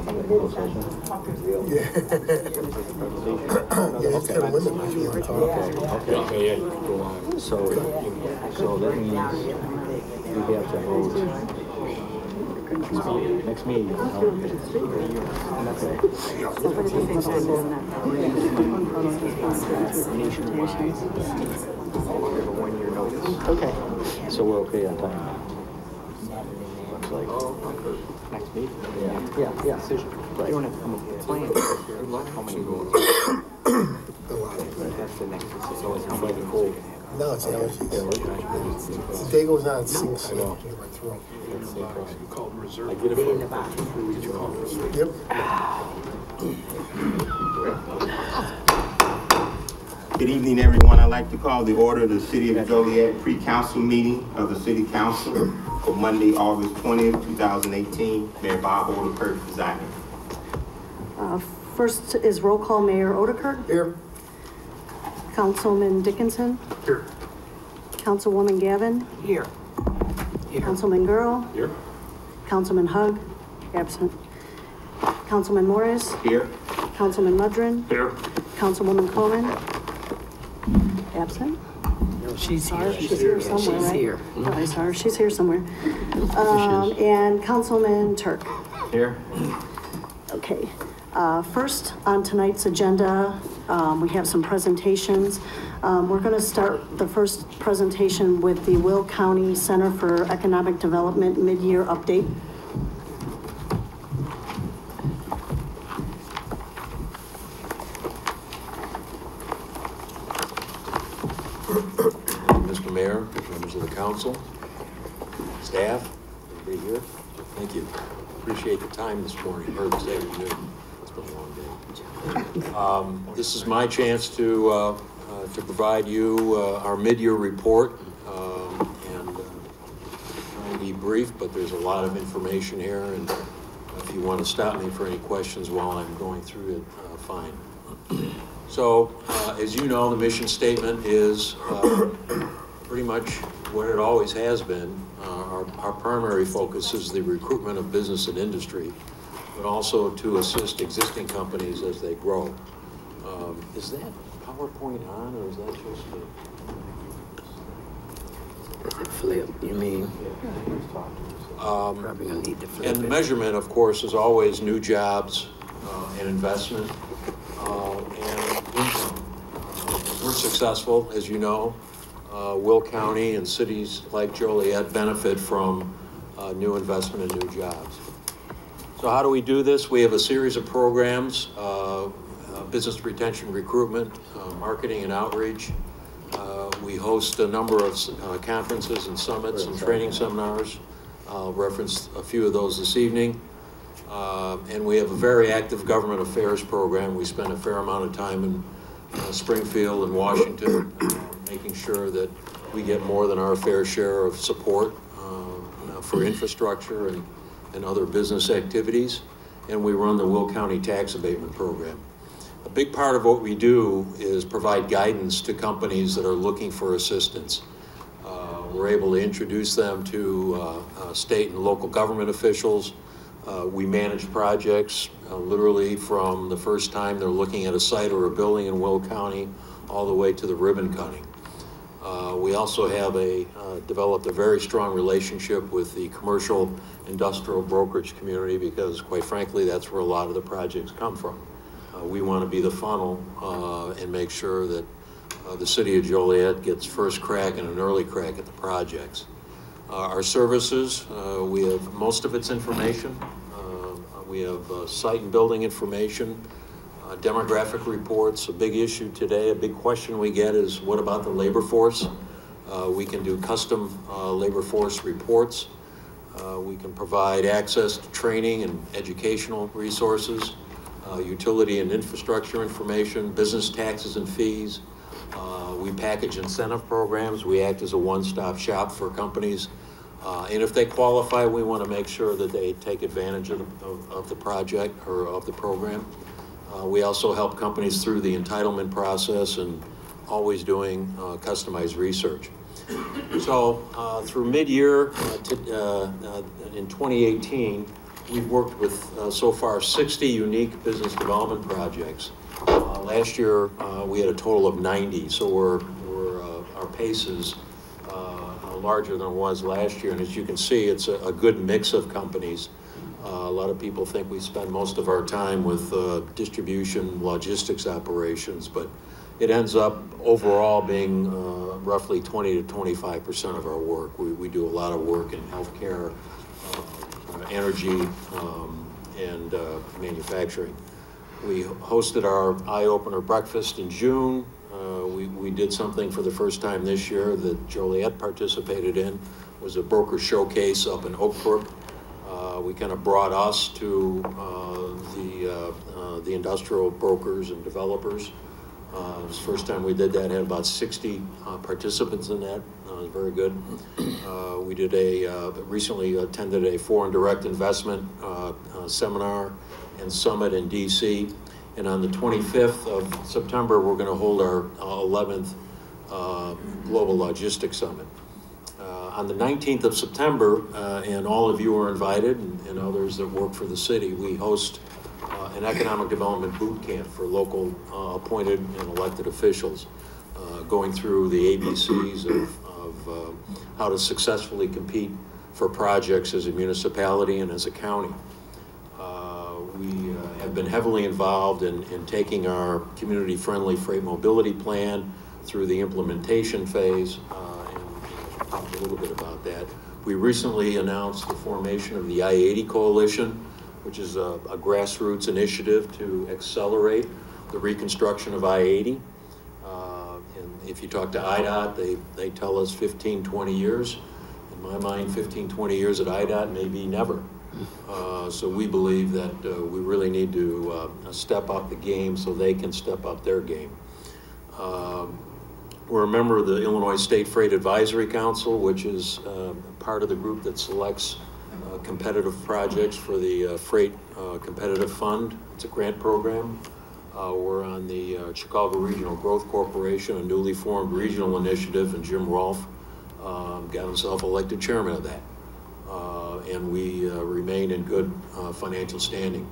Yeah, it's kind of limit what you want to talk about. Okay, yeah, go on. So that means we have to vote next meeting. Okay, so we're okay on time. Looks like next meeting. Yeah. Decision. Right. You don't have to come up with a plan. How many votes? A lot. That's the next decision. So it's how many votes? No, it's allergies. The day goes on, it sinks in my throat. I get it from Yep. Good evening, everyone. I'd like to call the order of the City of Joliet pre-council meeting of the City Council for Monday, August 20th, 2018. Mayor Bob Odekirk presiding. First is roll call. Mayor Odekirk. Here. Councilman Dickinson. Here. Councilwoman Gavin. Here. Councilman Girl. Here. Councilman Hug. Absent. Councilman Morris. Here. Councilman Mudrin. Here. Councilwoman Coleman. Absent. No, she's Sorry, here. she's here somewhere, She's right? here. Oh, I saw her. She's here somewhere. And Councilman Turk. Here. Okay. First on tonight's agenda, we have some presentations. We're going to start the first presentation with the Will County Center for Economic Development mid-year update. Mr. Mayor, members of the council, staff, everybody here, thank you. Appreciate the time this morning, or this afternoon. It's been a long day. This is my chance to provide you our mid-year report, and try and be brief, but there's a lot of information here, and if you want to stop me for any questions while I'm going through it, fine. So, as you know, the mission statement is pretty much what it always has been. Our primary focus is the recruitment of business and industry, but also to assist existing companies as they grow. Is that PowerPoint on, or is that just Is it flip? You mean? Probably gonna need to flip and the it. measurement, of course, is always new jobs and investment and income. We're successful, as you know. Will County and cities like Joliet benefit from new investment and new jobs. So how do we do this? We have a series of programs, business retention, recruitment, marketing and outreach. We host a number of conferences and summits and training seminars. I'll reference a few of those this evening. And we have a very active government affairs program. We spend a fair amount of time in Springfield and Washington, making sure that we get more than our fair share of support for infrastructure and other business activities. And we run the Will County Tax Abatement Program. A big part of what we do is provide guidance to companies that are looking for assistance. We're able to introduce them to state and local government officials. We manage projects literally from the first time they're looking at a site or a building in Will County all the way to the ribbon cutting. We also have developed a very strong relationship with the commercial industrial brokerage community because, quite frankly, that's where a lot of the projects come from. We want to be the funnel and make sure that the city of Joliet gets first crack and an early crack at the projects. Our services, we have most of its information. We have site and building information, demographic reports. A big issue today, a big question we get is, what about the labor force? We can do custom labor force reports. We can provide access to training and educational resources, utility and infrastructure information, business taxes and fees. We package incentive programs. We act as a one-stop shop for companies. And if they qualify, we want to make sure that they take advantage of the project or of the program. We also help companies through the entitlement process and always doing customized research. So through mid-year in 2018, we've worked with so far 60 unique business development projects. Last year we had a total of 90, so our pace is larger than it was last year. And as you can see, it's a good mix of companies. A lot of people think we spend most of our time with distribution, logistics operations, but it ends up overall being roughly 20 to 25% of our work. We do a lot of work in healthcare, energy, and manufacturing. We hosted our eye-opener breakfast in June. We did something for the first time this year that Joliet participated in. It was a broker showcase up in Oak Brook. We kind of brought us to the industrial brokers and developers. It was the first time we did that. Had about 60 participants in that. It was very good. We did recently attended a foreign direct investment seminar and summit in DC. And on the 25th of September, we're going to hold our 11th Global Logistics Summit. On the 19th of September, and all of you are invited, and others that work for the city, we host an economic development boot camp for local appointed and elected officials, going through the ABCs of how to successfully compete for projects as a municipality and as a county. We have been heavily involved in taking our community-friendly freight mobility plan through the implementation phase, and I'll talk a little bit about that. We recently announced the formation of the I-80 Coalition, which is a grassroots initiative to accelerate the reconstruction of I-80. And if you talk to IDOT, they tell us 15, 20 years. In my mind, 15, 20 years at IDOT may be never. So we believe that we really need to step up the game so they can step up their game. We're a member of the Illinois State Freight Advisory Council, which is part of the group that selects competitive projects for the Freight Competitive Fund. It's a grant program. We're on the Chicago Regional Growth Corporation, a newly formed regional initiative, and Jim Rolfe got himself elected chairman of that. And we remain in good financial standing.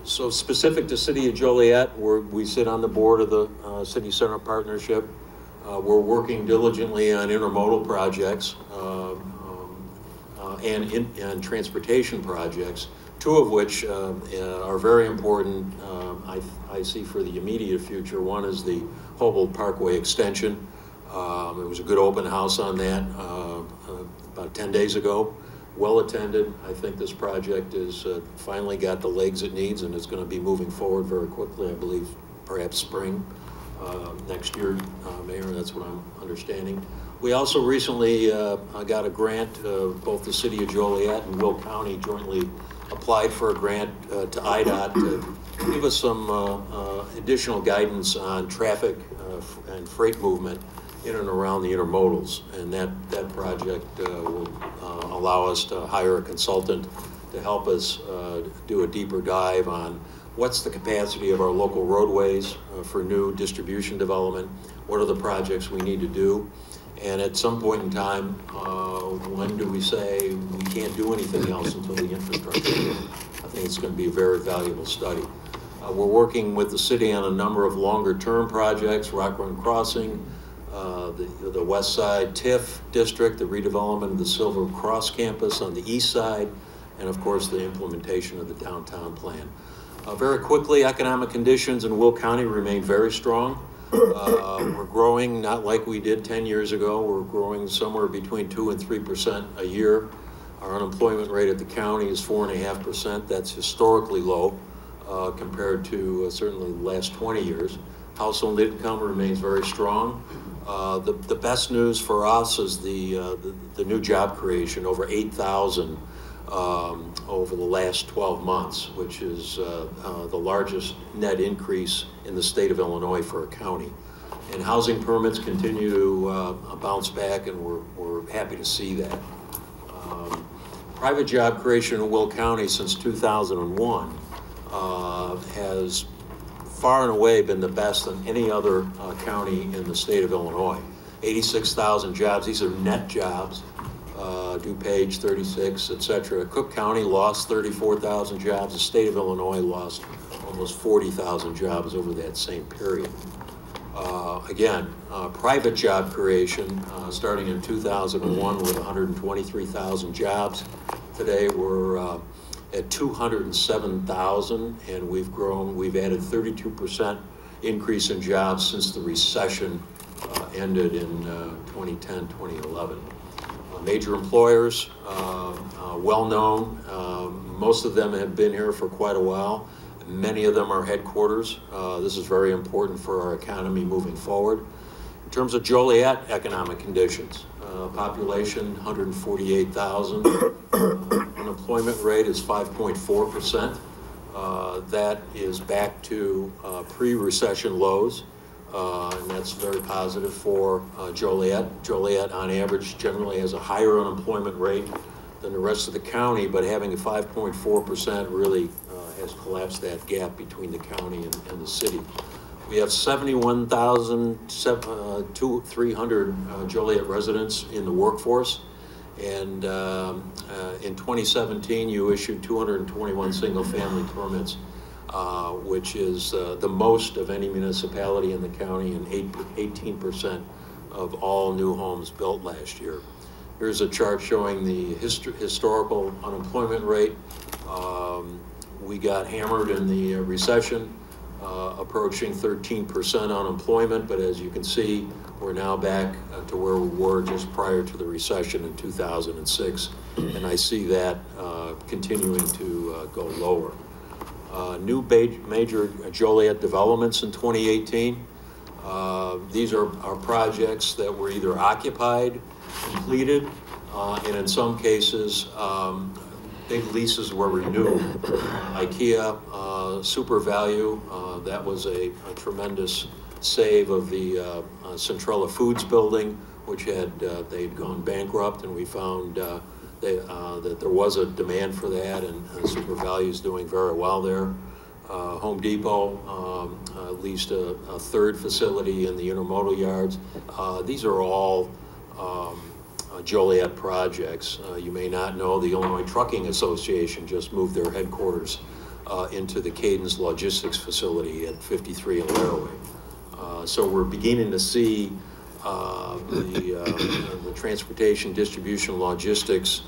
So specific to City of Joliet, we sit on the board of the City Center Partnership. We're working diligently on intermodal projects and transportation projects, two of which are very important, I see, for the immediate future. One is the Humboldt Parkway extension. It was a good open house on that about 10 days ago. Well attended. I think this project is finally got the legs it needs, and it's going to be moving forward very quickly. I believe perhaps spring next year, Mayor. That's what I'm understanding. We also recently got a grant. Both the City of Joliet and Will County jointly applied for a grant to IDOT to give us some additional guidance on traffic and freight movement in and around the intermodals, and that project will allow us to hire a consultant to help us do a deeper dive on what's the capacity of our local roadways for new distribution development, what are the projects we need to do, and at some point in time, when do we say we can't do anything else until the infrastructure is in? I think it's going to be a very valuable study. We're working with the city on a number of longer-term projects, Rock Run Crossing, the West Side TIF district, the redevelopment of the Silver Cross campus on the east side, and of course the implementation of the downtown plan. Very quickly, economic conditions in Will County remain very strong. We're growing not like we did 10 years ago. We're growing somewhere between 2% and 3% a year. Our unemployment rate at the county is 4.5%. That's historically low compared to certainly the last 20 years. Household income remains very strong. The best news for us is the new job creation, over 8,000 over the last 12 months, which is the largest net increase in the state of Illinois for a county. And housing permits continue to bounce back, and we're happy to see that. Private job creation in Will County since 2001 has far and away been the best than any other county in the state of Illinois. 86,000 jobs. These are net jobs. DuPage 36, etc. Cook County lost 34,000 jobs. The state of Illinois lost almost 40,000 jobs over that same period. Again, private job creation starting in 2001 with 123,000 jobs. Today we're at 207,000, and we've added 32% increase in jobs since the recession ended in 2010, 2011. Major employers, well-known, most of them have been here for quite a while. Many of them are headquarters. This is very important for our economy moving forward. In terms of Joliet economic conditions, population 148,000, unemployment rate is 5.4%. That is back to pre-recession lows, and that's very positive for Joliet. Joliet, on average, generally has a higher unemployment rate than the rest of the county, but having a 5.4% really has collapsed that gap between the county and the city. We have 71,300 Joliet residents in the workforce, and in 2017 you issued 221 single-family permits, which is the most of any municipality in the county, and 18% of all new homes built last year. Here's a chart showing the historical unemployment rate. We got hammered in the recession, approaching 13% unemployment, but as you can see, we're now back to where we were just prior to the recession in 2006, and I see that continuing to go lower. New major Joliet developments in 2018. These are projects that were either occupied, completed, and in some cases, big leases were renewed. IKEA, Super Value, that was a tremendous save of the Centrella Foods building, which they'd gone bankrupt, and we found that there was a demand for that, and Super Value is doing very well there. Home Depot leased a third facility in the intermodal yards. These are all Joliet projects. You may not know the Illinois Trucking Association just moved their headquarters into the Cadence Logistics facility at 53 in Laraway. So we're beginning to see the transportation, distribution, logistics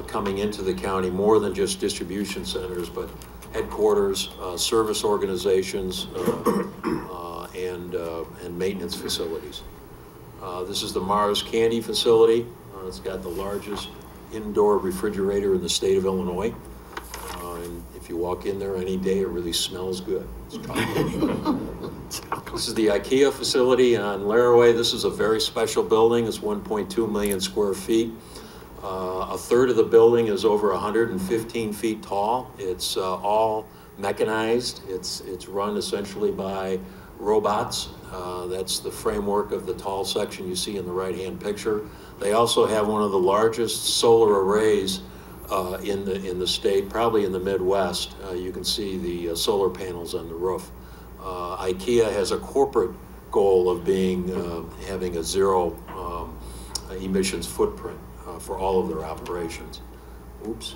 coming into the county, more than just distribution centers, but headquarters, service organizations, and maintenance facilities. This is the Mars Candy facility. It's got the largest indoor refrigerator in the state of Illinois. And if you walk in there any day, it really smells good. It's This is the IKEA facility on Laraway. This is a very special building. It's 1.2 million square feet. A third of the building is over 115 feet tall. It's all mechanized. It's run essentially by robots. That's the framework of the tall section you see in the right-hand picture. They also have one of the largest solar arrays in the state, probably in the Midwest. You can see the solar panels on the roof. IKEA has a corporate goal of having a zero emissions footprint for all of their operations. Oops.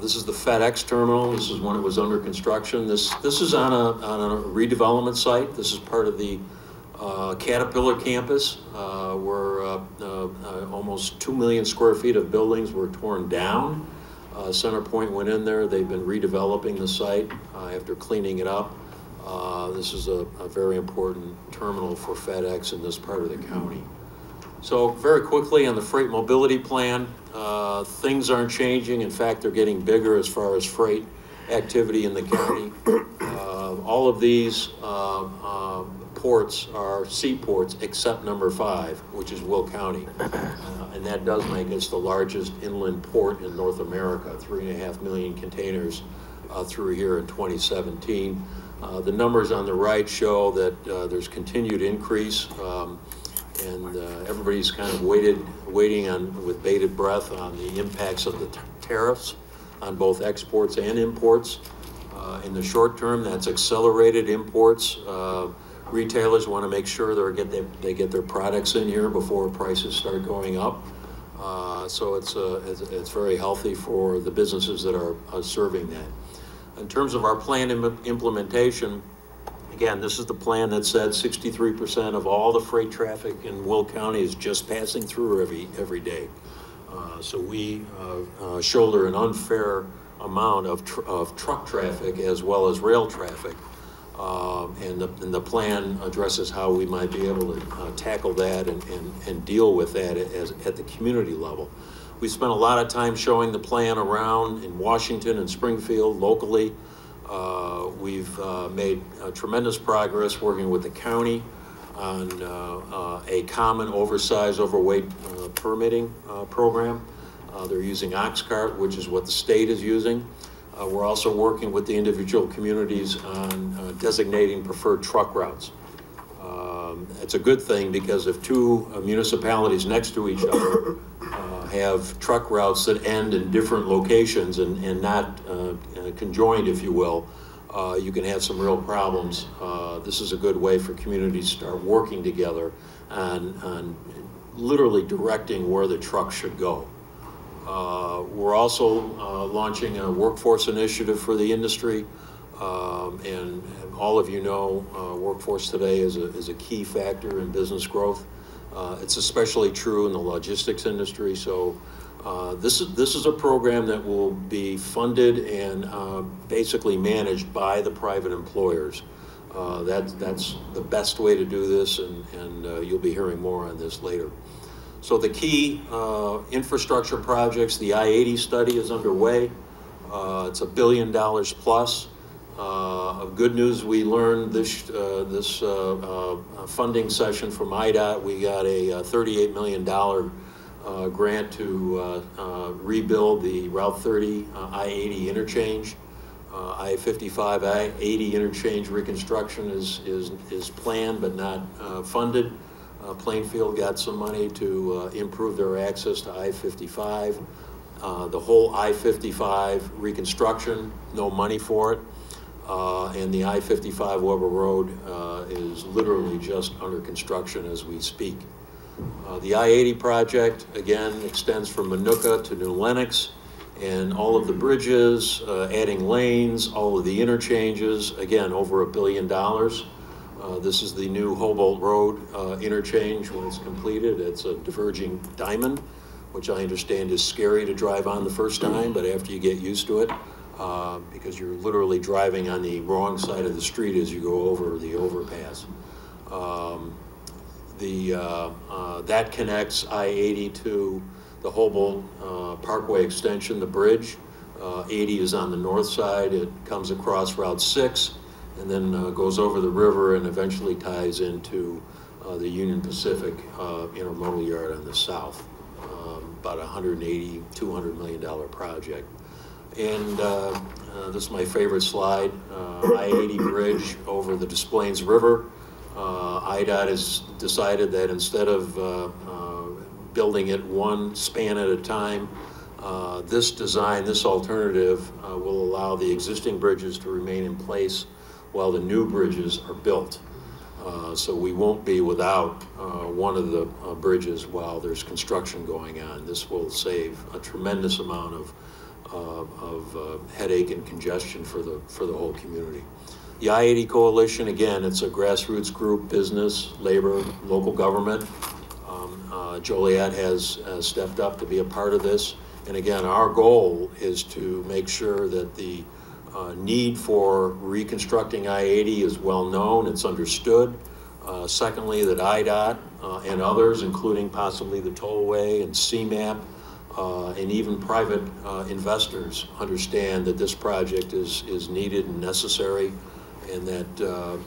This is the FedEx terminal. This is when it was under construction. This is on a redevelopment site. This is part of the Caterpillar campus, where almost 2 million square feet of buildings were torn down. CenterPoint went in there. They've been redeveloping the site after cleaning it up. This is a very important terminal for FedEx in this part of the county. So very quickly on the freight mobility plan, things aren't changing. In fact, they're getting bigger as far as freight activity in the county. All of these ports are seaports except number 5, which is Will County. And that does make us the largest inland port in North America, 3.5 million containers through here in 2017. The numbers on the right show that there's continued increase. And everybody's kind of waiting with bated breath on the impacts of the tariffs on both exports and imports. In the short term, that's accelerated imports retailers want to make sure they get their products in here before prices start going up. So it's very healthy for the businesses that are serving that. In terms of our plan implementation, again, this is the plan that said 63% of all the freight traffic in Will County is just passing through every day. So we shoulder an unfair amount of truck traffic as well as rail traffic. And the plan addresses how we might be able to tackle that and deal with that at the community level. We spent a lot of time showing the plan around in Washington and Springfield locally. We've made tremendous progress working with the county on a common oversized overweight permitting program. They're using Oxcart, which is what the state is using. We're also working with the individual communities on designating preferred truck routes. It's a good thing because if two municipalities next to each other have truck routes that end in different locations and not conjoined, if you will, you can have some real problems. This is a good way for communities to start working together on literally directing where the truck should go. We're also launching a workforce initiative for the industry, and all of you know workforce today is a key factor in business growth. It's especially true in the logistics industry. So this is a program that will be funded and basically managed by the private employers. That's the best way to do this, and you'll be hearing more on this later. So the key infrastructure projects, the I-80 study is underway. It's $1 billion plus. Good news, we learned this funding session from IDOT. We got a $38 million grant to rebuild the Route 30 I-80 interchange. I-55 I-80 interchange reconstruction is planned but not funded. Plainfield got some money to improve their access to I-55. The whole I-55 reconstruction, no money for it. And the I-55 Weber Road is literally just under construction as we speak. The I-80 project, again, extends from Minooka to New Lenox, and all of the bridges, adding lanes, all of the interchanges, again, over $1 billion. This is the new Hobolt Road interchange when it's completed. It's a diverging diamond, which I understand is scary to drive on the first time, but after you get used to it, because you're literally driving on the wrong side of the street as you go over the overpass. That connects I-80 to the Hobolt Parkway extension, the bridge. 80 is on the north side. It comes across Route 6 and then goes over the river and eventually ties into the Union Pacific intermodal yard on the south. About $180, $200 million project. And this is my favorite slide, I-80 bridge over the Des Plaines River. IDOT has decided that instead of building it one span at a time, this design, this alternative will allow the existing bridges to remain in place while the new bridges are built. So we won't be without one of the bridges while there's construction going on. This will save a tremendous amount of headache and congestion for the whole community. The I-80 Coalition, again, it's a grassroots group, business, labor, local government. Joliet has stepped up to be a part of this. And again, our goal is to make sure that the need for reconstructing I-80 is well known, it's understood. Secondly, that IDOT and others, including possibly the tollway and CMAP, and even private investors understand that this project is needed and necessary, and that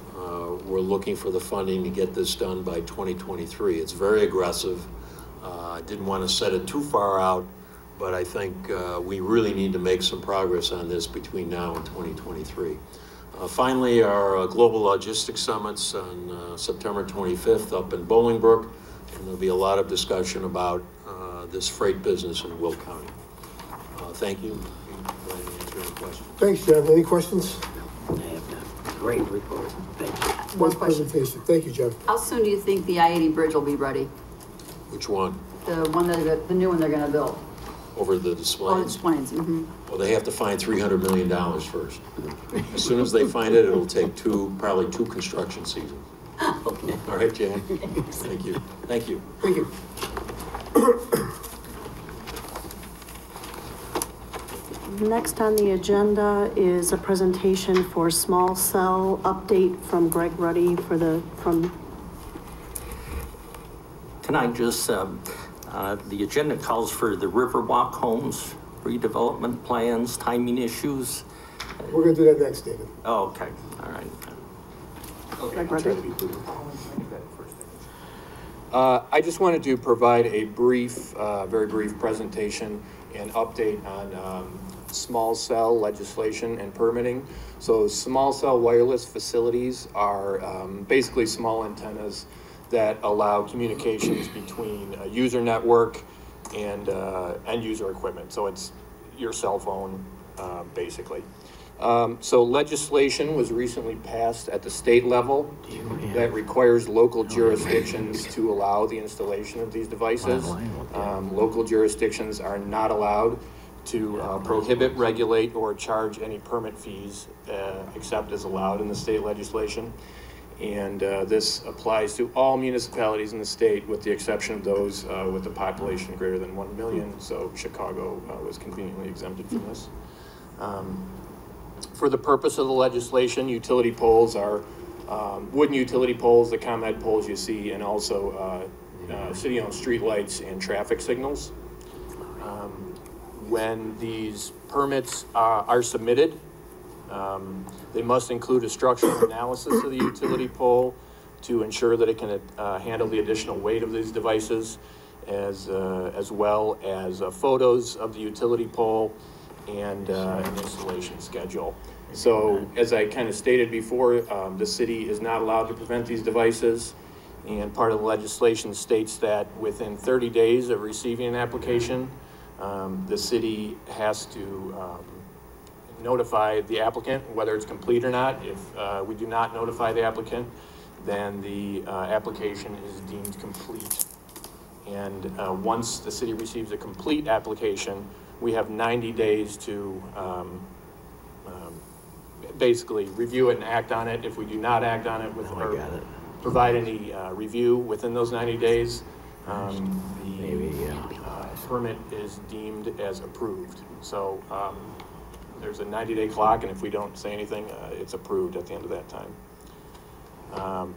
we're looking for the funding to get this done by 2023. It's very aggressive. I didn't want to set it too far out, but I think we really need to make some progress on this between now and 2023. Finally, our Global Logistics Summits on September 25th up in Bolingbrook, and there'll be a lot of discussion about this freight business in Will County. Thank you. Glad to answer any questions. Thanks, John. Any questions? I have none. Great report. Thank you. One Nice question. presentation. Thank you, Jeff. How soon do you think the I-80 bridge will be ready? Which one? The one that, the new one they're gonna build? Over the Oh, displays? it's planes, mm-hmm. Well, they have to find $300 million first. As soon as they find it, it'll take probably two construction seasons. Okay. All right, Jan? Thank you. Thank you. Thank you. Next on the agenda is a presentation for small cell update from Greg Ruddy from Tonight, just, the agenda calls for the Riverwalk homes, redevelopment plans, timing issues. We're gonna do that next, David. Oh, okay, all right. Greg Ruddy. I just wanted to provide a brief, very brief presentation and update on small cell legislation and permitting. So small cell wireless facilities are basically small antennas that allow communications between a user network and end user equipment. So it's your cell phone, basically. So legislation was recently passed at the state level that requires local jurisdictions to allow the installation of these devices. Local jurisdictions are not allowed to prohibit, regulate, or charge any permit fees except as allowed in the state legislation. And this applies to all municipalities in the state with the exception of those with a population greater than 1 million. So Chicago was conveniently exempted from this. For the purpose of the legislation, utility poles are wooden utility poles, the ComEd poles you see, and also city-owned streetlights and traffic signals. When these permits are submitted, they must include a structural analysis of the utility pole to ensure that it can handle the additional weight of these devices, as well as photos of the utility pole and an installation schedule. So as I kind of stated before, the city is not allowed to prevent these devices, and part of the legislation states that within 30 days of receiving an application, the city has to notify the applicant whether it's complete or not. If we do not notify the applicant, then the application is deemed complete. And once the city receives a complete application, we have 90 days to basically review it and act on it. If we do not act on it or provide any review within those 90 days, the permit is deemed as approved. So there's a 90-day clock, and if we don't say anything, it's approved at the end of that time.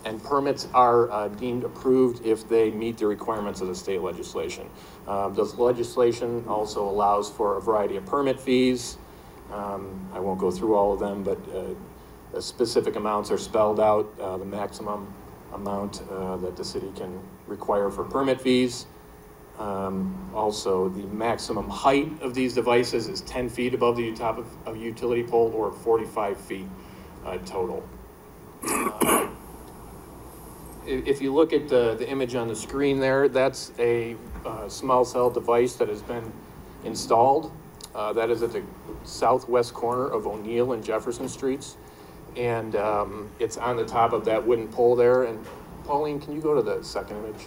And permits are deemed approved if they meet the requirements of the state legislation. The legislation also allows for a variety of permit fees. I won't go through all of them, but the specific amounts are spelled out, the maximum amount that the city can require for permit fees. Also, the maximum height of these devices is 10 feet above the top of a utility pole, or 45 feet total. If you look at the image on the screen there, that's a small cell device that has been installed. That is at the southwest corner of O'Neill and Jefferson Streets. And it's on the top of that wooden pole there. And Pauline, can you go to the second image?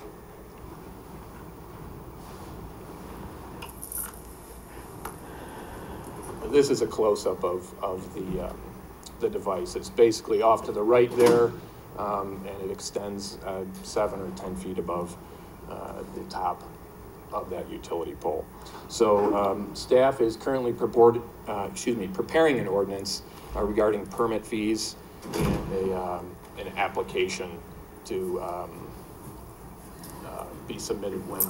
This is a close-up of the device. It's basically off to the right there. And it extends 7 or 10 feet above the top of that utility pole. So staff is currently preparing an ordinance regarding permit fees and an application to be submitted when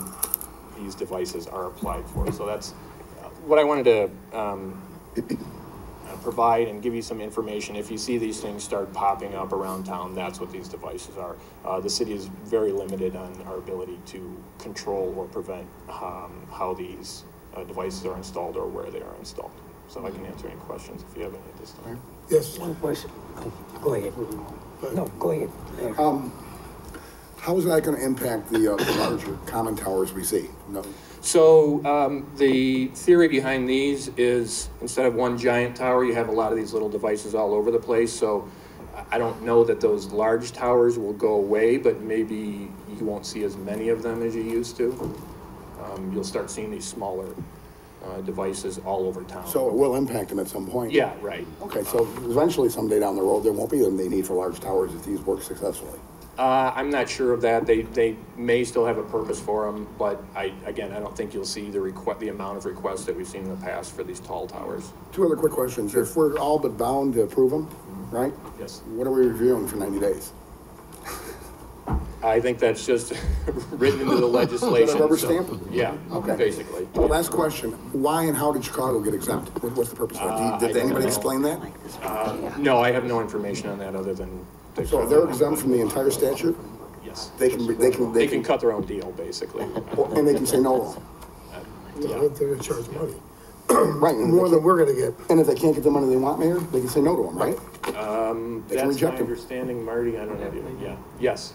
these devices are applied for. So that's what I wanted to provide and give you some information. If you see these things start popping up around town, that's what these devices are. The city is very limited on our ability to control or prevent how these devices are installed or where they are installed. So I can answer any questions if you have any at this time. Yes. One question. Go ahead. No, go ahead. How is that going to impact the larger common towers we see? No. So the theory behind these is instead of one giant tower, you have a lot of these little devices all over the place. So I don't know that those large towers will go away, but maybe you won't see as many of them as you used to. You'll start seeing these smaller devices all over town. So it will impact them at some point? Yeah, right. Okay, so eventually someday down the road, there won't be the need for large towers if these work successfully? I'm not sure of that. They may still have a purpose for them, but I don't think you'll see the amount of requests that we've seen in the past for these tall towers. Two other quick questions. If we're all but bound to approve them, right? Yes. What are we reviewing for 90 days? I think that's just written into the legislation. Rubber so- stamp? Yeah, Okay. basically. Last question. Why and how did Chicago get exempt? What's the purpose of it? Did I don't anybody know. explain that? No, I have no information on that other than. So if they're exempt from the entire statute, Yes. they can cut their own deal, basically. and they can say no. They're gonna charge money, Right. and more if than they we're gonna get. can't- And if they can't get the money they want, Mayor, they can say no to them, right? They can That's my reject them. understanding, Marty. I don't know. Yeah. Yes.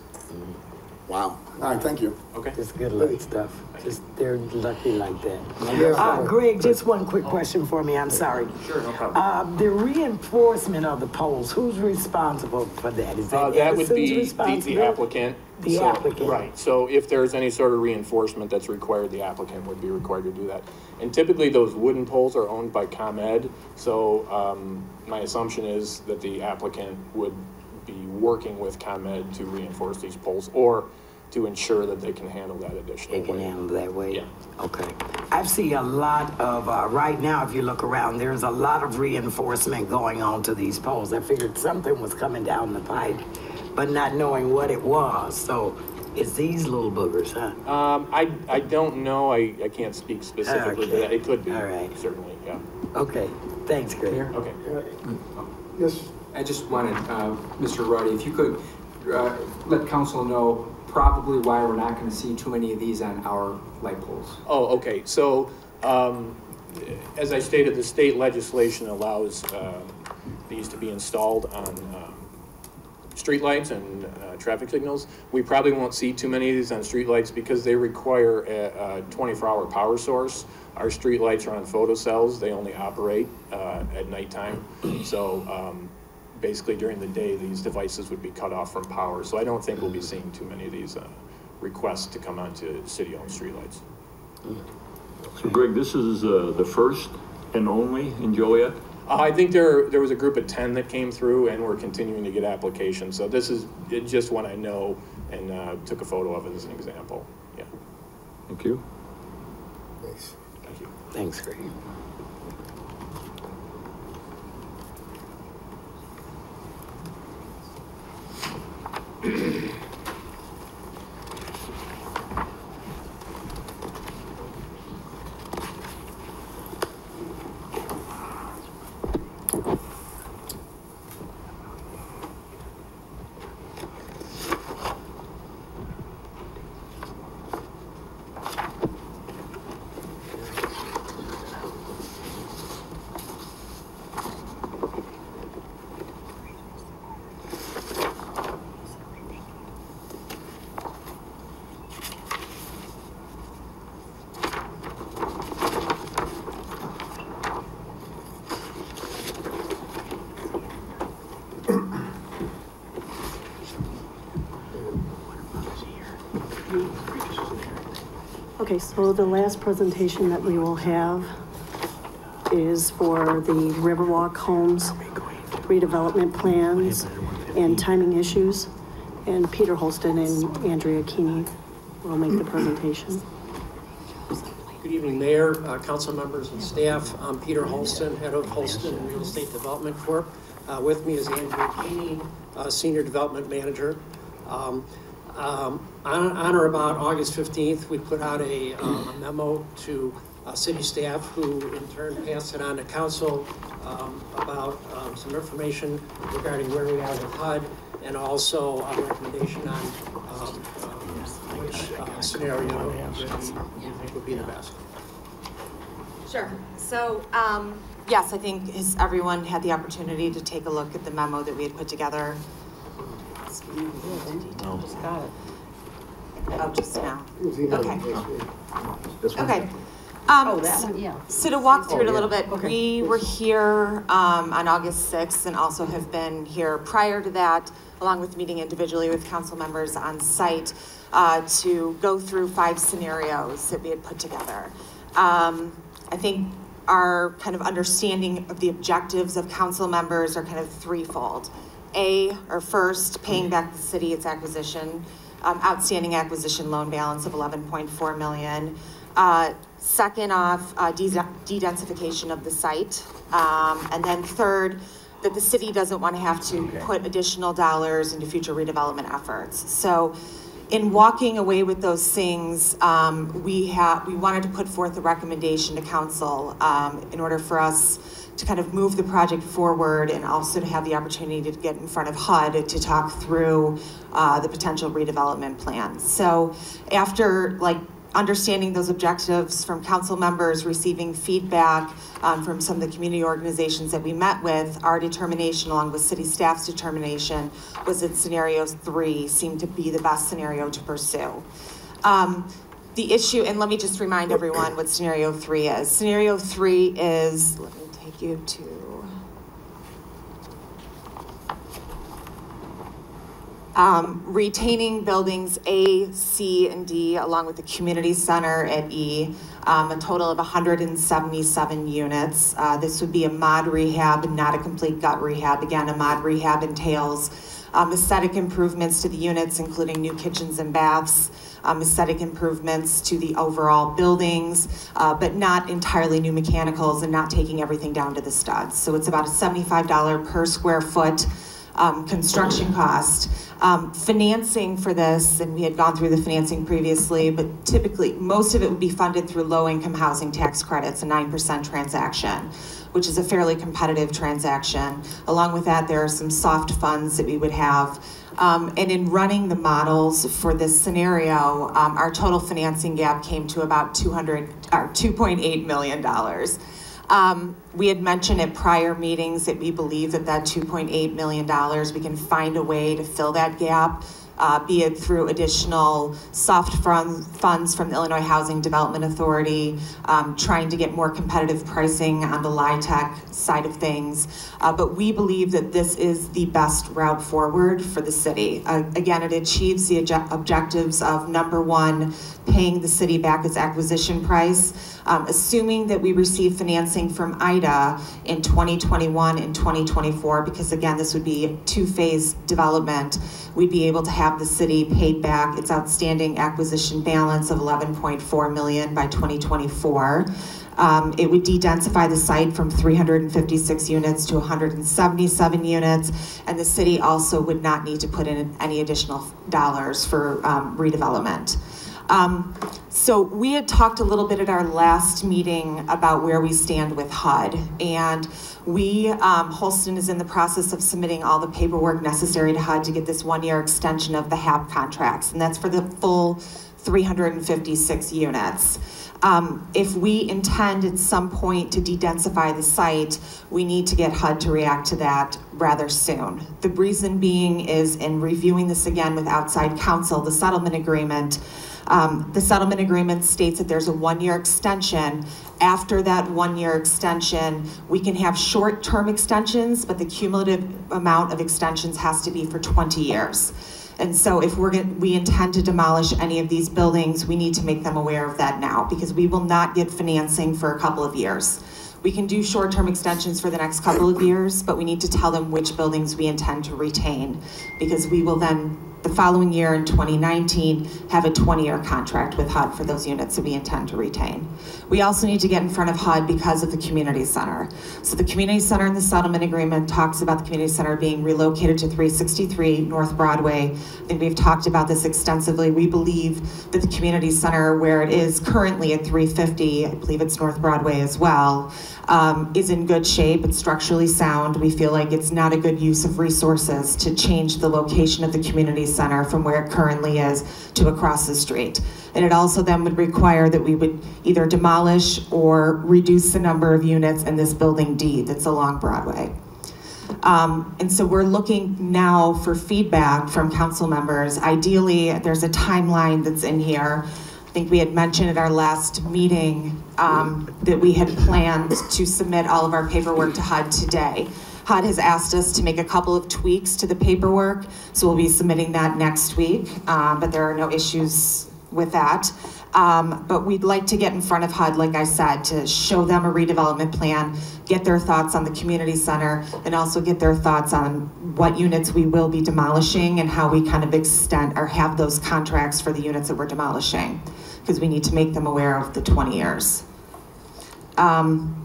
Wow. All right, thank you. Okay. Just good luck stuff. Just, they're lucky like that. Yeah. Greg, just one quick question for me. I'm sorry. Sure, no problem. The reinforcement of the poles, who's responsible for that? Is that That would Edison's be the responsibility? applicant. The applicant. Right, so if there's any sort of reinforcement that's required, the applicant would be required to do that. And typically, those wooden poles are owned by ComEd, so my assumption is that the applicant would be working with ComEd to reinforce these poles, or to ensure that they can handle that additional They can weight. handle that weight? Yeah. Okay. I see a lot of, right now, if you look around, there's a lot of reinforcement going on to these poles. I figured something was coming down the pike, but not knowing what it was. So it's these little boogers, huh? I don't know, I can't speak specifically to Okay. that. It could be, All right. certainly, yeah. Okay, thanks, Greg. Okay. Yes, I just wanted, Mr. Ruddy, if you could let council know probably why we're not going to see too many of these on our light poles. Oh, okay, so, as I stated, the state legislation allows these to be installed on streetlights and traffic signals. We probably won't see too many of these on streetlights because they require a 24-hour power source. Our streetlights are on photocells, they only operate at nighttime. So basically during the day, these devices would be cut off from power. So I don't think we'll be seeing too many of these requests to come onto city-owned streetlights. So Greg, this is the first and only in Joliet? I think there was a group of 10 that came through, and we're continuing to get applications. So this is just one I know, and took a photo of it as an example. Yeah. Thank you. thanks. Thank you. Thanks, Greg. Okay, so the last presentation that we will have is for the Riverwalk Homes redevelopment plans and timing issues. And Peter Holston and Andrea Keeney will make the presentation. Good evening, Mayor, council members, and staff. I'm Peter Holston, head of Holston Real Estate Development Corp. With me is Andrea Keeney, Senior Development Manager. On or about August 15th, we put out a memo to city staff, who in turn passed it on to council about some information regarding where we are with HUD, and also a recommendation on which scenario you think would be the best. Sure. So, yes, I think everyone had the opportunity to take a look at the memo that we had put together. Got it. Oh, just now. It was emailed Okay. yesterday. This one? Okay. Oh, that one, yeah. So to walk through it a Oh, little yeah. bit, we were here on August 6th and also have been here prior to that, along with meeting individually with council members on site to go through 5 scenarios that we had put together. I think our kind of understanding of the objectives of council members are kind of threefold. First, paying back the city its outstanding acquisition loan balance of $11.4 million. Second off, de-densification of the site. And then third, that the city doesn't want to have to put additional dollars into future redevelopment efforts. So in walking away with those things, we wanted to put forth a recommendation to council in order for us to kind of move the project forward and also to have the opportunity to get in front of HUD to talk through the potential redevelopment plan. So after understanding those objectives from council members, receiving feedback from some of the community organizations that we met with, our determination along with city staff's determination was that scenario 3 seemed to be the best scenario to pursue. The issue, and let me just remind everyone what scenario 3 is. Scenario 3 is, let me take you to, retaining buildings A, C, and D, along with the community center at E, a total of 177 units. This would be a mod rehab, not a complete gut rehab. Again, a mod rehab entails aesthetic improvements to the units, including new kitchens and baths, aesthetic improvements to the overall buildings, but not entirely new mechanicals and not taking everything down to the studs. So it's about a $75 per square foot construction cost. Financing for this, and we had gone through the financing previously, but typically most of it would be funded through low-income housing tax credits, a 9% transaction, which is a fairly competitive transaction. Along with that, there are some soft funds that we would have. And in running the models for this scenario, our total financing gap came to about $2.8 million. We had mentioned at prior meetings that we believe that $2.8 million, we can find a way to fill that gap, be it through additional soft funds from the Illinois Housing Development Authority, trying to get more competitive pricing on the LIHTC side of things. But we believe that this is the best route forward for the city. Again, it achieves the objectives of, number one, paying the city back its acquisition price. Assuming that we receive financing from IDA in 2021 and 2024, because again, this would be a 2-phase development, we'd be able to have the city paid back its outstanding acquisition balance of $11.4 million by 2024. It would de-densify the site from 356 units to 177 units, and the city also would not need to put in any additional dollars for redevelopment. So we had talked a little bit at our last meeting about where we stand with HUD, and Holston is in the process of submitting all the paperwork necessary to HUD to get this 1-year extension of the HAP contracts, and that's for the full 356 units. If we intend at some point to de-densify the site, we need to get HUD to react to that rather soon. The reason being is, in reviewing this again with outside counsel, the settlement agreement states that there's a 1-year extension. After that 1-year extension, we can have short-term extensions, but the cumulative amount of extensions has to be for 20 years. And so if we intend to demolish any of these buildings, we need to make them aware of that now, because we will not get financing for a couple of years. We can do short-term extensions for the next couple of years, but we need to tell them which buildings we intend to retain, because we will then, the following year in 2019, have a 20-year contract with HUD for those units that we intend to retain. We also need to get in front of HUD because of the community center. So the community center in the settlement agreement talks about the community center being relocated to 363 North Broadway. I think we've talked about this extensively. We believe that the community center, where it is currently at 350, I believe it's North Broadway as well, is in good shape. It's structurally sound. We feel like it's not a good use of resources to change the location of the community center from where it currently is to across the street. And it also then would require that we would either demolish or reduce the number of units in this building D that's along Broadway. And so we're looking now for feedback from council members. Ideally, there's a timeline that's in here. I think we had mentioned at our last meeting that we had planned to submit all of our paperwork to HUD today. HUD has asked us to make a couple of tweaks to the paperwork, so we'll be submitting that next week, but there are no issues with that. But we'd like to get in front of HUD, like I said, to show them a redevelopment plan, get their thoughts on the community center, and also get their thoughts on what units we will be demolishing and how we kind of extend or have those contracts for the units that we're demolishing, because we need to make them aware of the 20 years.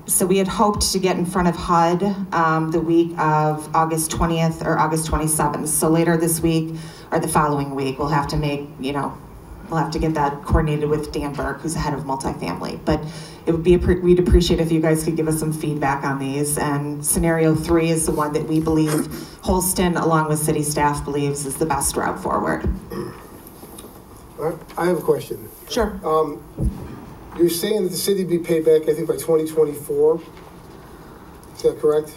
So we had hoped to get in front of HUD the week of August 20th or August 27th. So later this week or the following week, we'll have to make, we'll have to get that coordinated with Dan Burke, who's the head of multifamily. But it would be, we'd appreciate if you guys could give us some feedback on these. And scenario 3 is the one that we believe Holston, along with city staff, believes is the best route forward. I have a question. Sure. You're saying that the city be paid back, I think, by 2024. Is that correct?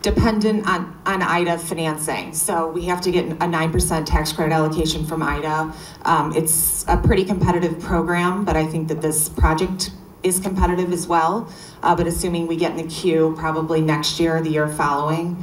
Dependent on IDA financing. So we have to get a 9% tax credit allocation from IDA. It's a pretty competitive program, but I think that this project is competitive as well. But assuming we get in the queue probably next year or the year following,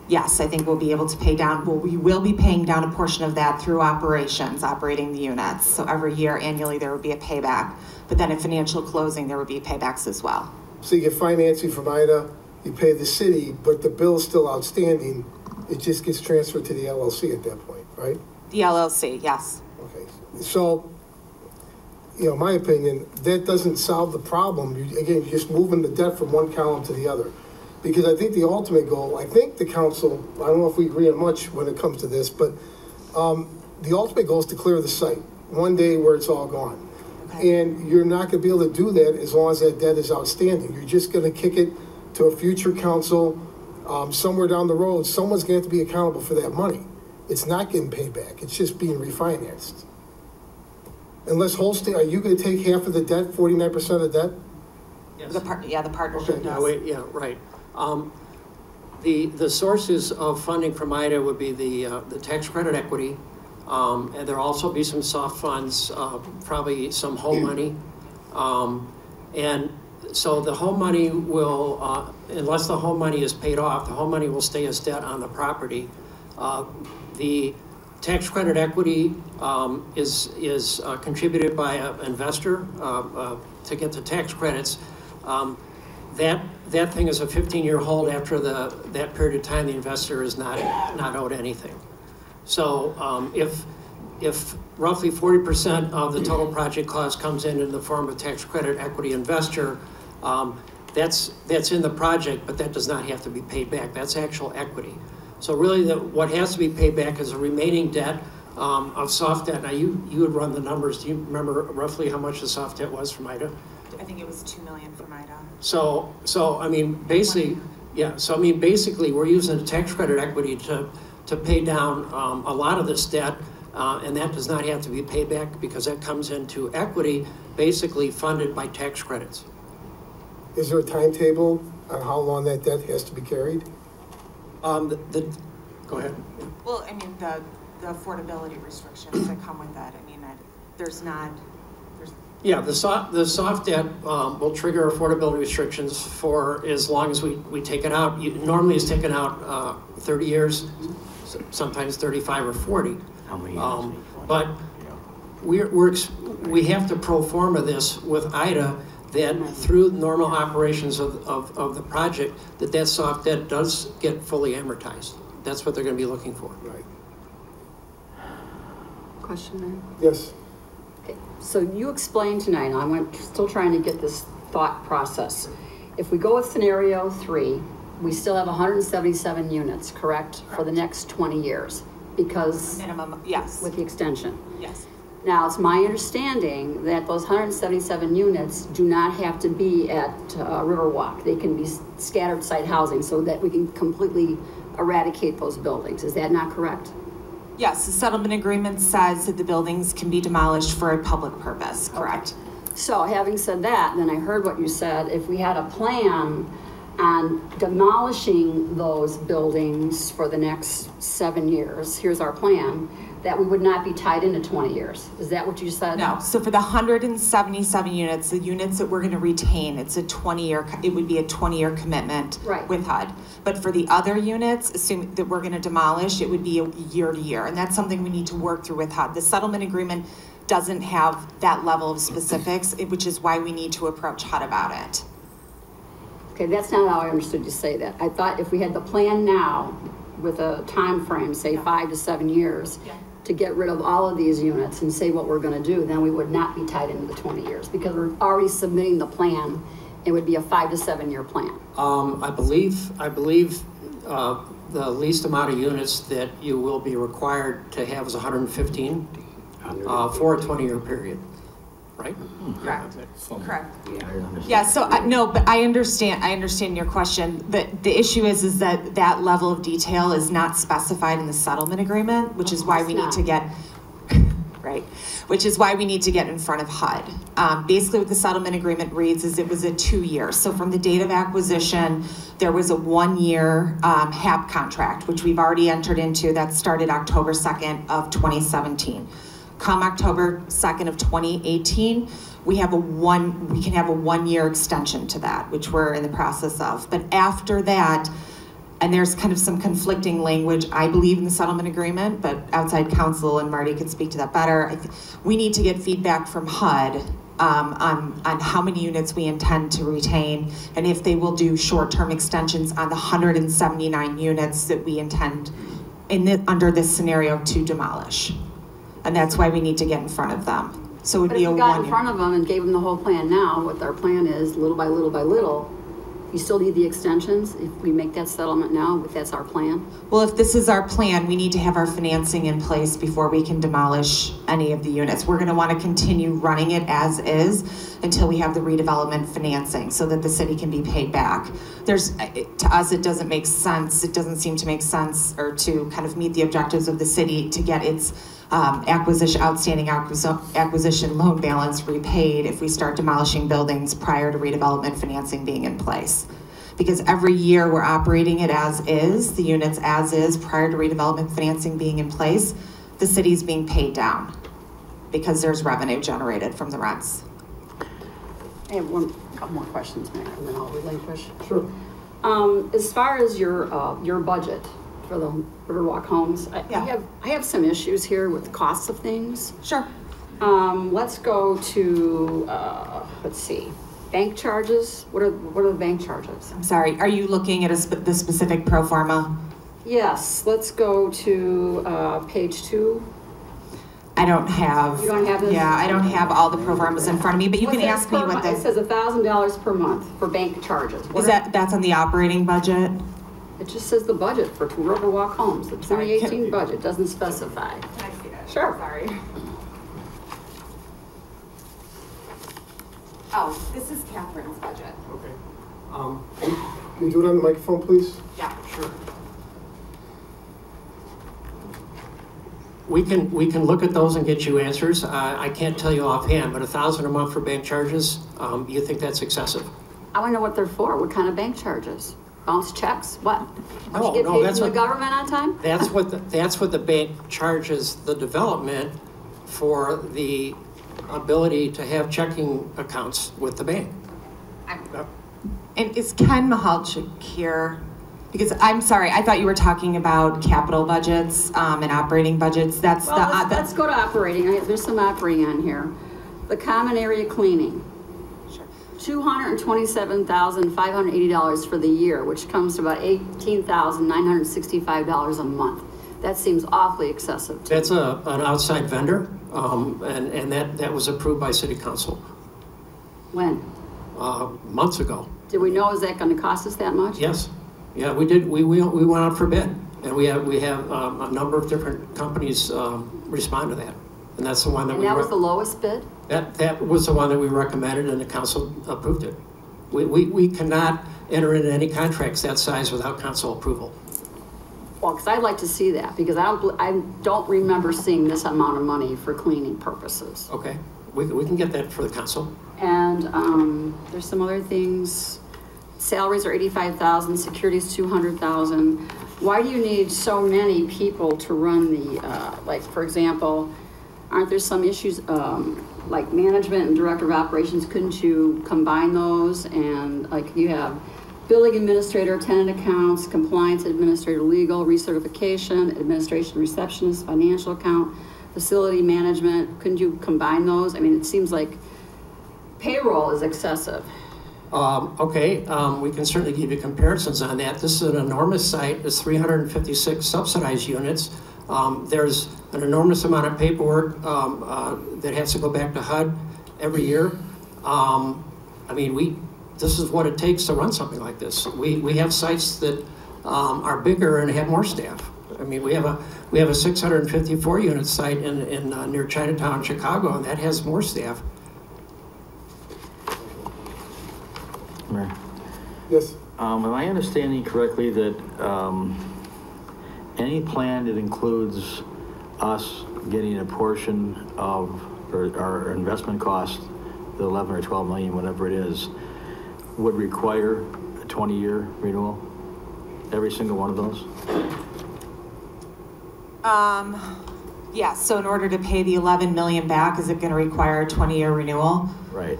yes, I think we'll be able to pay down. Well, we will be paying down a portion of that through operations, operating the units. So every year, annually, there would be a payback. But then at financial closing, there would be paybacks as well. So you get financing from IDA, you pay the city, but the bill's still outstanding. It just gets transferred to the LLC at that point, right? The LLC, yes. Okay. So, in my opinion, that doesn't solve the problem. You're just moving the debt from one column to the other. Because I think the ultimate goal, I think the council, I don't know if we agree on much when it comes to this, but the ultimate goal is to clear the site one day where it's all gone. Okay. And you're not going to be able to do that as long as that debt is outstanding. You're just going to kick it to a future council somewhere down the road. Someone's going to have to be accountable for that money. It's not getting paid back. It's just being refinanced. Unless Holstein, are you going to take half of the debt, 49% of the debt? Yes. The partnership Okay. does. Yeah, right. The sources of funding from IDA would be the tax credit equity, and there'll also be some soft funds, probably some home money, and so the home money will, unless the home money is paid off, the home money will stay as debt on the property. The tax credit equity is contributed by an investor to get the tax credits. That thing is a 15-year hold. After that period of time, the investor is not owed anything. So if roughly 40% of the total project cost comes in the form of tax credit equity investor, that's in the project, but that does not have to be paid back. That's actual equity. So really, what has to be paid back is the remaining debt of soft debt. Now, you would run the numbers. Do you remember roughly how much the soft debt was from IDA? I think it was $2 million from IDA. So I mean, basically, yeah. So I mean, basically, we're using the tax credit equity to pay down a lot of this debt, and that does not have to be paid back because that comes into equity, basically funded by tax credits. Is there a timetable on how long that debt has to be carried? Go ahead. Well, I mean, the affordability restrictions that come with that. I mean, there's yeah, the soft debt will trigger affordability restrictions for as long as we take it out. Normally it's taken out 30 years, sometimes 35 or 40. How many years? But we have to pro forma this with IDA that through normal operations of the project, that soft debt does get fully amortized. That's what they're going to be looking for. Right. Question there? Yes. Okay. So you explained tonight, and I'm still trying to get this thought process. If we go with scenario 3, we still have 177 units, correct? For the next 20 years, because minimum, yes. With the extension. Yes. Now, it's my understanding that those 177 units do not have to be at Riverwalk. They can be scattered site housing so that we can completely eradicate those buildings. Is that not correct? Yes, the settlement agreement says that the buildings can be demolished for a public purpose, correct? Okay. So having said that, then I heard what you said. If we had a plan on demolishing those buildings for the next 7 years, here's our plan, that we would not be tied into 20 years. Is that what you said? No, so for the 177 units, the units that we're gonna retain, it would be a 20-year commitment Right. with HUD. But for the other units, assuming that we're gonna demolish, it would be a year to year, and that's something we need to work through with HUD. The settlement agreement doesn't have that level of specifics, which is why we need to approach HUD about it. Okay, that's not how I understood you say that. I thought if we had the plan now with a time frame, say 5 to 7 years, to get rid of all of these units and say what we're gonna do, then we would not be tied into the 20 years because we're already submitting the plan. It would be a 5 to 7 year plan. I believe the least amount of units that you will be required to have is 115 for a 20-year period, right? Correct. Correct. Yeah, so, no, but I understand your question. The issue is that that level of detail is not specified in the settlement agreement, which is why we need to get, right, which is why we need to get in front of HUD. Basically what the settlement agreement reads is it was a 2-year. So from the date of acquisition, there was a 1-year HAP contract, which we've already entered into, that started October 2nd of 2017. Come October 2nd of 2018, we can have a 1-year extension to that, which we're in the process of. But after that, and there's kind of some conflicting language, I believe, in the settlement agreement, but outside counsel, and Marty could speak to that better, we need to get feedback from HUD on how many units we intend to retain, and if they will do short-term extensions on the 179 units that we intend under this scenario to demolish. And that's why we need to get in front of them. So it would be a 1 year. But if we got in front of them and gave them the whole plan now, what our plan is, little by little by little, you still need the extensions if we make that settlement now, if that's our plan? Well, if this is our plan, we need to have our financing in place before we can demolish any of the units. We're gonna wanna continue running it as is until we have the redevelopment financing so that the city can be paid back. To us, it doesn't make sense. It doesn't seem to make sense or to kind of meet the objectives of the city to get its outstanding acquisition loan balance repaid if we start demolishing buildings prior to redevelopment financing being in place. Because every year we're operating it as is, the units as is, prior to redevelopment financing being in place, the city's being paid down because there's revenue generated from the rents. I have a couple more questions, Mayor, and then I'll relinquish. Sure. As far as your budget for the Riverwalk homes, I have some issues here with the costs of things. Sure. Let's go to, let's see, bank charges. What are the bank charges? I'm sorry, are you looking at the specific pro forma? Yes, let's go to page 2. I don't have. You don't have this? Yeah, I don't have all the pro formas in front of me, but you can ask me what It says $1,000 per month for bank charges. That's on the operating budget? It just says the budget for Riverwalk homes. The 2018 budget doesn't specify. Can I see that? Sure. Sorry. Oh, this is Catherine's budget. Okay. Can you do it on the microphone, please? Yeah. Sure. We can look at those and get you answers. I can't tell you offhand, but $1,000 a month for bank charges, you think that's excessive? I want to know what they're for. What kind of bank charges? Bounce checks? What? No, you get paid that's from what the government on time? That's what the bank charges the development for the ability to have checking accounts with the bank. And is Ken Mahalchik here? Because I'm sorry, I thought you were talking about capital budgets and operating budgets. That's let's go to operating. There's some operating on here. The common area cleaning. $227,580 for the year, which comes to about $18,965 a month. That seems awfully excessive. That's an outside vendor, and that was approved by City Council. When? Months ago. Did we know, is that going to cost us that much? Yes. Yeah, we did. We went out for bid, and we have a number of different companies respond to that, and that's the one that and that was the lowest bid? That was the one that we recommended, and the council approved it. We cannot enter into any contracts that size without council approval. Well, because I'd like to see that, because I don't remember seeing this amount of money for cleaning purposes. Okay, we can get that for the council. And there's some other things. salaries are 85,000, security's 200,000. Why do you need so many people to run the, like, for example, aren't there some issues, like management and director of operations, couldn't you combine those? And like you have building administrator, tenant accounts, compliance administrator, legal, recertification, administration receptionist, financial account, facility management, couldn't you combine those? I mean, it seems like payroll is excessive. Okay, we can certainly give you comparisons on that. This is an enormous site. There's 356 subsidized units. There's an enormous amount of paperwork that has to go back to HUD every year. I mean, this is what it takes to run something like this. We have sites that are bigger and have more staff. I mean, we have a 654 unit site in near Chinatown, Chicago, and that has more staff. Mayor. Yes. Am I understanding correctly that any plan that includes us getting a portion of our investment cost, the 11 or 12 million, whatever it is, would require a 20-year renewal? Every single one of those? Yeah, so in order to pay the 11 million back, is it going to require a 20-year renewal? Right.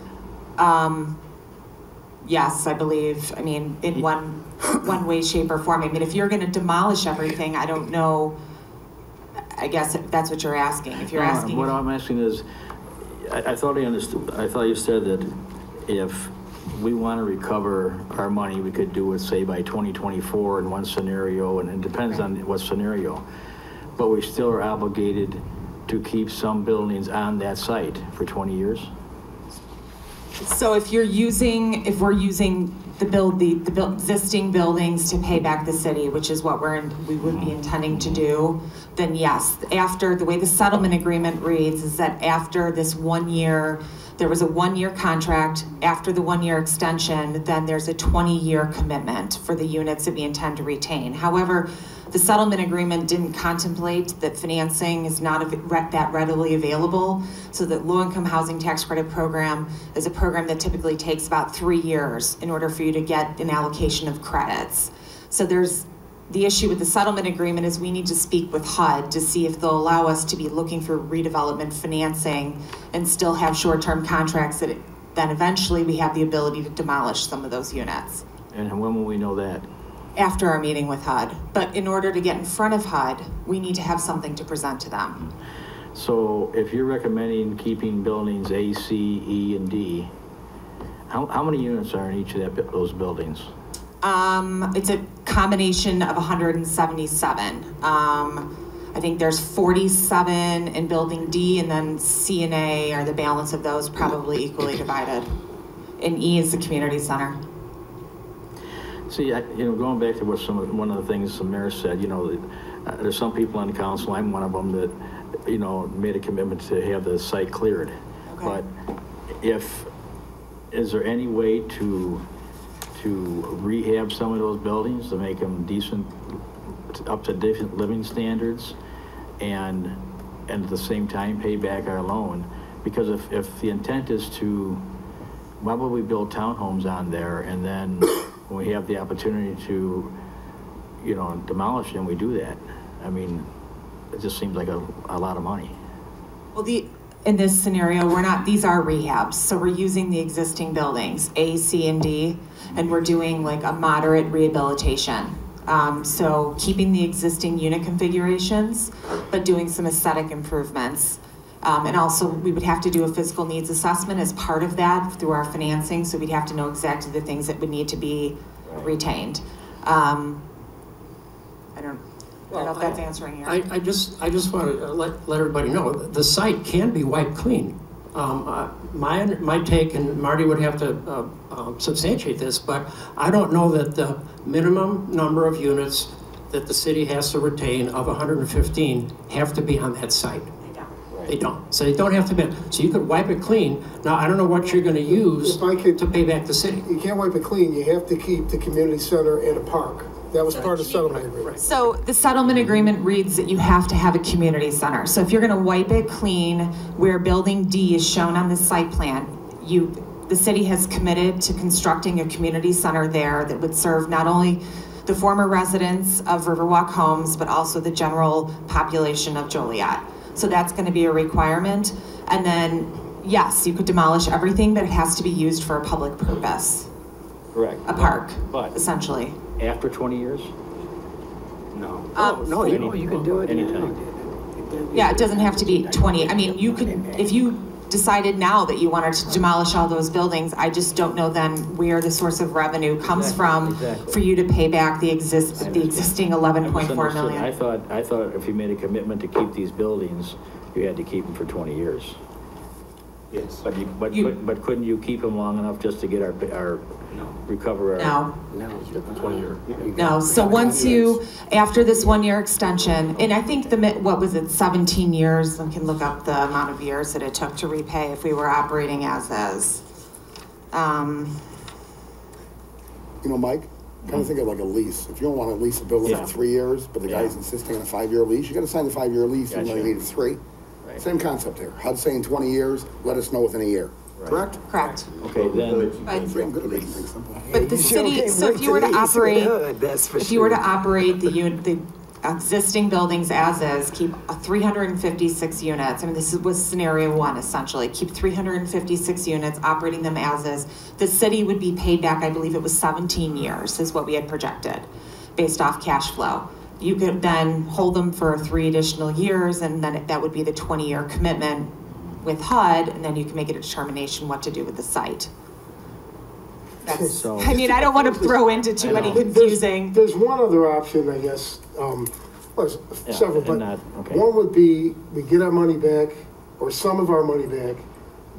Yes, I believe. I mean, in one way, shape, or form. I mean, if you're going to demolish everything, I don't know. I guess if that's what you're asking. If you're asking, what I'm asking is, I thought I understood. I thought you said that if we want to recover our money, we could do it, say, by 2024 in one scenario, and it depends on what scenario. But we still are obligated to keep some buildings on that site for 20 years. So if we're using the existing buildings to pay back the city, which is what we would be intending to do, then yes. After the way the settlement agreement reads is that after this 1 year, there was a 1 year contract. After the 1 year extension, then there's a 20-year commitment for the units that we intend to retain. However, the settlement agreement didn't contemplate that financing is not that readily available, so that low-income housing tax credit program is a program that typically takes about 3 years in order for you to get an allocation of credits. So there's the issue with the settlement agreement is we need to speak with HUD to see if they'll allow us to be looking for redevelopment financing and still have short-term contracts that then eventually we have the ability to demolish some of those units. And when will we know that? After our meeting with HUD. But in order to get in front of HUD, we need to have something to present to them. So if you're recommending keeping buildings A, C, E, and D, how many units are in each of those buildings? It's a combination of 177. I think there's 47 in building D, and then C and A are the balance of those, probably equally divided. And E is the community center. See, going back to what one of the things the mayor said, there's some people on the council, I'm one of them, that, made a commitment to have the site cleared. Okay. But is there any way to rehab some of those buildings to make them decent, up to decent living standards, and at the same time pay back our loan? Because if the intent is to, why would we build townhomes on there, and then when we have the opportunity to, demolish them, we do that? I mean, it just seems like a lot of money. Well, in this scenario, these are rehabs, so we're using the existing buildings, A, C, and D, and we're doing like a moderate rehabilitation. So keeping the existing unit configurations, but doing some aesthetic improvements. And also, we would have to do a physical needs assessment as part of that through our financing, so we'd have to know exactly the things that would need to be retained. I don't know if that's answering your... I just want to let everybody know, the site can be wiped clean. My take, and Marty would have to substantiate this, but I don't know that the minimum number of units that the city has to retain of 115 have to be on that site. They don't. So they don't have to be. So you could wipe it clean. Now, I don't know what you're going to use to pay back the city. You can't wipe it clean. You have to keep the community center and a park. That was part of the settlement agreement. So the settlement agreement reads that you have to have a community center. So if you're going to wipe it clean, where building D is shown on the site plan, the The city has committed to constructing a community center there that would serve not only the former residents of Riverwalk Homes, but also the general population of Joliet. So that's going to be a requirement. And then, yes, you could demolish everything, but it has to be used for a public purpose. Correct. A park, But essentially. after 20 years? No, you can do it Anytime. Yeah, it doesn't have to be 20. I mean, you could, if you decided now that you wanted to demolish all those buildings, I just don't know then where the source of revenue comes from for you to pay back the existing 11.4 million. I thought if you made a commitment to keep these buildings, you had to keep them for 20 years. Yes. But couldn't you keep them long enough just to get our recover our? No, so once you, after this 1 year extension, and I think what was it, 17 years, I can look up the amount of years that it took to repay if we were operating as is. You know, Mike, kind of think of like a lease. If you don't want to lease a building for 3 years, but the guy's insisting on a 5-year lease, you got to sign the 5-year lease even though you need 3. Right. Same concept here. HUD saying 20 years, let us know within a year. Right. Correct? Correct. Okay, then. But the city, so if you were to operate, the existing buildings as is, keep 356 units. I mean, this was scenario 1 essentially. Keep 356 units, operating them as is. The city would be paid back, I believe it was 17 years is what we had projected based off cash flow. You could then hold them for 3 additional years, and then that would be the 20-year commitment with HUD, and then you can make a determination what to do with the site. So, I mean, I don't want to throw into too many confusing. There's one other option, I guess, several, but one would be we get our money back, or some of our money back,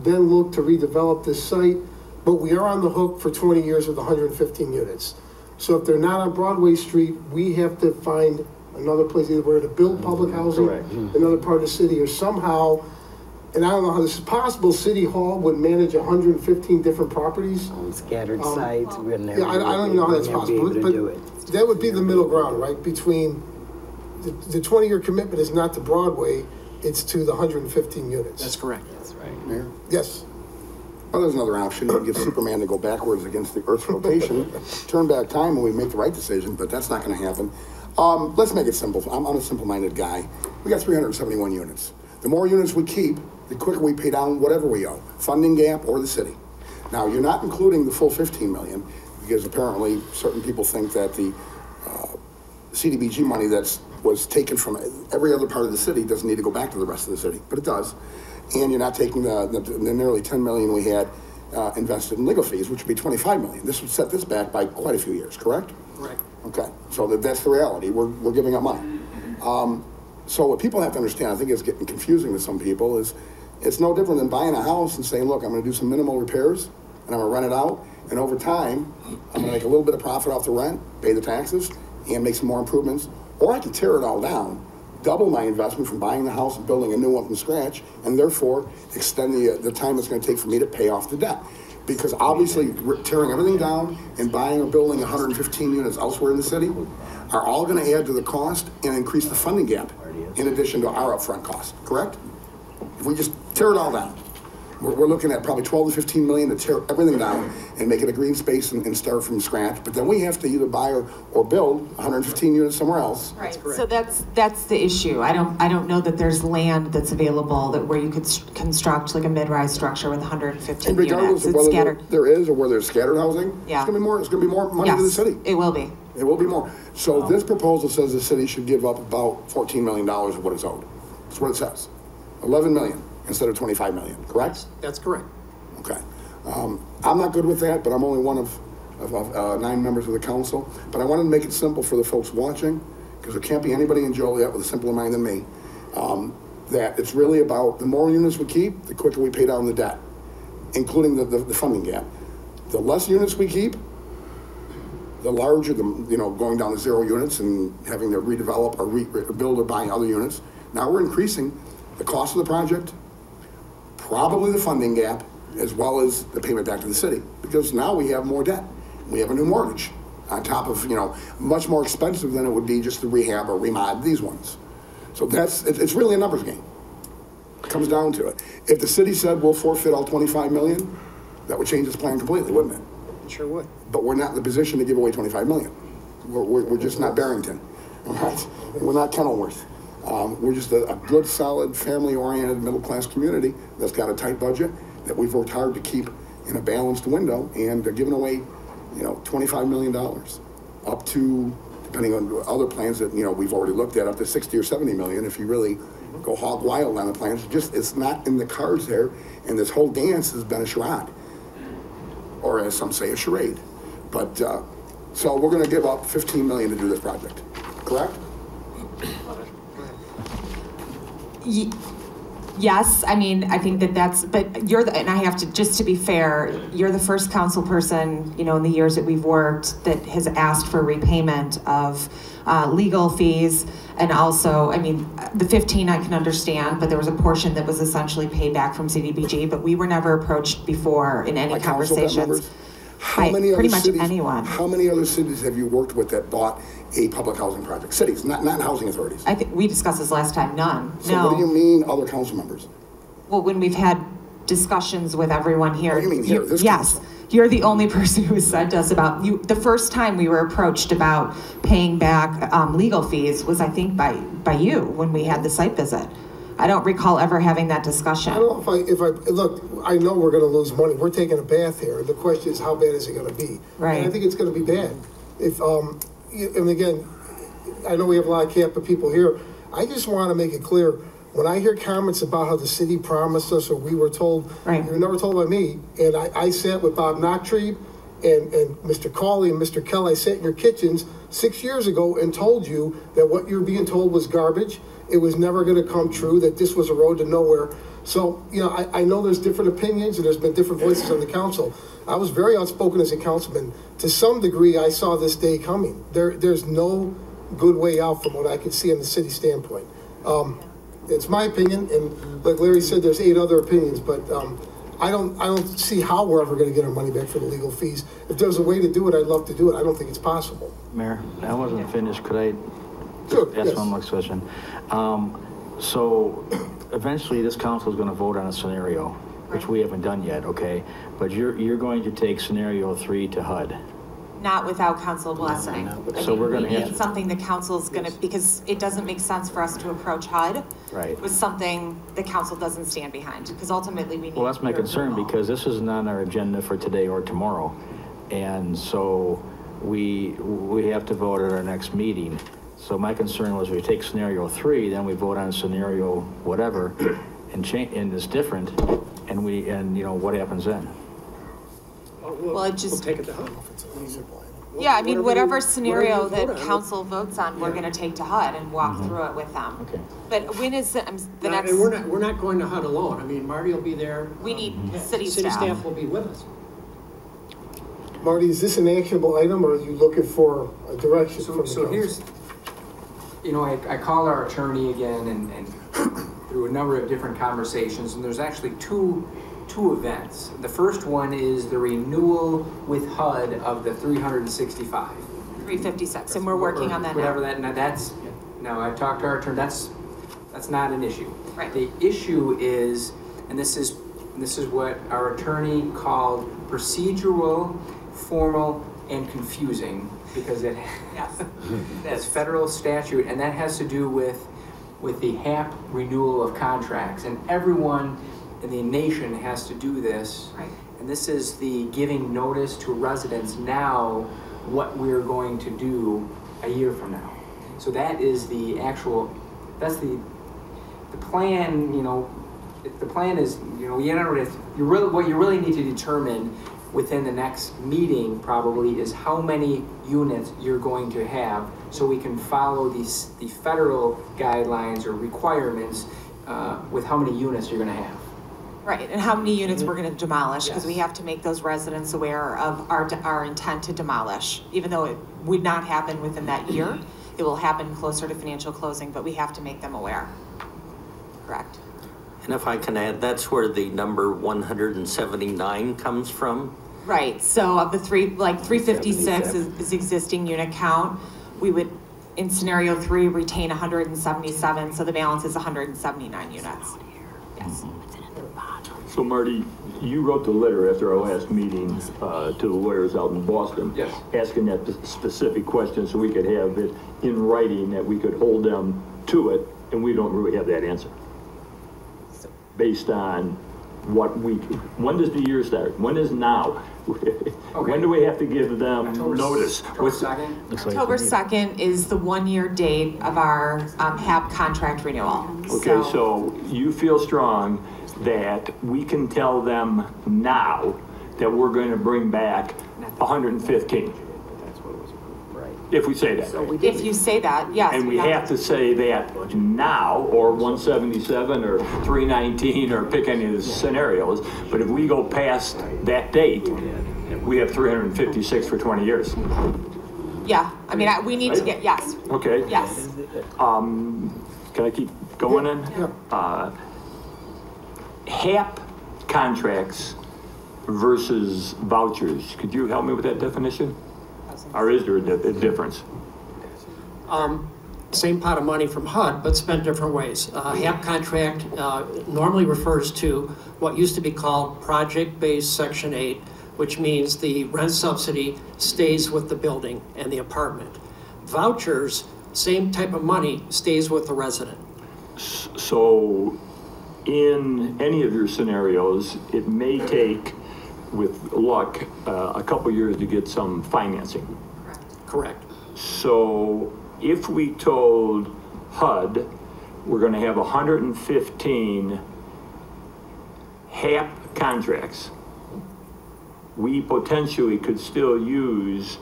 then look to redevelop this site, but we are on the hook for 20 years with 115 units. So if they're not on Broadway Street, we have to find another place, either we're to build public housing, another part of the city, or somehow, and I don't know how this is possible, City Hall would manage 115 different properties. On scattered sites, we're never. Yeah, I don't even know how that's possible, but that would be the middle ground, right? Between the 20-year commitment is not to Broadway, it's to the 115 units. That's correct. That's right. Mayor? Yes. Well, there's another option. You can get Superman to go backwards against the Earth's rotation, turn back time when we make the right decision, but that's not going to happen. Let's make it simple. I'm a simple-minded guy. We got 371 units. The more units we keep, the quicker we pay down whatever we owe, funding gap or the city. Now, you're not including the full 15 million, because apparently certain people think that the CDBG money that was taken from every other part of the city doesn't need to go back to the rest of the city, but it does. And you're not taking the nearly 10 million we had invested in legal fees, which would be 25 million. This would set this back by quite a few years, correct? Correct. Okay, so that's the reality. We're giving up money. So what people have to understand, I think it's getting confusing to some people, is it's no different than buying a house and saying, look, I'm gonna do some minimal repairs and I'm gonna rent it out, and over time, I'm gonna make a little bit of profit off the rent, pay the taxes, and make some more improvements. Or I can tear it all down, double my investment from buying the house and building a new one from scratch, and therefore extend the time it's gonna take for me to pay off the debt. Because obviously, tearing everything down and buying or building 115 units elsewhere in the city are all gonna add to the cost and increase the funding gap, in addition to our upfront cost, correct? If we just tear it all down, we're looking at probably 12 to 15 million to tear everything down and make it a green space and start from scratch. But then we have to either buy or build 115 units somewhere else. Right. So that's the issue. I don't know that there's land that's available where you could construct like a mid-rise structure with 115 and regardless units. of whether there is or where there's scattered housing, yeah, it's gonna be more money to the city. It will be. It will be more. So this proposal says the city should give up about $14 million of what is owed. That's what it says. 11 million instead of 25 million, correct? That's correct. Okay. I'm not good with that, but I'm only one of 9 members of the council. But I wanted to make it simple for the folks watching, because there can't be anybody in Joliet with a simpler mind than me, that it's really about the more units we keep, the quicker we pay down the debt, including the funding gap. The less units we keep, the larger going down to 0 units and having to redevelop or rebuild or buy other units. Now we're increasing the cost of the project, probably the funding gap, as well as the payment back to the city, because now we have more debt. We have a new mortgage on top of, much more expensive than it would be just to rehab or remod these ones. So it's really a numbers game. It comes down to it. If the city said we'll forfeit all 25 million, That would change this plan completely, wouldn't it? It sure would. But we're not in the position to give away 25 million. We're just not Barrington, all right? We're not Kenilworth. We're just a good, solid, family-oriented, middle-class community that's got a tight budget that we've worked hard to keep in a balanced window, and they're giving away, you know, $25 million, up to, depending on other plans that, you know, we've already looked at, up to 60 or 70 million if you really go hog wild on the plans. It's not in the cards there, and this whole dance has been a charade, or as some say, a charade. But, so we're gonna give up 15 million to do this project, correct? Yes, I mean, I think that's, but and I have to, just to be fair, you're the first council person, you know, in the years that we've worked that has asked for repayment of legal fees. And also, I mean, the 15 I can understand, but there was a portion that was essentially paid back from CDBG, but we were never approached before in any conversations. How many other pretty much cities, anyone. How many other cities have you worked with that bought a public housing project? Cities, not housing authorities. I think we discussed this last time, none. So no. what do you mean other council members? Well, when we've had discussions with everyone here. Oh, you mean here, this yes. council? You're the only person who said to us about you. The first time we were approached about paying back legal fees was, I think, by you when we had the site visit. I don't recall ever having that discussion. I don't know if I look, I know we're gonna lose money. We're taking a bath here. The question is, how bad is it gonna be? Right. And I think it's gonna be bad. If, and again, I know we have a lot of Kappa people here. I just wanna make it clear, when I hear comments about how the city promised us or we were told, right. you were never told by me, and I sat with Bob Knocktree and Mr. Cawley and Mr. Kell, I sat in your kitchens 6 years ago and told you that what you're being told was garbage. It was never going to come true, that this was a road to nowhere. So, you know, I know there's different opinions and there's been different voices on the council. I was very outspoken as a councilman. To some degree, I saw this day coming. There's no good way out from what I could see on the city standpoint. It's my opinion, and like Larry said, there's 8 other opinions, but I don't see how we're ever going to get our money back for the legal fees. If there's a way to do it, I'd love to do it. I don't think it's possible. Mayor, I wasn't finished. Could I Sure, ask yes. one more question? So eventually this council is going to vote on a scenario, which we haven't done yet, okay? But you're going to take scenario 3 to HUD. Not without council blessing. So we're going to have It's something the council's gonna, because it doesn't make sense for us to approach HUD. Right. With something the council doesn't stand behind, because ultimately we need. Well, that's my concern, because this isn't on our agenda for today or tomorrow. And so we have to vote at our next meeting. So my concern was we take scenario 3, then we vote on scenario whatever, and it's different, and you know, what happens then? Well, it just. We'll take it to HUD. Yeah, I mean, whatever scenario whatever you that vote on. council votes on, we're gonna take to HUD and walk through it with them. Okay. But when is the next? And we're not going to HUD alone. I mean, Marty will be there. We need city City staff. staff will be with us. Marty, is this an actionable item, or are you looking for a direction from the So council? here's, you know, I called our attorney again and through a number of different conversations, and there's actually two events. The first one is the renewal with HUD of the 365. 356, and we're working on that Whatever now. now I talked to our attorney, that's not an issue. Right. The issue is, and this is what our attorney called procedural, formal, and confusing, because that's federal statute, and that has to do with the HAP renewal of contracts, and everyone in the nation has to do this. Right. And this is the giving notice to residents now what we're going to do a year from now. So that is the actual, that's the plan, you know. The plan is, you know, what you really need to determine within the next meeting probably is how many units you're going to have, so we can follow the federal guidelines or requirements with how many units you're going to have. Right, and how many units we're gonna demolish, because we have to make those residents aware of our intent to demolish. Even though it would not happen within that year, it will happen closer to financial closing, but we have to make them aware. Correct. And if I can add, that's where the number 179 comes from? Right, so of the 356 is existing unit count. We would, in scenario 3, retain 177, so the balance is 179 units. Yes. So Marty, you wrote the letter after our last meeting to the lawyers out in Boston. Yes. Asking that specific question so we could have it in writing, that we could hold them to it, and we don't really have that answer. Based on what week, when does the year start? When is now? When do we have to give them notice? October 2nd? October 2nd is the 1-year date of our HAB contract renewal. Okay, so you feel strong that we can tell them now that we're going to bring back 115? If we say that. If you say that, yes. And we have to say that now, or 177, or 319, or pick any of the scenarios. But if we go past that date, we have 356 for 20 years. Yeah, I mean, we need to get, yes. Okay. Yes. Can I keep going then? Yeah. HAP contracts versus vouchers. Could you help me with that definition? Or is there a difference? Same pot of money from HUD, but spent different ways. HAP contract normally refers to what used to be called project-based Section 8, which means the rent subsidy stays with the building and the apartment. Vouchers, same type of money, stays with the resident. So in any of your scenarios, it may take, with luck, a couple years to get some financing. Correct. So if we told HUD we're going to have 115 HAP contracts, we potentially could still use,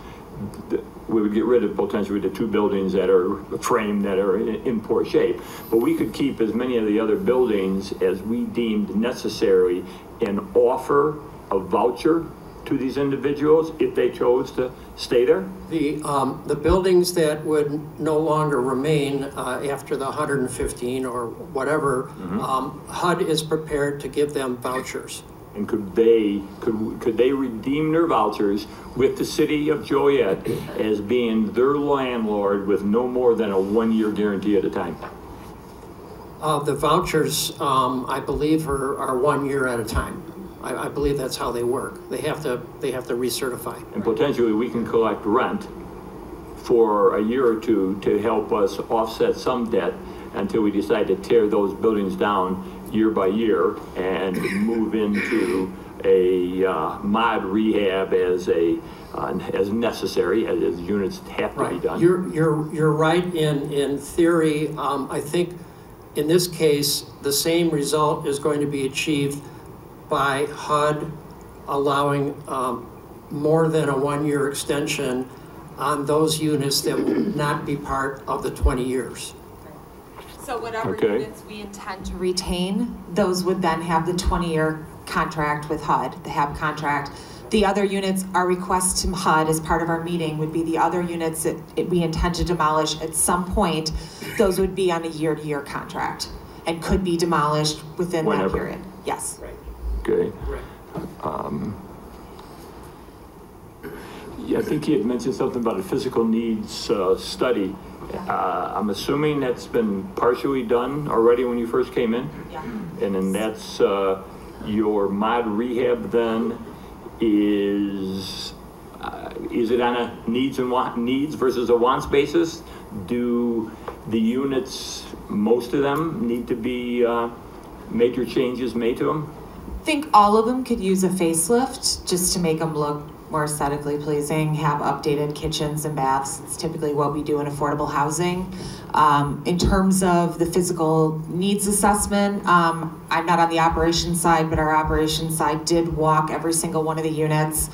we would get rid of potentially the 2 buildings that are framed, that are in poor shape, but we could keep as many of the other buildings as we deemed necessary and offer a voucher to these individuals if they chose to stay there? The buildings that would no longer remain after the 115 or whatever, HUD is prepared to give them vouchers. And could they redeem their vouchers with the city of Joliet as being their landlord with no more than a 1-year guarantee at a time? The vouchers, I believe, are 1 year at a time. I believe that's how they work. They have to recertify. And potentially we can collect rent for a year or two to help us offset some debt until we decide to tear those buildings down year by year and move into a mod rehab as necessary, as units have to be done. You're right in theory. I think in this case the same result is going to be achieved by HUD allowing more than a 1-year extension on those units that will not be part of the 20 years. So whatever units we intend to retain, those would then have the 20-year contract with HUD, the HAB contract. The other units, our request to HUD as part of our meeting would be the other units that we intend to demolish at some point. Those would be on a year-to-year contract and could be demolished within that period. Yes. Right. Okay. Yeah, I think he had mentioned something about a physical needs study. I'm assuming that's been partially done already when you first came in? Yeah. And then that's your mod rehab then is it on a needs versus a wants basis? Do the units, most of them, need to be major changes made to them? I think all of them could use a facelift just to make them look more aesthetically pleasing, have updated kitchens and baths. It's typically what we do in affordable housing. In terms of the physical needs assessment, I'm not on the operations side, but our operations side did walk every single one of the units,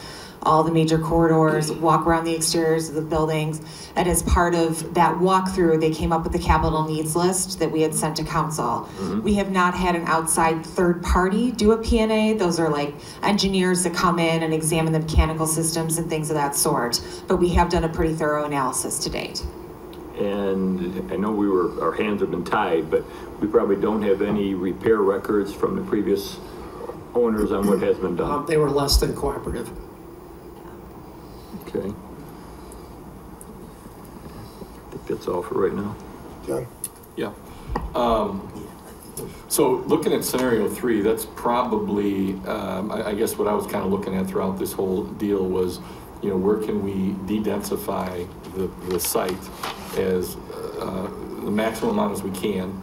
all the major corridors, walk around the exteriors of the buildings. And as part of that walkthrough, they came up with the capital needs list that we had sent to council. We have not had an outside third party do a P&A. Those are like engineers that come in and examine the mechanical systems and things of that sort. But we have done a pretty thorough analysis to date. And I know our hands have been tied, but we probably don't have any repair records from the previous owners on what has been done. They were less than cooperative. Okay. I think that's all for right now. John? Yeah. So looking at scenario 3, that's probably, I guess what I was kind of looking at throughout this whole deal was, you know, where can we de-densify the site as the maximum amount as we can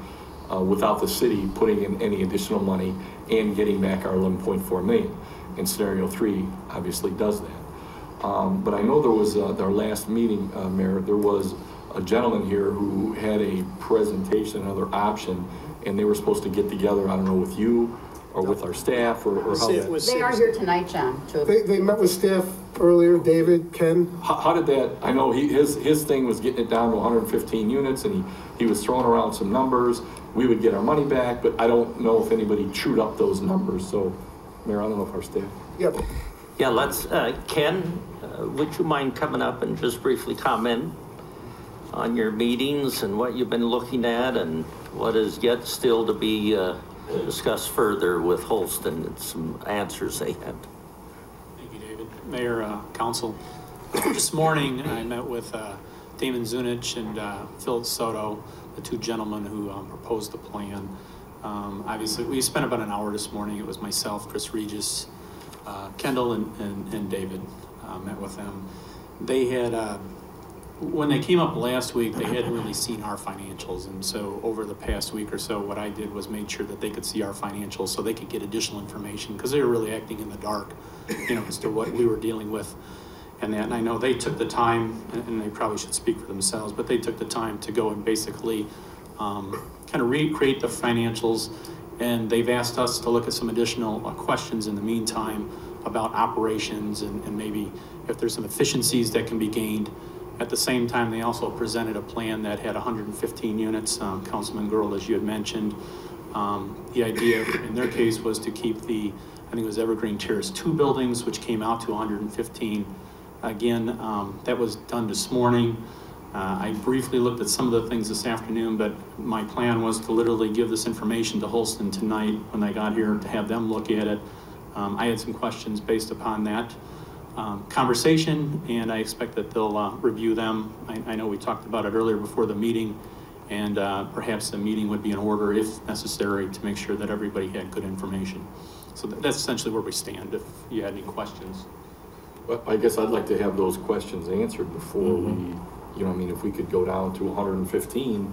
without the city putting in any additional money and getting back our 11.4 million. And scenario 3 obviously does that. But I know there was, our last meeting, Mayor, there was a gentleman here who had a presentation, another option, and they were supposed to get together, I don't know, with you or with our staff or how that. They are here tonight, John. They met with staff earlier, David, Ken. How did that, I know his thing was getting it down to 115 units, and he was throwing around some numbers. We would get our money back, but I don't know if anybody chewed up those numbers. So, Mayor, I don't know if our staff. Yep. Yeah, let's, Ken, would you mind coming up and just briefly comment on your meetings and what you've been looking at and what is yet still to be discussed further with Holston and some answers they had? Thank you, David. Mayor, Council, this morning I met with Damon Zunich and Phil Soto, the two gentlemen who proposed the plan. Obviously, we spent about an hour this morning. It was myself, Chris Regis, Kendall, and David met with them. They had, when they came up last week, they hadn't really seen our financials. And so over the past week or so, what I did was made sure that they could see our financials so they could get additional information, because they were really acting in the dark, you know, as to what we were dealing with. And I know they took the time, and they probably should speak for themselves, but they took the time to go and basically kind of recreate the financials. And they've asked us to look at some additional questions in the meantime about operations and maybe if there's some efficiencies that can be gained. At the same time, they also presented a plan that had 115 units, Councilman Girl, as you had mentioned. The idea in their case was to keep the, I think it was Evergreen Terrace 2 buildings, which came out to 115. Again, that was done this morning. I briefly looked at some of the things this afternoon, but my plan was to literally give this information to Holston tonight when I got here to have them look at it. I had some questions based upon that conversation, and I expect that they'll review them. I know we talked about it earlier before the meeting, and perhaps the meeting would be in order if necessary to make sure that everybody had good information. So that's essentially where we stand, if you had any questions. Well, I guess I'd like to have those questions answered before we, you know, I mean, if we could go down to 115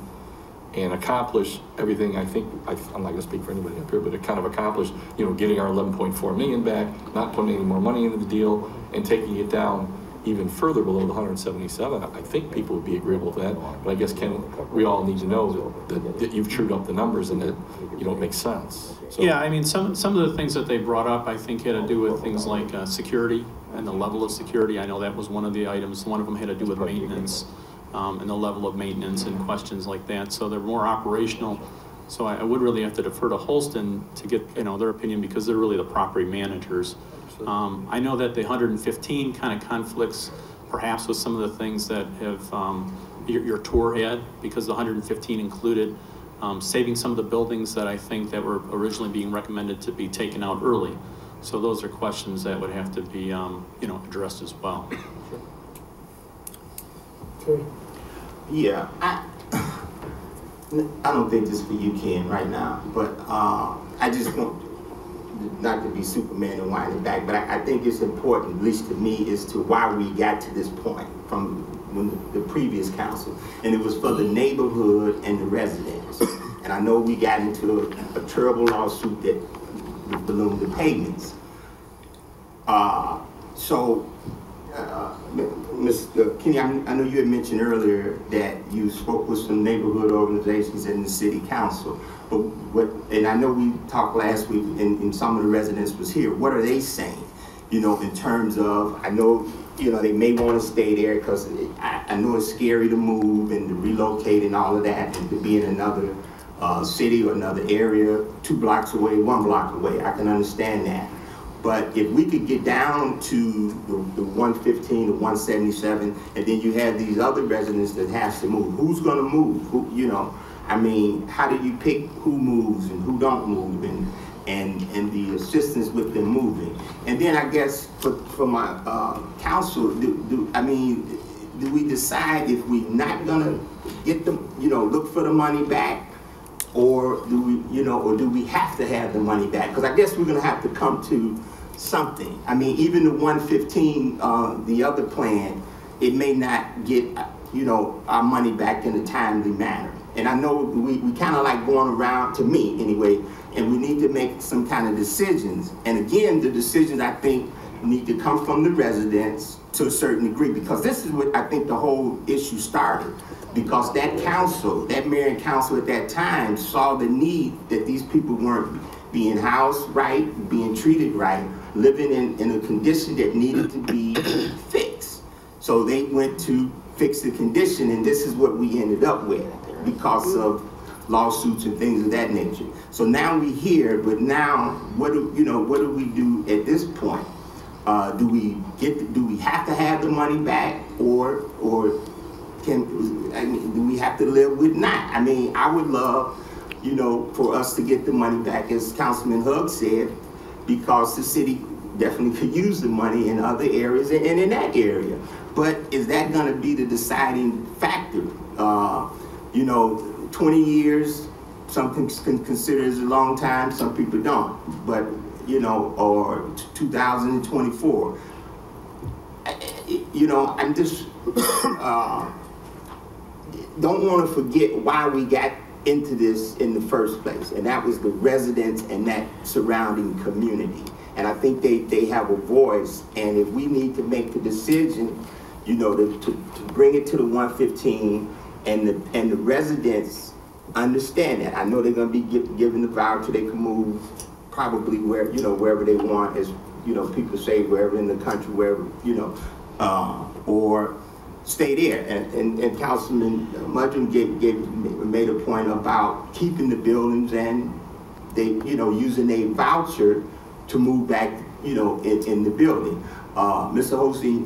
and accomplish everything, I think, I'm not gonna speak for anybody up here, but it kind of accomplished, you know, getting our 11.4 million back, not putting any more money into the deal, and taking it down even further below the 177. I think people would be agreeable with that, but I guess, Ken, we all need to know that you've chewed up the numbers and that, you know, it makes sense. So. Yeah, I mean, some of the things that they brought up, I think, had to do with things like security and the level of security. I know that was one of the items. One of them had to do with maintenance and the level of maintenance and questions like that. So they're more operational. So I would really have to defer to Holston to get, you know, their opinion, because they're really the property managers. I know that the 115 kind of conflicts perhaps with some of the things that have your tour had, because the 115 included saving some of the buildings that I think that were originally being recommended to be taken out early. So those are questions that would have to be, you know, addressed as well. Okay. Yeah, I don't think this is for you, Ken, right now, but I just want not to be Superman and wind it back, but I think it's important, at least to me, as to why we got to this point from the previous council, and it was for the neighborhood and the residents. And I know we got into a terrible lawsuit that ballooned the payments. Mr. Kenny, I know you had mentioned earlier that you spoke with some neighborhood organizations in the city council, and I know we talked last week and some of the residents was here. What are they saying, you know, in terms of, I know, you know, they may want to stay there because I know it's scary to move and to relocate and all of that and to be in another city or another area, 2 blocks away, 1 block away. I can understand that. But if we could get down to the 115 to 177, and then you have these other residents that have to move, who's going to move? Who, you know, I mean, how do you pick who moves and who don't move, and the assistance with them moving? And then I guess for my council, do we decide if we're not going to get them, you know, look for the money back, or do we, you know, or do we have to have the money back? Because I guess we're going to have to come to something. I mean, even the 115, the other plan, it may not get, you know, our money back in a timely manner. And I know we kind of like going around, to me anyway, and we need to make some kind of decisions. And again, the decisions, I think, need to come from the residents to a certain degree, because this is what I think the whole issue started. Because that council, that mayor and council at that time saw the need that these people weren't being housed right, being treated right, living in a condition that needed to be fixed. So they went to fix the condition, and this is what we ended up with because of lawsuits and things of that nature. So now we're here, but now what do we do at this point? Do we have to have the money back, or do we have to live with not? I mean, I would love, you know, for us to get the money back, as Councilman Hugg said, because the city definitely could use the money in other areas and in that area. But is that going to be the deciding factor? You know, 20 years, some can consider as a long time, some people don't. But, you know, or 2024. You know, I'm just, don't want to forget why we got into this in the first place, and that was the residents and that surrounding community. And I think they have a voice, and if we need to make the decision, you know, to bring it to the 115, and the residents understand that. I know they're going to be given the voucher, they can move probably wherever they want, as you know, people say, wherever in the country, wherever, you know, or stay there. And Councilman Mudgeon made a point about keeping the buildings, and they, you know, using a voucher to move back, you know, in the building. Mr. Hosey,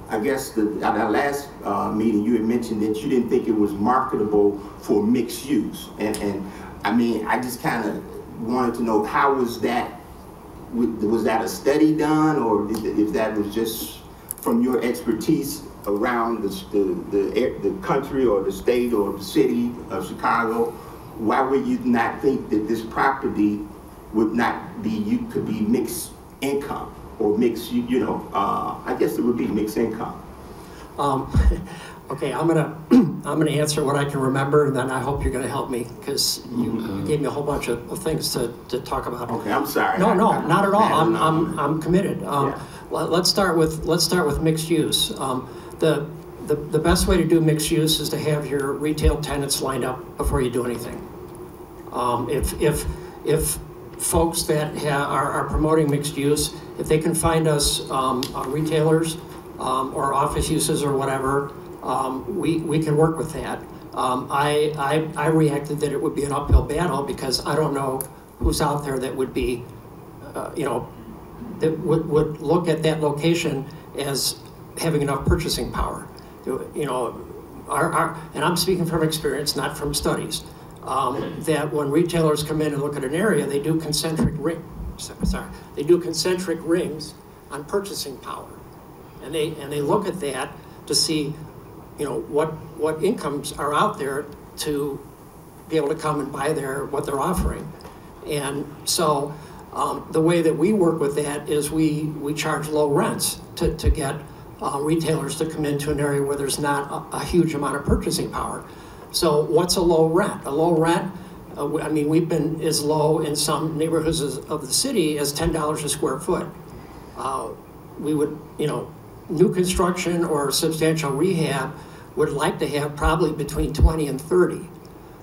I guess at our last meeting, you had mentioned that you didn't think it was marketable for mixed use. And I mean, I just kind of wanted to know, how was that? Was that a study done, or if that was just from your expertise around the country or the state or the city of Chicago? Why would you not think that this property would not be, could be mixed income or mixed, you know, I guess it would be mixed income? Okay, I'm gonna answer what I can remember, and then I hope you're gonna help me, because you gave me a whole bunch of things to talk about. Okay, I'm sorry. No, not at all. I'm committed. Yeah. Let's start with mixed use. The best way to do mixed use is to have your retail tenants lined up before you do anything. If folks that are promoting mixed use, if they can find us retailers or office uses or whatever, we can work with that. I reacted that it would be an uphill battle, because I don't know who's out there that would be, you know, that would look at that location as having enough purchasing power. You know, and I'm speaking from experience, not from studies, that when retailers come in and look at an area, they do concentric rings on purchasing power, and they look at that to see, you know, what incomes are out there to be able to come and buy what they're offering. And so the way that we work with that is we charge low rents to get retailers to come into an area where there's not a huge amount of purchasing power. So what's a low rent? A low rent, I mean, we've been as low in some neighborhoods of the city as $10 a square foot. We would, you know, new construction or substantial rehab would like to have probably between 20 and 30.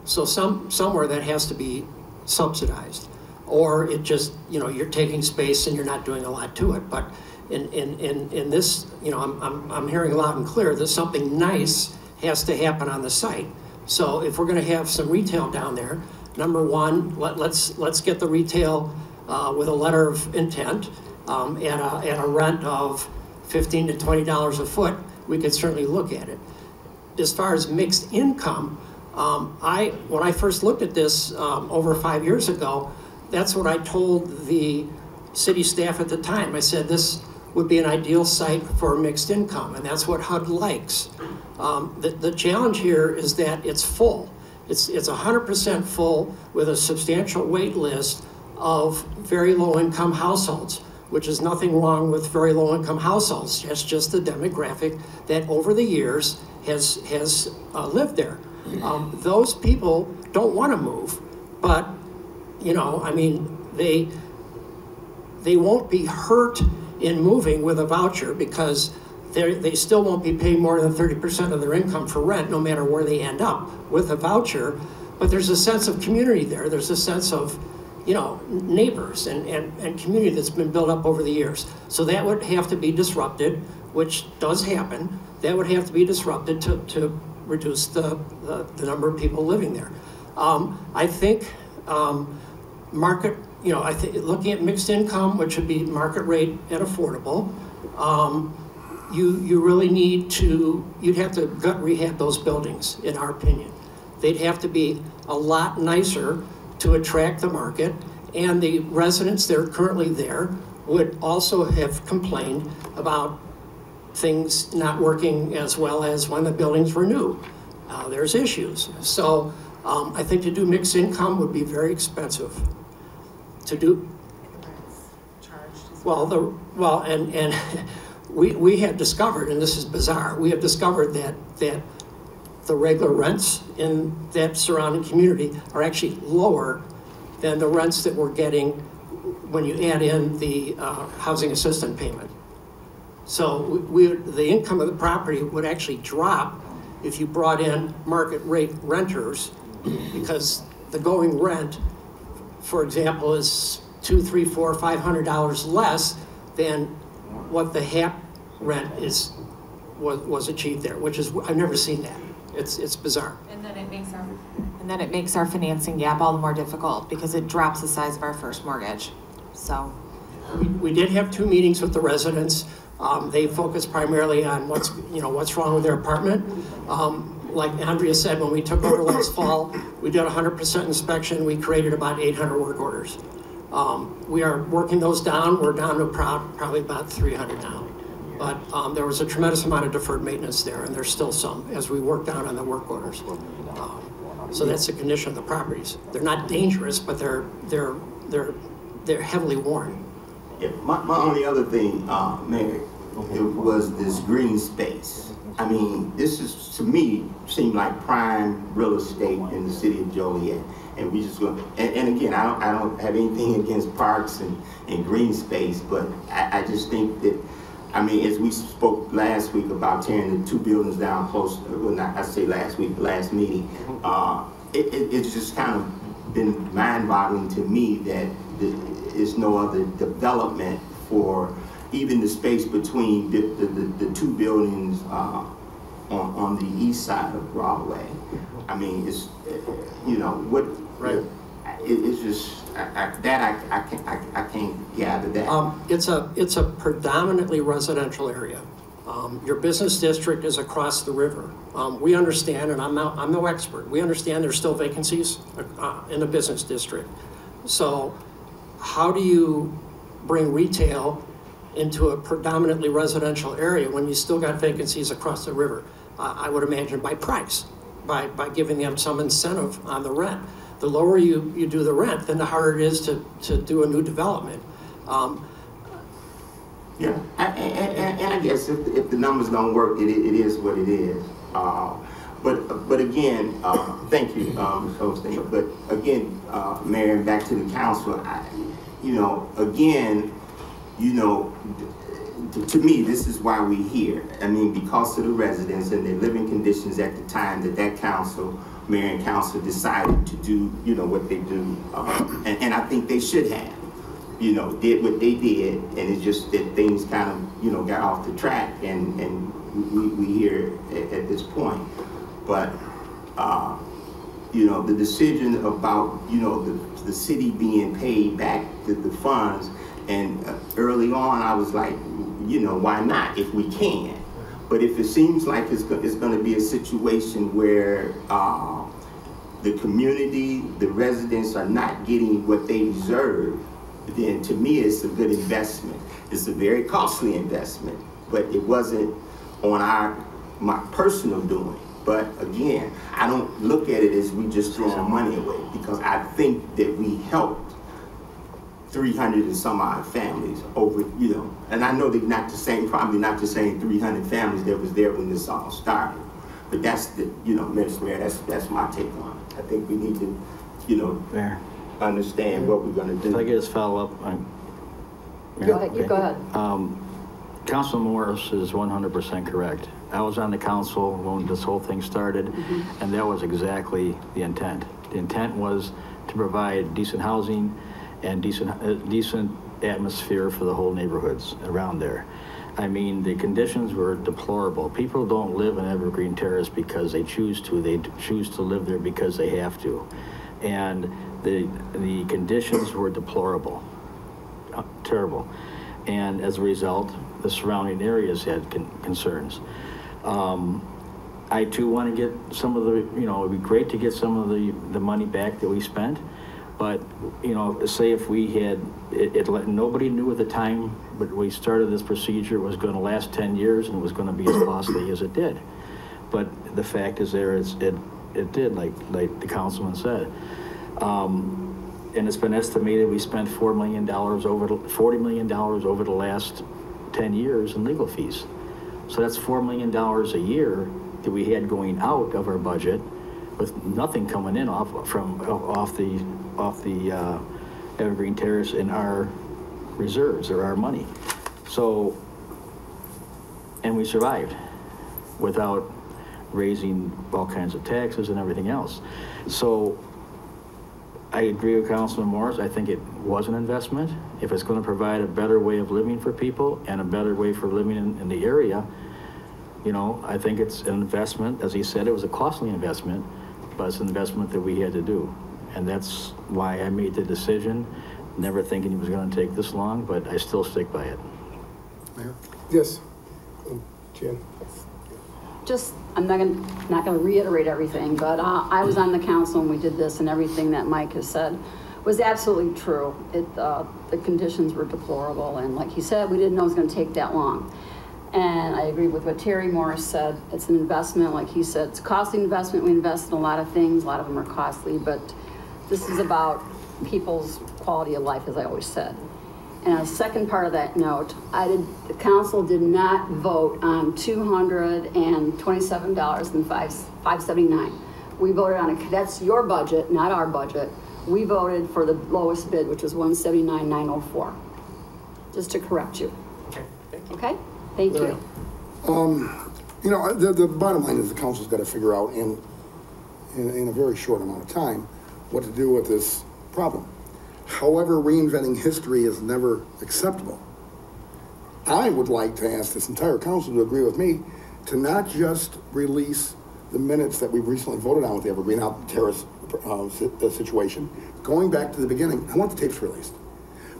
So somewhere that has to be subsidized, or it just, you know, you're taking space and you're not doing a lot to it. But in this, you know, I'm hearing loud and clear that something nice has to happen on the site. So if we're going to have some retail down there, number one, let's get the retail with a letter of intent at a rent of $15 to $20 a foot. We could certainly look at it. As far as mixed income, when I first looked at this over 5 years ago, that's what I told the city staff at the time. I said this would be an ideal site for mixed income, and that's what HUD likes. The challenge here is that it's full. It's 100% full with a substantial wait list of very low-income households, which is nothing wrong with very low-income households. That's just the demographic that over the years has lived there. Those people don't want to move, but, you know, I mean, they won't be hurt in moving with a voucher because they still won't be paying more than 30% of their income for rent, no matter where they end up with a voucher. But there's a sense of community there. There's a sense of, you know, neighbors and community that's been built up over the years. So that would have to be disrupted, which does happen. That would have to be disrupted to reduce the number of people living there. I think market, you know, I think looking at mixed income, which would be market rate and affordable, you really need to, you'd have to gut rehab those buildings, in our opinion. They'd have to be a lot nicer to attract the market, and the residents that are currently there would also have complained about things not working as well as when the buildings were new. There's issues. So I think to do mixed income would be very expensive. To do, well, and we have discovered, and this is bizarre, we have discovered that the regular rents in that surrounding community are actually lower than the rents that we're getting when you add in the housing assistance payment. So the income of the property would actually drop if you brought in market rate renters, because the going rent, for example, is $200, $300, $400, $500 less than what the HAP rent was achieved there, which is, I've never seen that. It's bizarre. And then it makes our financing gap all the more difficult because it drops the size of our first mortgage. So we did have 2 meetings with the residents. They focused primarily on what's wrong with their apartment. Like Andrea said, when we took over last fall, we did 100% inspection. We created about 800 work orders. We are working those down. We're down to probably about 300 now. But there was a tremendous amount of deferred maintenance there, and there's still some as we work down on the work orders. So that's the condition of the properties. They're not dangerous, but they're heavily worn. Yeah, my only other thing, Mayor, it was this green space. I mean, this is, to me, seemed like prime real estate in the city of Joliet. And we just go, and again, I don't have anything against parks and green space, but I just think that, I mean, as we spoke last week about tearing the 2 buildings down close, well, not, I say last week, last meeting, it's just kind of been mind-boggling to me that there's no other development for even the space between the 2 buildings on the east side of Broadway. I mean, it's, you know, what, right? It's just, I can't gather that. It's a predominantly residential area. Your business district is across the river. We understand, and I'm no expert, we understand there's still vacancies in the business district. So how do you bring retail into a predominantly residential area when you still got vacancies across the river? I would imagine by price, by giving them some incentive on the rent. The lower you do the rent, then the harder it is to do a new development. Yeah, and I guess if the numbers don't work, it is what it is. But again, thank you, Ms. Holstein. But again, Mayor, back to the council, to me, this is why we're here. I mean, because of the residents and their living conditions at the time that council, mayor and council decided to do, what they do. And I think they should have, did what they did. And it's just that things kind of, got off the track and we here at this point. But, the decision about, the city being paid back the funds, and early on I was like, why not if we can? But if it seems like it's going to be a situation where the community, the residents are not getting what they deserve, then to me it's a good investment. It's a very costly investment, but it wasn't on my personal doing. But again, I don't look at it as we just throwing money away, because I think that we helped 300 and some odd families over, and I know they're not the same, probably not the same 300 families that was there when this all started. But that's the, Mr. Mayor, that's my take on it. I think we need to, Fair. understand what we're gonna do. If I could just follow up, Go ahead, you go ahead. Councilman Morris is 100% correct. I was on the council when this whole thing started, and that was exactly the intent. The intent was to provide decent housing and decent atmosphere for the whole neighborhoods around there. I mean, the conditions were deplorable. People don't live in Evergreen Terrace because they choose to. They choose to live there because they have to. And the conditions were deplorable, terrible. And as a result, the surrounding areas had concerns. I too want to get some of the, it'd be great to get some of the money back that we spent. But, say if we had, nobody knew at the time, but we started this procedure, it was going to last 10 years and it was going to be as costly as it did. But the fact is it did, like the councilman said. And it's been estimated we spent $40 million over the last 10 years in legal fees. So that's $4 million a year that we had going out of our budget, with nothing coming in off the Evergreen Terrace in our reserves or our money. So, and we survived without raising all kinds of taxes and everything else. So I agree with Councilman Morris. I think it was an investment. If it's going to provide a better way of living for people and a better way for living in the area, I think it's an investment. As he said, it was a costly investment, but it's an investment that we had to do. And that's why I made the decision, never thinking it was going to take this long, but I still stick by it. Mayor? Yes. Jan? I'm not going to reiterate everything, but I was on the council and we did this, and everything that Mike has said was absolutely true. The conditions were deplorable, and like he said, we didn't know it was going to take that long. And I agree with what Terry Morris said. It's an investment, like he said, it's a costly investment. We invest in a lot of things, a lot of them are costly, but this is about people's quality of life, as I always said. And a second part of that note, the council did not vote on $227.579. We voted on that's your budget, not our budget. We voted for the lowest bid, which was $179,904. Just to correct you. Okay? Thank you. The bottom line is the council's got to figure out in a very short amount of time what to do with this problem. However, reinventing history is never acceptable. I would like to ask this entire council to agree with me to not just release the minutes that we recently voted on with the Evergreen Terrace situation. Going back to the beginning, I want the tapes released.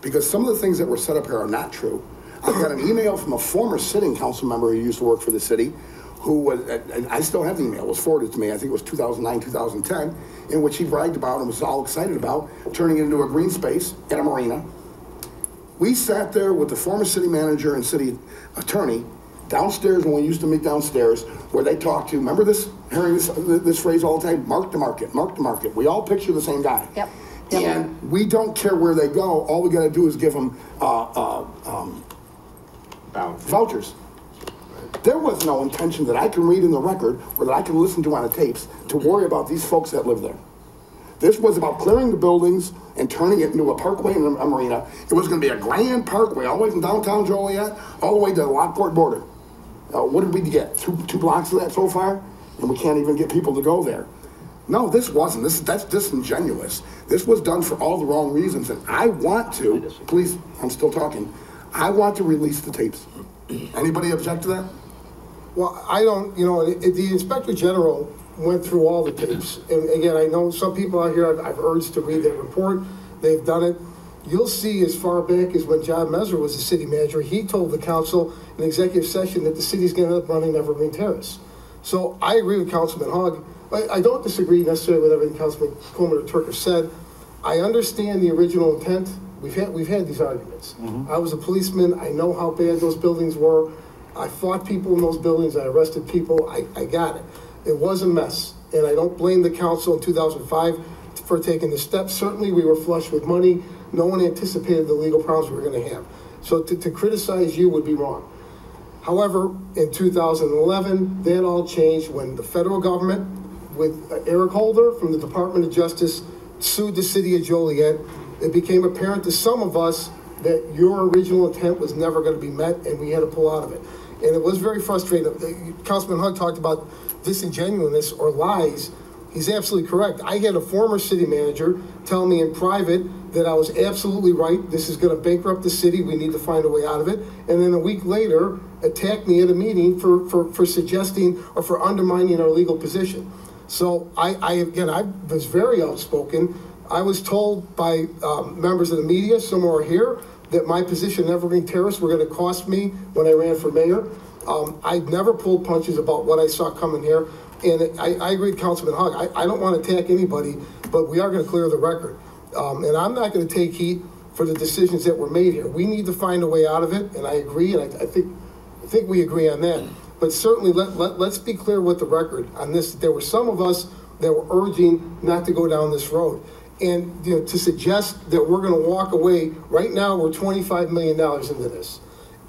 Because some of the things that were set up here are not true. I've got an email from a former sitting council member who used to work for the city, who was, and I still have the email, it was forwarded to me, I think it was 2009, 2010, in which he bragged about and was all excited about turning it into a green space at a marina. We sat there with the former city manager and city attorney downstairs when we used to meet downstairs, where they talked to, remember this, hearing this phrase all the time, mark the market, mark the market. We all picture the same guy. Yep. And we don't care where they go, all we gotta do is give them vouchers. There was no intention that I can read in the record or that I can listen to on the tapes to worry about these folks that live there. This was about clearing the buildings and turning it into a parkway and a marina. It was going to be a grand parkway all the way from downtown Joliet all the way to the Lockport border. What did we get? Two blocks of that so far? And we can't even get people to go there. No, this wasn't. That's disingenuous. This was done for all the wrong reasons. And I want to, please, I'm still talking, I want to release the tapes. Anybody object to that? Well, I don't, the Inspector General went through all the tapes. And again, I know some people out here, I've urged to read that report. They've done it. You'll see as far back as when John Messer was the city manager, he told the council in executive session that the city's going to end up running Evergreen Terrace. So I agree with Councilman Hogg. I don't disagree necessarily with everything Councilman Coleman or Turker said. I understand the original intent. We've had these arguments. I was a policeman. I know how bad those buildings were. I fought people in those buildings. I arrested people. I got it. It was a mess, and I don't blame the council in 2005 for taking the steps. Certainly, we were flush with money. No one anticipated the legal problems we were going to have. So to criticize you would be wrong. However, in 2011, that all changed when the federal government, with Eric Holder from the Department of Justice, sued the city of Joliet. It became apparent to some of us that your original intent was never going to be met, and we had to pull out of it. And it was very frustrating. Councilman Hug talked about disingenuousness or lies. He's absolutely correct. I had a former city manager tell me in private that I was absolutely right. This is going to bankrupt the city. We need to find a way out of it. And then a week later, attacked me at a meeting for suggesting or for undermining our legal position. So I was very outspoken. I was told by members of the media, some are here, that my position in Evergreen Terrace were going to cost me when I ran for mayor. I never pulled punches about what I saw coming here. And I agree with Councilman Hug. I don't want to attack anybody, but we are going to clear the record. And I'm not going to take heat for the decisions that were made here. We need to find a way out of it, and I agree, and I think we agree on that. But certainly, let's be clear with the record on this. There were some of us that were urging not to go down this road. And to suggest that we're going to walk away, right now we're $25 million into this,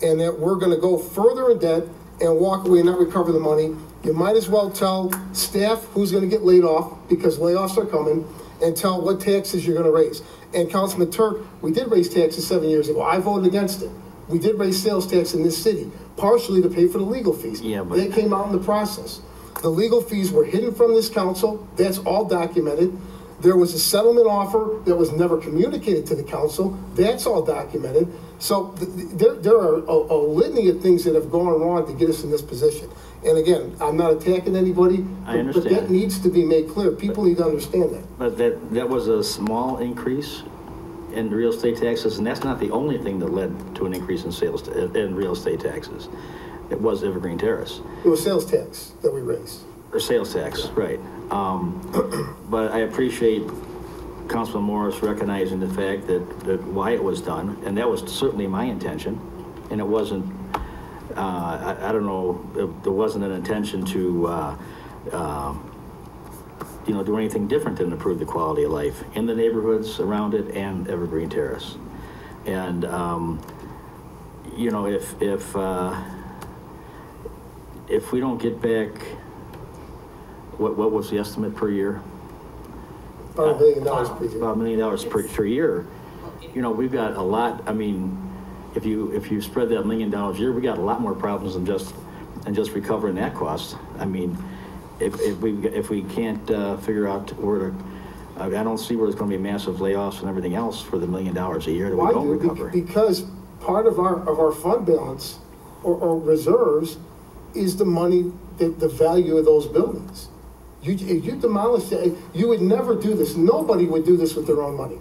and that we're going to go further in debt and walk away and not recover the money, you might as well tell staff who's going to get laid off, because layoffs are coming, and tell what taxes you're going to raise. And Councilman Turk, we did raise taxes 7 years ago. I voted against it. We did raise sales tax in this city, partially to pay for the legal fees. Yeah, but they came out in the process. The legal fees were hidden from this council. That's all documented. There was a settlement offer that was never communicated to the council. That's all documented. So there are a litany of things that have gone wrong to get us in this position. And again, I'm not attacking anybody, but that needs to be made clear. People need to understand that. But that was a small increase in real estate taxes, and that's not the only thing that led to an increase in in real estate taxes. It was Evergreen Terrace. It was sales tax that we raised. Or sales tax, right. But I appreciate Councilman Morris recognizing the fact that why it was done, and that was certainly my intention, and it wasn't, I don't know, there wasn't an intention to, do anything different than improve the quality of life in the neighborhoods around it and Evergreen Terrace. And, if we don't get back, what was the estimate per year? About $1 million per year. About $1 million per year. We've got a lot. I mean, if you spread that $1 million a year, we got a lot more problems than just recovering that cost. I mean, if we can't figure out where to, I don't see where there's going to be massive layoffs and everything else for the $1 million a year that we don't recover. Because part of our fund balance or reserves is the money, the value of those buildings. If you demolish that, you would never do this. Nobody would do this with their own money.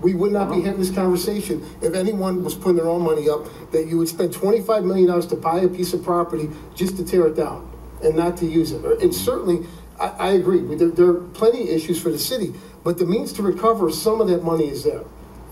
We would not be having this conversation if anyone was putting their own money up, that you would spend $25 million to buy a piece of property just to tear it down and not to use it. And certainly, I agree, there are plenty of issues for the city, but the means to recover some of that money is there.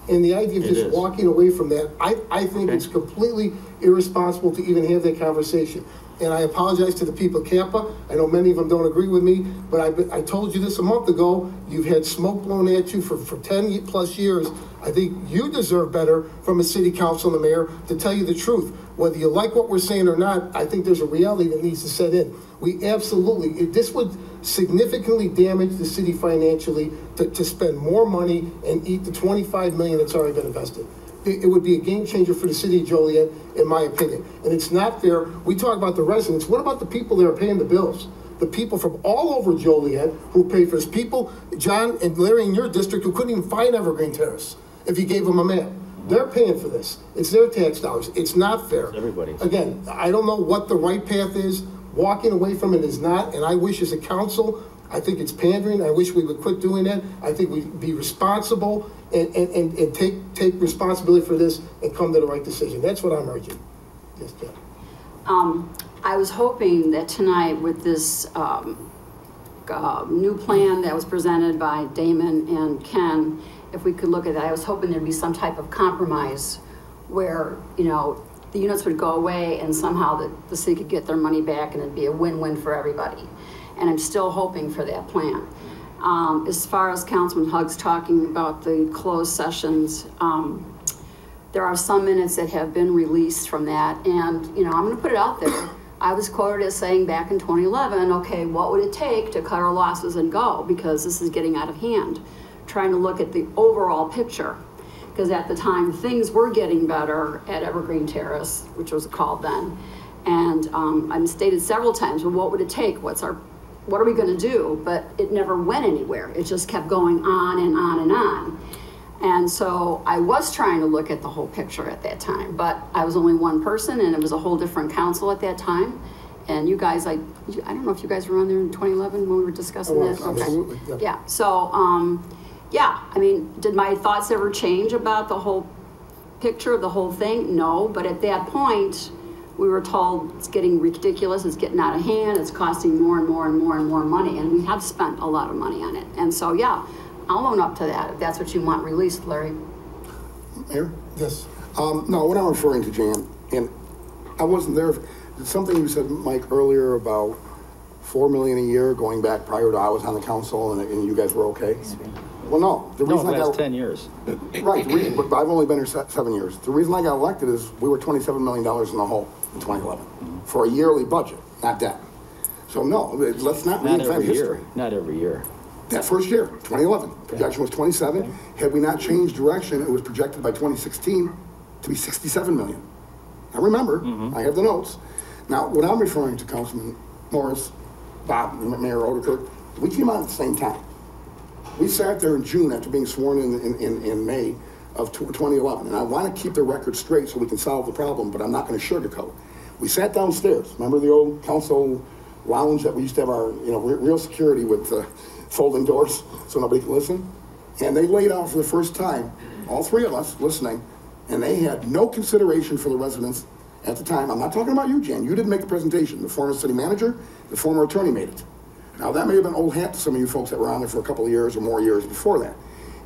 And the idea of just walking away from that, I think it's completely irresponsible to even have that conversation. And I apologize to the people of Kappa. I know many of them don't agree with me, but I told you this a month ago. You've had smoke blown at you for 10 plus years. I think you deserve better from a city council and a mayor to tell you the truth. Whether you like what we're saying or not, I think there's a reality that needs to set in. We absolutely, this would significantly damage the city financially to spend more money and eat the $25 million that's already been invested. It would be a game changer for the city of Joliet, in my opinion. And it's not fair. We talk about the residents. What about the people that are paying the bills? The people from all over Joliet who pay for this. People, John and Larry in your district, who couldn't even find Evergreen Terrace if you gave them a map. They're paying for this. It's their tax dollars. It's not fair. Everybody's. Again, I don't know what the right path is. Walking away from it is not. And I wish as a council, I think it's pandering. I wish we would quit doing that. I think we'd be responsible and take responsibility for this and come to the right decision. That's what I'm urging. Yes, Jen. I was hoping that tonight with this new plan that was presented by Damon and Ken, if we could look at that, I was hoping there'd be some type of compromise where, the units would go away and somehow the city could get their money back and it'd be a win-win for everybody. and I'm still hoping for that plan. As far as Councilman Hugg's talking about the closed sessions, there are some minutes that have been released from that, and I'm going to put it out there. I was quoted as saying back in 2011, okay, what would it take to cut our losses and go, because this is getting out of hand. Trying to look at the overall picture, because at the time things were getting better at Evergreen Terrace, which was called then, and I've stated several times, well, what would it take? What are we going to do? But it never went anywhere. It just kept going on and on and on. And so I was trying to look at the whole picture at that time, but I was only one person, and it was a whole different council at that time. And you guys, I don't know if you guys were on there in 2011 when we were discussing this. Okay. Absolutely. Yeah. So, yeah, I mean, did my thoughts ever change about the whole picture of the whole thing? No, but at that point, we were told it's getting ridiculous, it's getting out of hand, it's costing more and more and more and more money, and we have spent a lot of money on it. And so, yeah, I'll own up to that if that's what you want released, Larry. Mayor? Yes. No, what I'm referring to, Jan, and I wasn't there, something you said, Mike, earlier about $4 million a year going back prior to I was on the council and you guys were okay? Well, no. The reason I got 10 years. Right, but I've only been here 7 years. The reason I got elected is we were $27 million in the hole in 2011 for a yearly budget, not debt. So no, let's not reinvent history. Not every year. That first year, 2011, projection was 27. Okay. Had we not changed direction, it was projected by 2016 to be 67 million. I remember, I have the notes. Now, what I'm referring to, Councilman Morris, Bob, Mayor Odekirk, we came out at the same time. We sat there in June after being sworn in May of 2011, and I want to keep the record straight so we can solve the problem, but I'm not going to sugarcoat. We sat downstairs. Remember the old council lounge that we used to have our, real security with folding doors so nobody could listen? And they laid out for the first time, all three of us listening, and they had no consideration for the residents at the time. I'm not talking about you, Jan. You didn't make the presentation. The former city manager, the former attorney made it. Now, that may have been old hat to some of you folks that were on there for a couple of years or more years before that.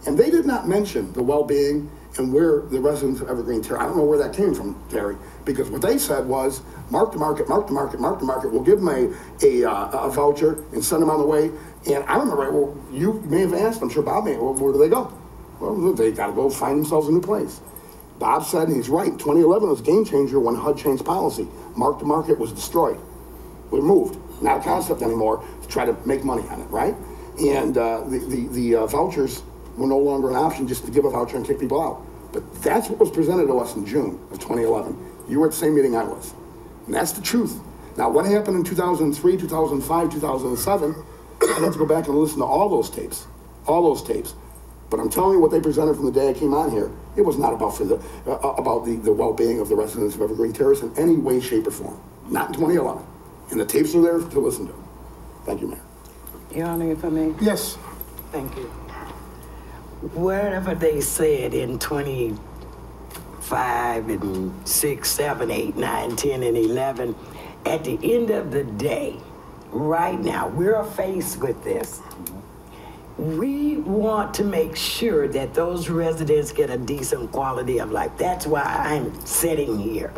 And they did not mention the well-being and where the residents of Evergreen Terrace, I don't know where that came from, Terry, because what they said was, mark the market, mark the market, mark the market. We'll give them a voucher and send them on the way. And I remember, well, you may have asked, I'm sure Bob may have, well, where do they go? Well, they got to go find themselves a new place. Bob said, and he's right, 2011 was a game changer when HUD changed policy. Mark the market was destroyed. We moved, not a concept anymore, to try to make money on it, right? And the vouchers were no longer an option, just to give a voucher and kick people out. But that's what was presented to us in June of 2011. You were at the same meeting I was. And that's the truth. Now, what happened in 2003, 2005, 2007, I have to go back and listen to all those tapes. But I'm telling you what they presented from the day I came on here. It was not about the well-being of the residents of Evergreen Terrace in any way, shape, or form. Not in 2011. And the tapes are there to listen to. Thank you, Mayor. Your Honor, if I may. Yes. Thank you. Whatever they said in 25 and 6, 7, 8, 9, 10, and 11, at the end of the day, right now, we're faced with this. We want to make sure that those residents get a decent quality of life. That's why I'm sitting here.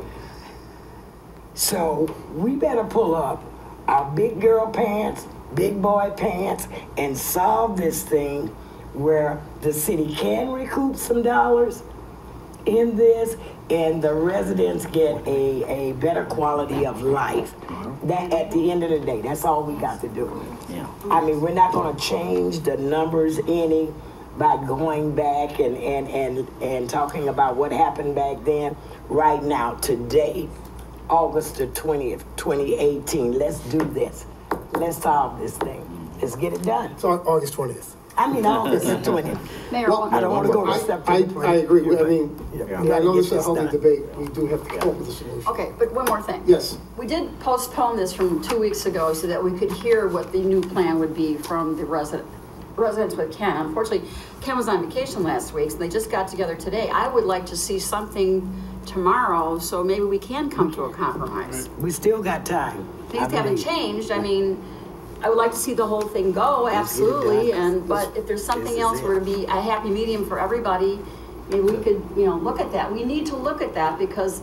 So we better pull up our big girl pants, big boy pants, and solve this thing where the city can recoup some dollars in this and the residents get a better quality of life. That at the end of the day, that's all we got to do. Yeah. I mean, we're not going to change the numbers any by going back and talking about what happened back then. Right now, today, August the 20th, 2018, let's do this. Let's solve this thing. Let's get it done. It's on August 20th. I mean, August the 20th. Mayor, well, I don't want to go to September 20th. I agree. I mean, I know this is a healthy debate. We do have to come up with a solution. Okay, but one more thing. Yes. We did postpone this from 2 weeks ago so that we could hear what the new plan would be from the residents with Ken. Unfortunately, Ken was on vacation last week, so they just got together today. I would like to see something tomorrow, so maybe we can come to a compromise. We still got time. Things haven't changed. I mean, I would like to see the whole thing go, absolutely. But if there's something else where to be a happy medium for everybody, maybe we could, look at that. We need to look at that because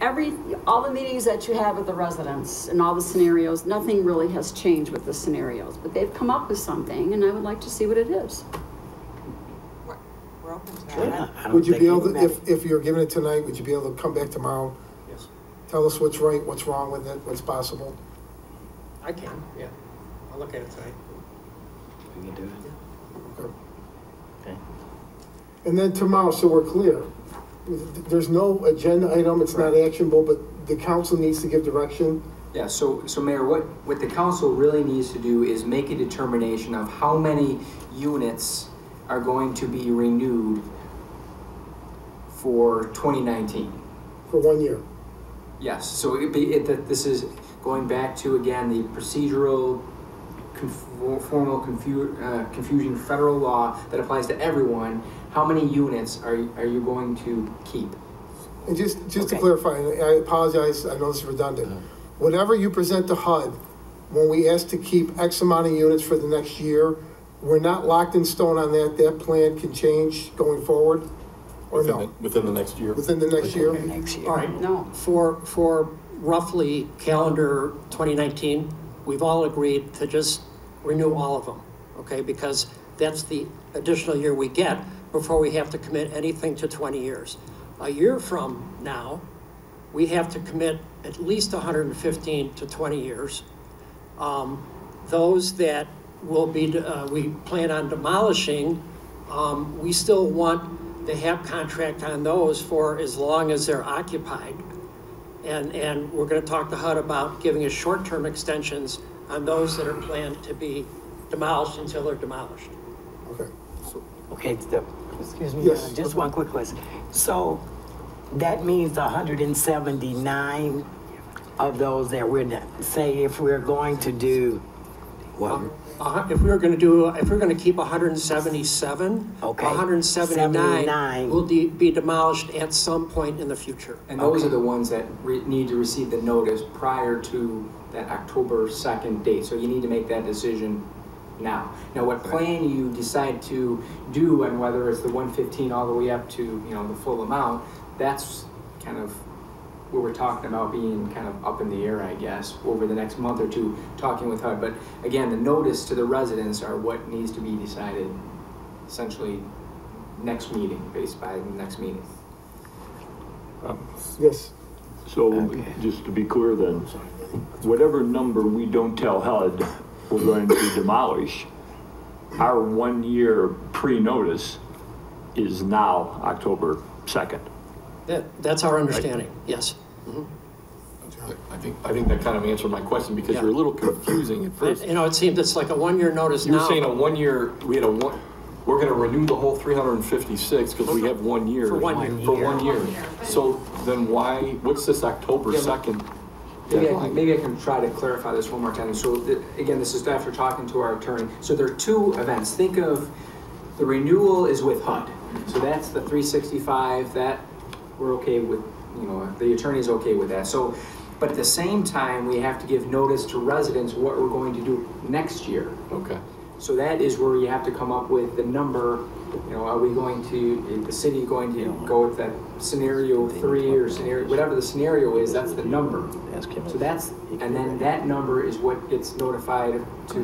all the meetings that you have with the residents and all the scenarios, nothing really has changed with the scenarios, but they've come up with something and I would like to see what it is. We're open to Sure. that. Would you be able to, if you're giving it tonight, would you be able to come back tomorrow? Yes, Tell us what's right, what's wrong with it, what's possible? I can, yeah. I'll look at it tonight. We can do it. Okay. Okay. And then tomorrow, so we're clear, there's no agenda item, it's not actionable, but the council needs to give direction. Yeah, so Mayor, what the council really needs to do is make a determination of how many units are going to be renewed for 2019. For 1 year. Yes, so this is going back to, again, the procedural confusion federal law that applies to everyone. How many units are you going to keep? And just to clarify, and I apologize, I know this is redundant. Whatever you present to HUD, when we ask to keep X amount of units for the next year, we're not locked in stone on that. That plan can change going forward, or no? Within the next year. Within the next year? All right, No. for roughly calendar 2019, we've all agreed to just renew all of them, okay? Because that's the additional year we get before we have to commit anything to 20 years. A year from now, we have to commit at least 115 to 20 years. Those that will be, we plan on demolishing, we still want to have contract on those for as long as they're occupied. And we're going to talk to HUD about giving us short-term extensions on those that are planned to be demolished until they're demolished. Okay. Okay, excuse me, Yes. just one quick question. So that means 179 of those that we're, say if we're going to do, what? If we were going to keep 177, Okay. 179 79. will be demolished at some point in the future. And those are the ones that need to receive the notice prior to that October 2nd date. So you need to make that decision now. Now, what plan you decide to do, and whether it's the 115 all the way up to, the full amount, that's kind of where we're talking about being kind of up in the air, I guess, over the next month or two, talking with HUD. But again, the notice to the residents are what needs to be decided essentially next meeting, based by the next meeting. Yes. So just to be clear then, whatever number we don't tell HUD we're going to demolish, our 1 year pre-notice is now October 2nd. That's our understanding, yes. I think that kind of answered my question, because you're a little confusing at first. It seems it's like a 1 year notice You're now. saying a 1 year, we're going to renew the whole 356 because we have 1 year. For 1 year. For 1 year. So then what's this October 2nd? Maybe I can try to clarify this one more time. So again, this is after talking to our attorney. So there are two events. Think of the renewal is with HUD. So that's the 365, that we're okay with, the attorney's okay with that. So, but at the same time, we have to give notice to residents what we're going to do next year. Okay. So that is where you have to come up with the number. Are we going to, is the city going to go with that scenario 3 or scenario, whatever the scenario is, that's the number. So and then that number is what gets notified to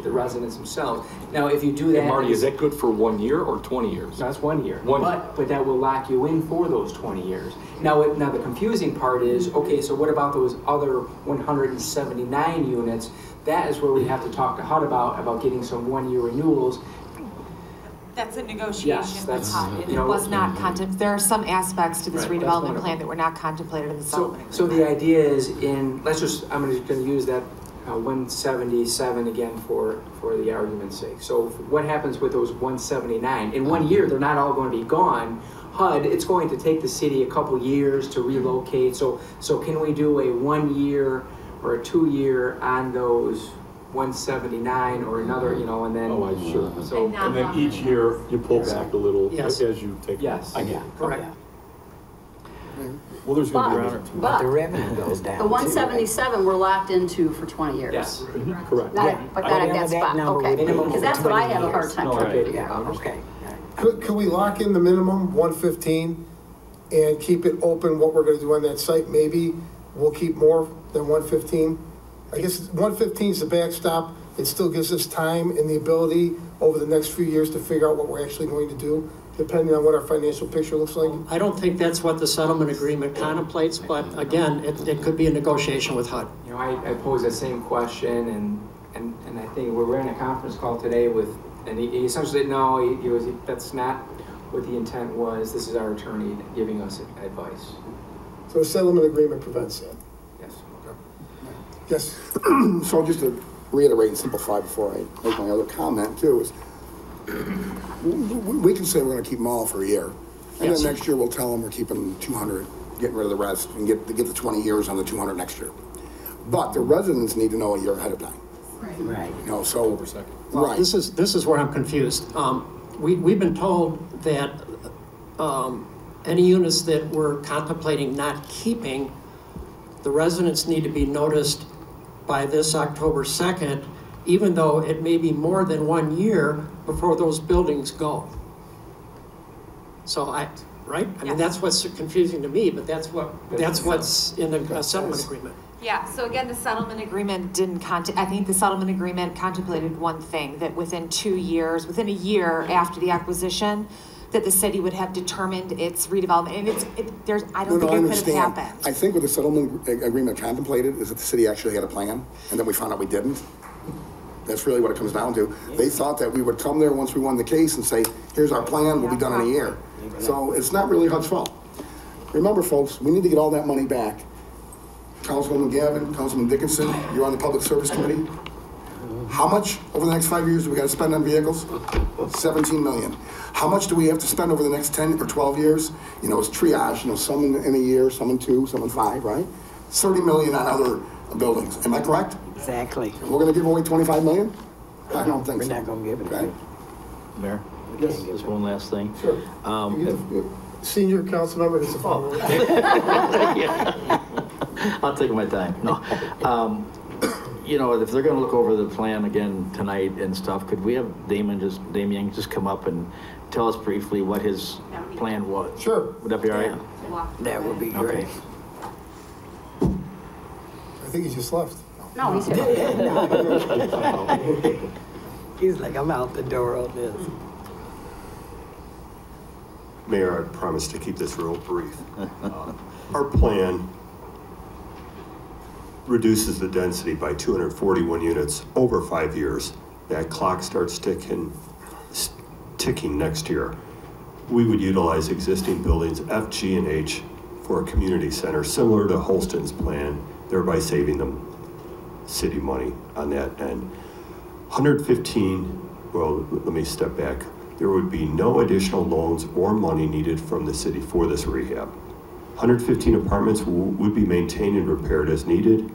the residents themselves. Now, if you do that. Hey, Marty, is that good for 1 year or 20 years? No, that's 1 year. 1 year. But that will lock you in for those 20 years. Now the confusing part is, okay, so what about those other 179 units? That is where we have to talk to HUD about getting some 1 year renewals. That's a negotiation Yes, with HUD. It was not contemplated. There are some aspects to this Right, that's redevelopment wonderful. plan that were not contemplated in the settlement. So the idea is I'm just going to use that 177 again for the argument's sake. So what happens with those 179? In 1 year, they're not all going to be gone. HUD, it's going to take the city a couple years to relocate. So can we do a 1 year or a 2 year on those 179 or another, and then. Oh, sure. So, and then each year you pull back a little Yes. as you take. Yes. I get it. Correct. Well, there's going to be But The revenue goes down. the 177 we're locked into for 20 years. yes. correct. But not at that spot, okay. Because that's what I have a hard time No, trying to okay. figure out. Okay. Could we lock in the minimum, 115, and keep it open, what we're gonna do on that site. Maybe we'll keep more than 115. I guess 115 is the backstop. It still gives us time and the ability over the next few years to figure out what we're actually going to do, depending on what our financial picture looks like. I don't think that's what the settlement agreement contemplates, but again, it could be a negotiation with HUD. You know, I posed that same question, and I think we were in a conference call today with, and he essentially said, no, that's not what the intent was. This is our attorney giving us advice. So a settlement agreement prevents that. Yes. Yes. So just to reiterate and simplify before I make my other comment too, is we can say we're gonna keep them all for a year. And Yes. then next year we'll tell them we're keeping 200, getting rid of the rest, and get the 20 years on the 200 next year. But the residents need to know a year ahead of time. Right. You know, so, Well, right. this is where I'm confused. We've been told that any units that we're contemplating not keeping, the residents need to be noticed by this October 2nd, even though it may be more than 1 year before those buildings go. So right? I mean, that's what's confusing to me, but that's what's in the settlement agreement. Yeah, so again, the settlement agreement I think the settlement agreement contemplated one thing, that within 2 years, within a year after the acquisition, that the city would have determined its redevelopment, and I don't think it could have happened. I think what the settlement agreement contemplated is that the city actually had a plan, and then we found out we didn't. That's really what it comes down to. They thought that we would come there once we won the case and say, here's our plan, we'll be done in a year. So it's not really HUD's fault. Remember, folks, we need to get all that money back. Councilwoman Gavin, Councilman Dickinson, you're on the Public Service Committee. How much over the next 5 years do we got to spend on vehicles? 17 million. How much do we have to spend over the next 10 or 12 years? You know, it's triage, you know, some in a year, some in 2, some in 5, right? 30 million on other buildings. Am I correct? Exactly. We're going to give away 25 million? I don't think so. We're not going to give it. Okay. Mayor? Yes. Just one last thing. Sure. Senior council member is a follower. I'll take my time. No. You know, if they're gonna look over the plan again tonight and stuff, could we have Damien just come up and tell us briefly what his plan was? Sure. Would that be all right? That would be great. I think he just left. No, he's here. He's like, I'm out the door on this. Mayor, I promise to keep this real brief. Our plan reduces the density by 241 units over 5 years. That clock starts ticking next year. We would utilize existing buildings F, G, and H for a community center, similar to Holston's plan, thereby saving them city money on that end. 115, well, let me step back. There would be no additional loans or money needed from the city for this rehab. 115 apartments would be maintained and repaired as needed.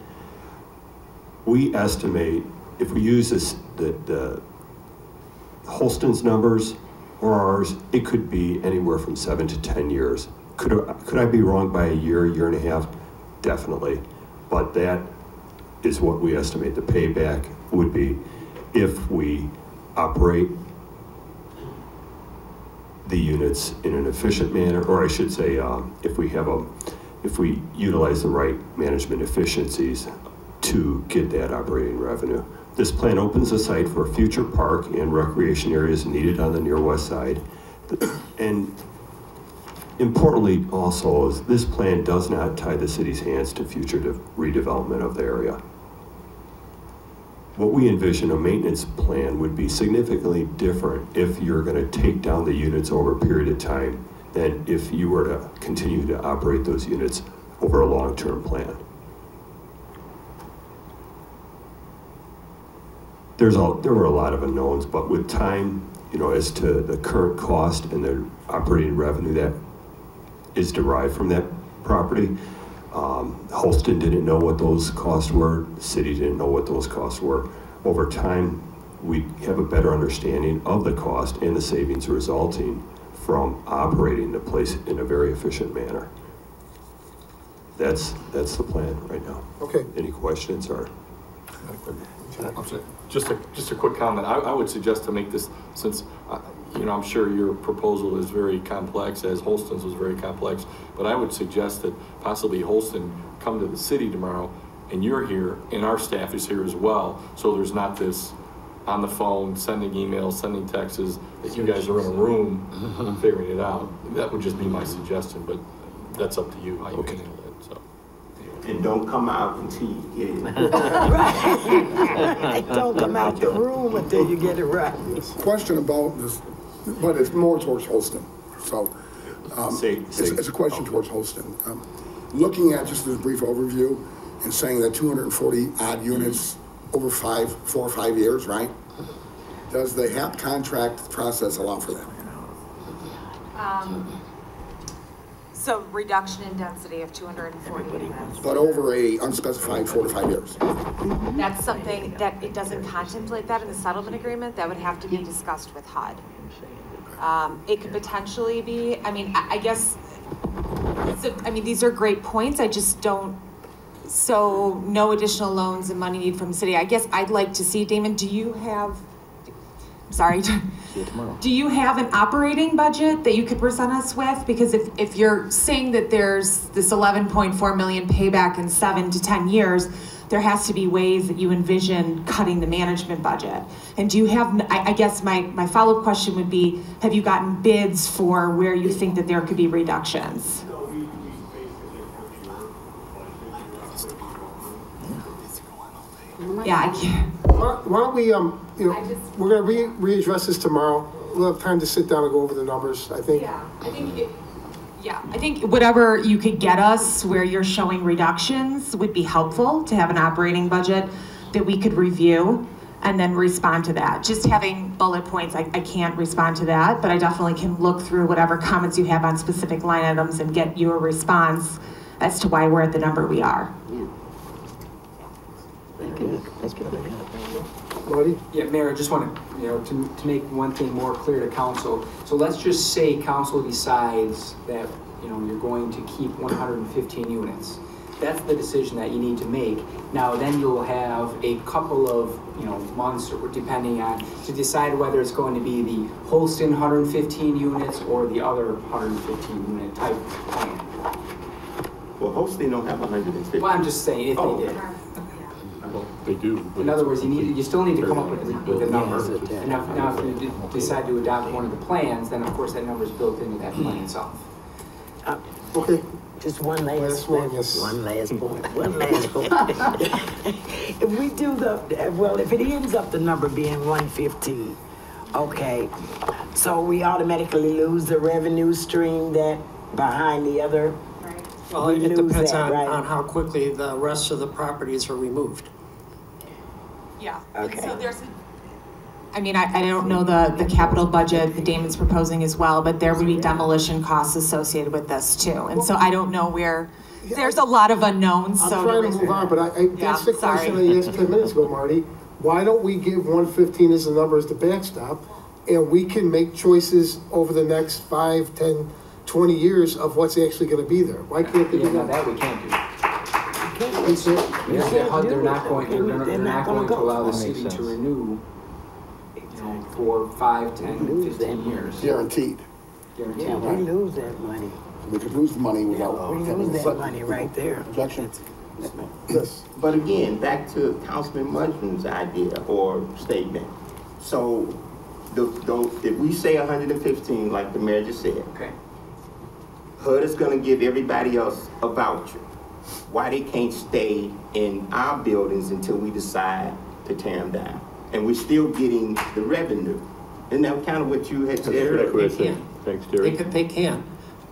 We estimate, if we use the Holston's numbers or ours, it could be anywhere from 7 to 10 years. Could I be wrong by a year and a half? Definitely. But that is what we estimate the payback would be if we operate the units in an efficient manner, or I should say, if we utilize the right management efficiencies to get that operating revenue. This plan opens the site for a future park and recreation areas needed on the near west side. And importantly also, is this plan does not tie the city's hands to future redevelopment of the area. What we envision a maintenance plan would be significantly different if you're going to take down the units over a period of time than if you were to continue to operate those units over a long-term plan. There were a lot of unknowns, but with time, you know, as to the current cost and the operating revenue that is derived from that property, Holston didn't know what those costs were. The city didn't know what those costs were. Over time, we have a better understanding of the cost and the savings resulting from operating the place in a very efficient manner. That's the plan right now. Okay. Any questions or? I'm sorry. Just a quick comment. I would suggest to make this, since, you know, I'm sure your proposal is very complex, as Holston's was very complex, but I would suggest that possibly Holston come to the city tomorrow, and you're here, and our staff is here as well, so there's not this on the phone, sending emails, sending texts, that you guys are in a room figuring it out. That would just be my suggestion, but that's up to you how you handle it, so. And don't come out until you get it. Right. Don't come out the room until you get it right. Question about this, but it's more towards Holston. So it's a question towards Holston. Looking at just this brief overview and saying that 240 odd units over 4 or 5 years, right? Does the HAP contract process allow for that? So reduction in density of 240 units. But over a unspecified 4 to 5 years. That's something that it doesn't contemplate that in the settlement agreement. That would have to be discussed with HUD. It could potentially be, I mean, I guess, so, I mean, these are great points. I just don't, so no additional loans and money needed from the city. I guess I'd like to see, Damon, do you have, sorry, do you have an operating budget that you could present us with? Because if you're saying that there's this 11.4 million payback in 7 to 10 years, there has to be ways that you envision cutting the management budget. And do you have, I guess my follow-up question would be, have you gotten bids for where you think that there could be reductions? Yeah, I can't. Why don't we, you know, we're gonna readdress this tomorrow. We'll have time to sit down and go over the numbers, I think. Yeah, I think whatever you could get us where you're showing reductions would be helpful to have an operating budget that we could review and then respond to that. Just having bullet points, I can't respond to that, but I definitely can look through whatever comments you have on specific line items and get you a response as to why we're at the number we are. That's good. Marty? Yeah, Mayor, I just want to make one thing more clear to council. So let's just say council decides that, you're going to keep 115 units. That's the decision that you need to make. Now, then you'll have a couple of, months, or depending on, to decide whether it's going to be the Holston 115 units or the other 115 unit type plan. Well, Holston don't have 150. Well, I'm just saying if they did. Well, they do. In other words, you still need to come up with a number. And now if you decide to adopt one of the plans, then of course that number is built into that plan itself. Okay. Just one last one, yes. One last point. One last point. If we do if it ends up the number being 115, okay, so we automatically lose the revenue stream that behind the other. Well, it depends on how quickly the rest of the properties are removed. Yeah. Okay. So there's I don't know the capital budget that Damon's proposing as well, but there would be demolition costs associated with this too. And so I don't know where, there's a lot of unknowns. I'm trying to move on, but that's the question I asked 10 minutes ago, Marty. Why don't we give 115 as the number as the backstop, and we can make choices over the next 5, 10, 20 years of what's actually going to be there? Why can't they do that? That we can't do. They're not going to allow the city to renew for 5, 10, 15 years. Guaranteed. Yeah, we lose that money. We could lose the money without. We lose that money right there. Objection. Yes. But again, back to Councilman Mudgeon's idea or statement. So, if we say 115, like the mayor just said, okay, HUD is going to give everybody else a voucher. Why they can't stay in our buildings until we decide to tear them down? And we're still getting the revenue. Isn't that kind of what you had said earlier? They can. Thanks, Terry. They can.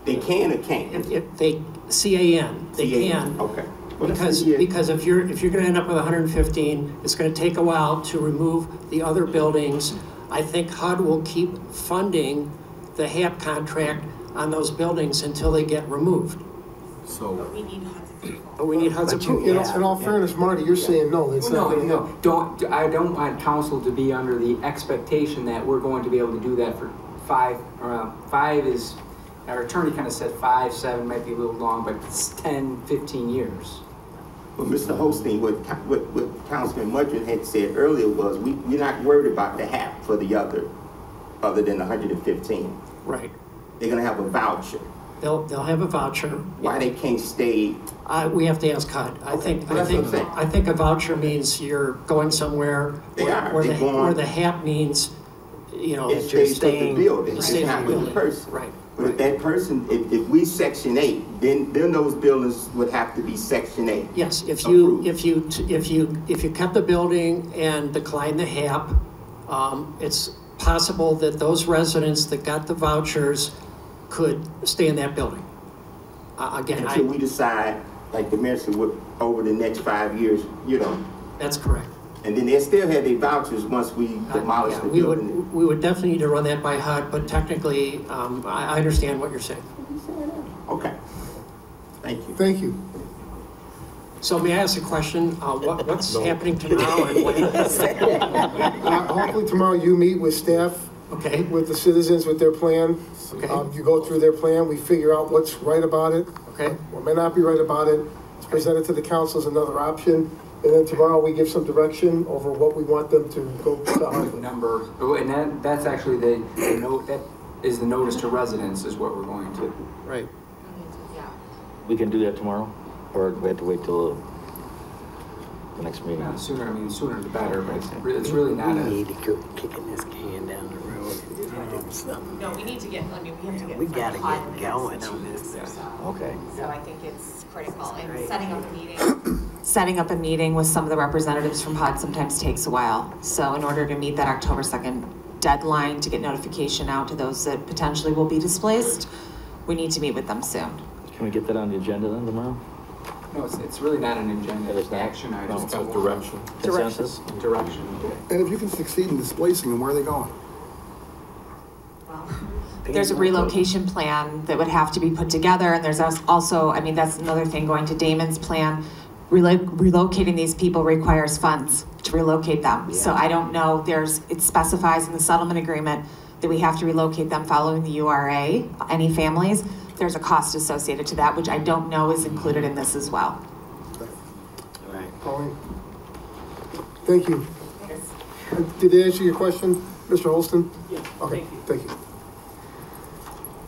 They can or can't? If they, CAN, they can. Okay. Well, Because if you're going to end up with 115, it's going to take a while to remove the other buildings. I think HUD will keep funding the HAP contract on those buildings until they get removed. So. But we need HUD's approval. In all fairness, Marty, you're saying no. It's not. No. I don't want council to be under the expectation that we're going to be able to do that for 5. 5 is, our attorney kind of said 5, 7 might be a little long, but it's 10, 15 years. But Mr. Holstein, what Councilman Mudgeon had said earlier was, we're not worried about the HAP for the other than 115. Right. They're gonna have a voucher. They'll have a voucher. Why they can't stay? We have to ask HUD. I think a voucher means you're going somewhere where the HAP means, you know, It stays with the building, It it's stays not with with the person. Right. But if that person, if we Section 8, then those buildings would have to be Section 8. Yes, if you kept the building and declined the HAP, it's possible that those residents that got the vouchers could stay in that building. Again, Until we decide, like the mayor said, over the next 5 years, you know. That's correct. And then they still have their vouchers once we demolish the building. We would definitely need to run that by HUD, but technically, I understand what you're saying. Okay. Thank you. Thank you. So may I ask a question? What's happening tomorrow? And what Hopefully tomorrow you meet with staff. Okay. With the citizens, with their plan. Okay. You go through their plan, we figure out what's right about it. Okay. What may not be right about it. It's presented to the council as another option. And then tomorrow we give some direction over what we want them to go to Harvard. Number, and that's actually the note, that is the notice to residents is what we're going to. Right. We can do that tomorrow, or we have to wait till the next meeting? Sooner the better, but it's really not a. We need to go kicking this can down the road. No, we need to get, we have to get. We gotta get going on this. Okay. So I think it's critical, and setting up a meeting with some of the representatives from HUD sometimes takes a while. So in order to meet that October 2nd deadline to get notification out to those that potentially will be displaced, we need to meet with them soon. Can we get that on the agenda then tomorrow? No, it's really not an agenda, it's an action item. It's got direction. Consensus? Direction. And if you can succeed in displacing them, where are they going? There's a relocation plan that would have to be put together, and there's also, I mean, that's another thing, going to Damon's plan, relocating these people requires funds to relocate them. So I don't know, it specifies in the settlement agreement that we have to relocate them following the URA, any families. There's a cost associated to that, which I don't know is included in this as well. Right. Pauline? Thank you. Did they answer your question, Mr. Holston? Yeah. Okay, thank you.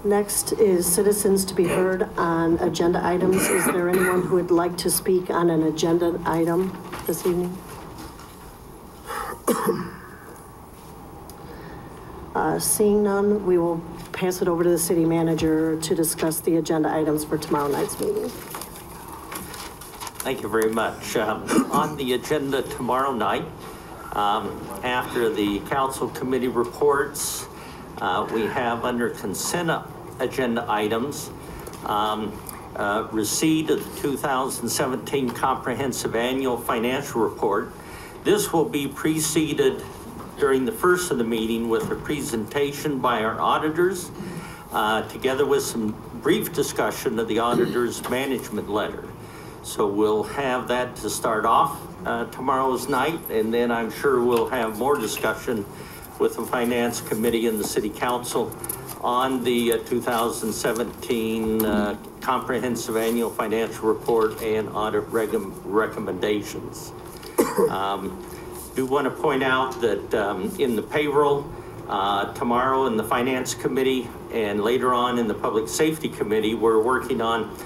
Next is citizens to be heard on agenda items. Is there anyone who would like to speak on an agenda item this evening? Seeing none, we will pass it over to the city manager to discuss the agenda items for tomorrow night's meeting. Thank you very much. On the agenda tomorrow night, after the council committee reports, we have under consent agenda items, receipt of the 2017 Comprehensive Annual Financial Report. This will be preceded during the first of the meeting with a presentation by our auditors, together with some brief discussion of the auditor's management letter. So we'll have that to start off tomorrow's night, and then I'm sure we'll have more discussion with the Finance Committee and the City Council on the 2017 Comprehensive Annual Financial Report and audit recommendations. Do want to point out that in the payroll, tomorrow in the Finance Committee and later on in the Public Safety Committee, we're working on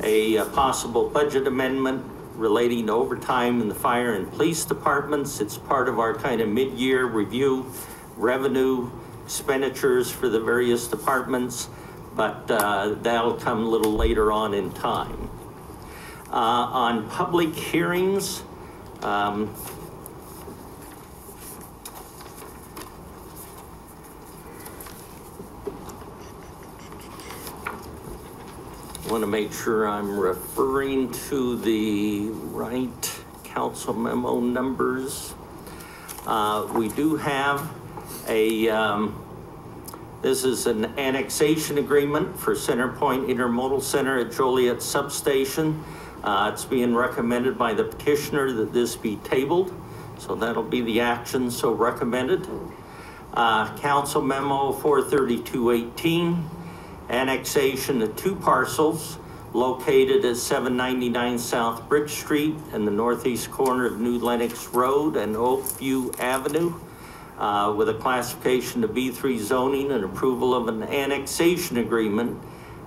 a possible budget amendment relating to overtime in the fire and police departments. It's part of our kind of mid-year review, revenue expenditures for the various departments, but that'll come a little later on in time. On public hearings, I want to make sure I'm referring to the right council memo numbers. We do have this is an annexation agreement for Centerpoint Intermodal Center at Joliet Substation. It's being recommended by the petitioner that this be tabled. So that'll be the action so recommended. Council memo 43218. Annexation of 2 parcels, located at 799 South Bridge Street in the northeast corner of New Lenox Road and Oakview Avenue, with a classification to B3 zoning and approval of an annexation agreement,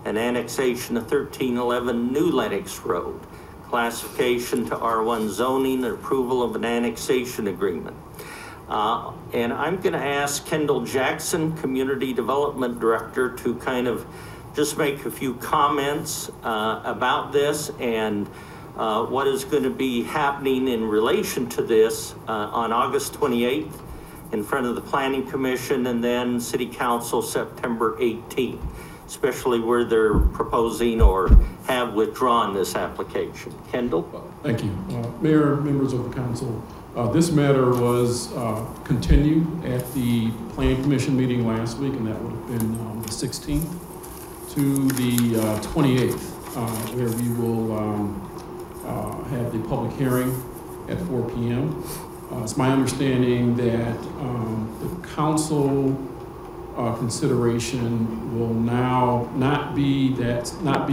an annexation of 1311 New Lenox Road, classification to R1 zoning and approval of an annexation agreement. And I'm going to ask Kendall Jackson, Community Development Director, to kind of just make a few comments about this and what is going to be happening in relation to this on August 28th in front of the Planning Commission and then City Council September 18th, especially where they're proposing or have withdrawn this application. Kendall? Thank you. Mayor, members of the council, this matter was continued at the Planning Commission meeting last week, and that would have been the 16th. To the 28th, where we will have the public hearing at 4 p.m. It's my understanding that the council consideration will now not be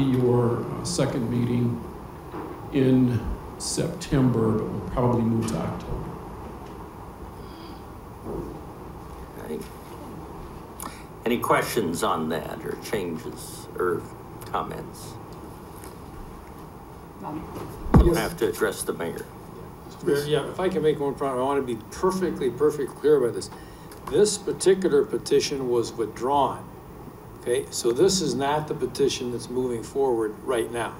your second meeting in September, but will probably move to October. Any questions on that or changes or comments? You have to address the mayor. Yeah, if I can make one point, I want to be perfectly clear about this. This particular petition was withdrawn, okay? So this is not the petition that's moving forward right now,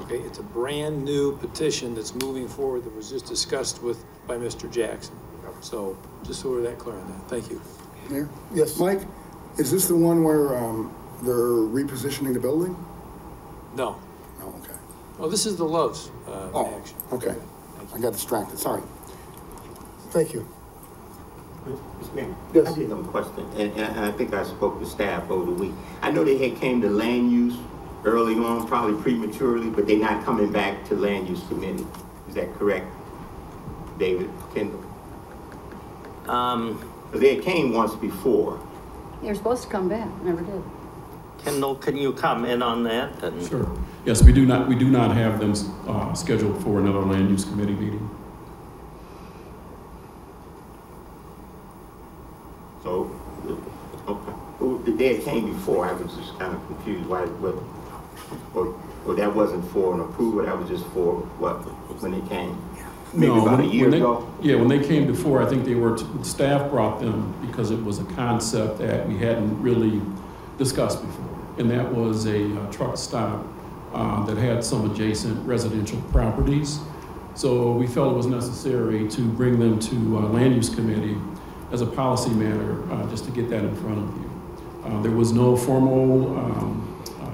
okay? It's a brand new petition that's moving forward that was just discussed by Mr. Jackson. So just so we're that clear on that. Thank you. Mayor? Yes. Mike, is this the one where they're repositioning the building? No. Oh, okay. Oh, this is the Loves action. Okay. I got distracted, sorry. Thank you. Mr. Mayor, yes. I did have a question, and I think I spoke to staff over the week. I know they had came to land use early on, probably prematurely, but they're not coming back to land use committee. Is that correct, David, Kendall? They came once before. They were supposed to come back, never did. Kendall, can you comment on that? Sure. Yes, we do not have them scheduled for another land use committee meeting. So, okay. They came before. I was just kind of confused why, or that wasn't for an approval. That was just for what when they came. Maybe about a year ago. Yeah, when they came before, I think staff brought them because it was a concept that we hadn't really discussed before. And that was a truck stop that had some adjacent residential properties. So we felt it was necessary to bring them to land use committee as a policy matter, just to get that in front of you. There was no formal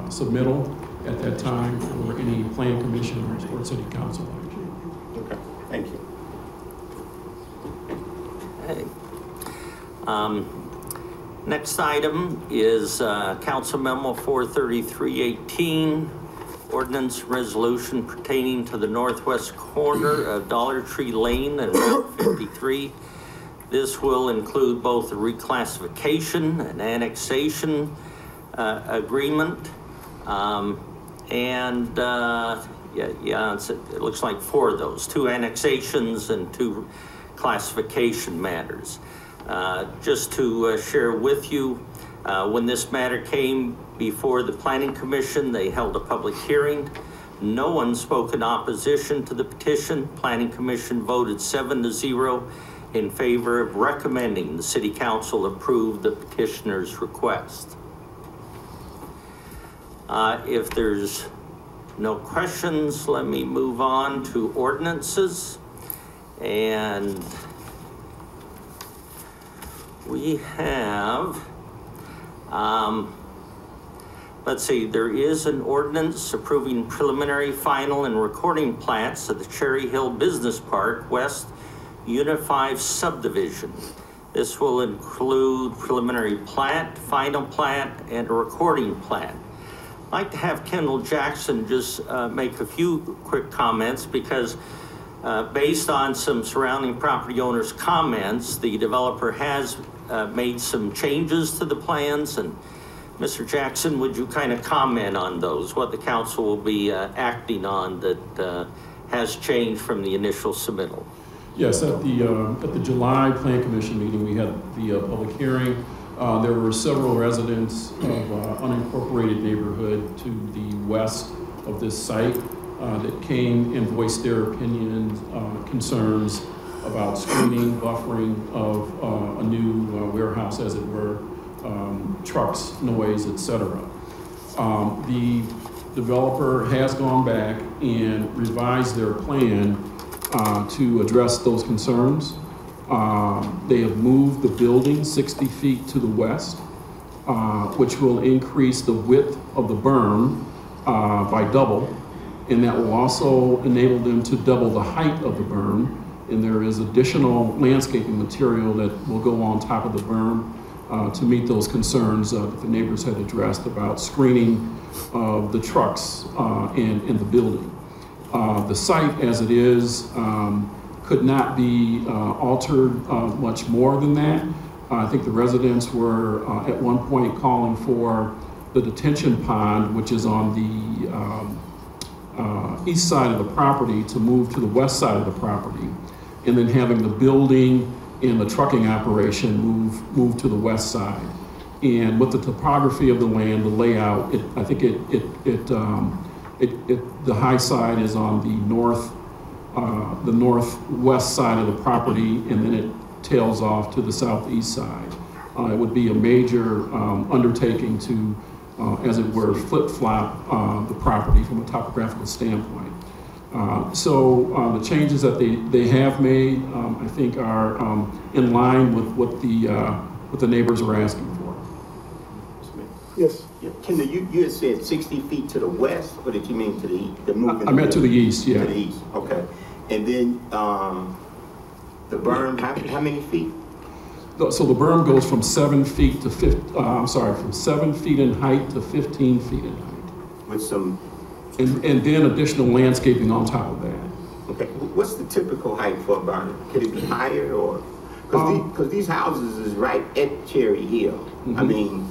submittal at that time for any plan commission or city council action. Okay, thank you. Okay. Next item is Council Memo 43318, ordinance resolution pertaining to the northwest corner of Dollar Tree Lane and Route 53. This will include both a reclassification and annexation agreement, it looks like 4 of those, 2 annexations and 2 classification matters. Just to share with you, when this matter came before the Planning Commission, they held a public hearing. No one spoke in opposition to the petition. Planning Commission voted 7-0 in favor of recommending the City Council approve the petitioner's request. If there's no questions, let me move on to ordinances. And we have, let's see, there is an ordinance approving preliminary, final, and recording plats of the Cherry Hill Business Park West Unit 5 subdivision. This will include preliminary plat, final plat, and a recording plat. I'd like to have Kendall Jackson just make a few quick comments because based on some surrounding property owners' comments, the developer has made some changes to the plans and Mr. Jackson, would you kind of comment on those, what the council will be acting on that has changed from the initial submittal? Yes, at the July Plan Commission meeting, we had the public hearing. There were several residents of unincorporated neighborhood to the west of this site that came and voiced their opinions, concerns about screening, buffering of a new warehouse, as it were, trucks, noise, etc. The developer has gone back and revised their plan to address those concerns. They have moved the building 60 feet to the west, which will increase the width of the berm by double, and that will also enable them to double the height of the berm. And there is additional landscaping material that will go on top of the berm to meet those concerns that the neighbors had addressed about screening of the trucks in the building. The site as it is could not be altered much more than that. I think the residents were at one point calling for the detention pond, which is on the east side of the property, to move to the west side of the property, and then having the building and the trucking operation move to the west side. And with the topography of the land, the layout, I think the high side is on the northwest side of the property, and then it tails off to the southeast side. It would be a major undertaking to, as it were, flip-flop the property from a topographical standpoint. So the changes that they have made, I think, are in line with what the neighbors are asking for. Yes. Yeah. You had said 60 feet to the west, or did you mean to the east? I meant to the east, yeah. To the east, okay. And then the berm, how many feet? So the berm goes from 7 feet to from 7 feet in height to 15 feet in height. With some... And then additional landscaping on top of that. Okay, what's the typical height for a berm? Could it be higher, or? Because these houses is right at Cherry Hill. Mm-hmm.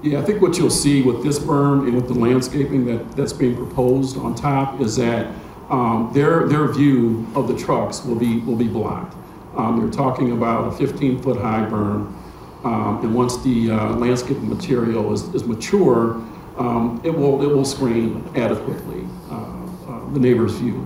Yeah, I think what you'll see with this berm and with the landscaping that's being proposed on top is that their view of the trucks will be blocked. They're talking about a 15-foot high berm, and once the landscaping material is mature, it will screen adequately the neighbor's view.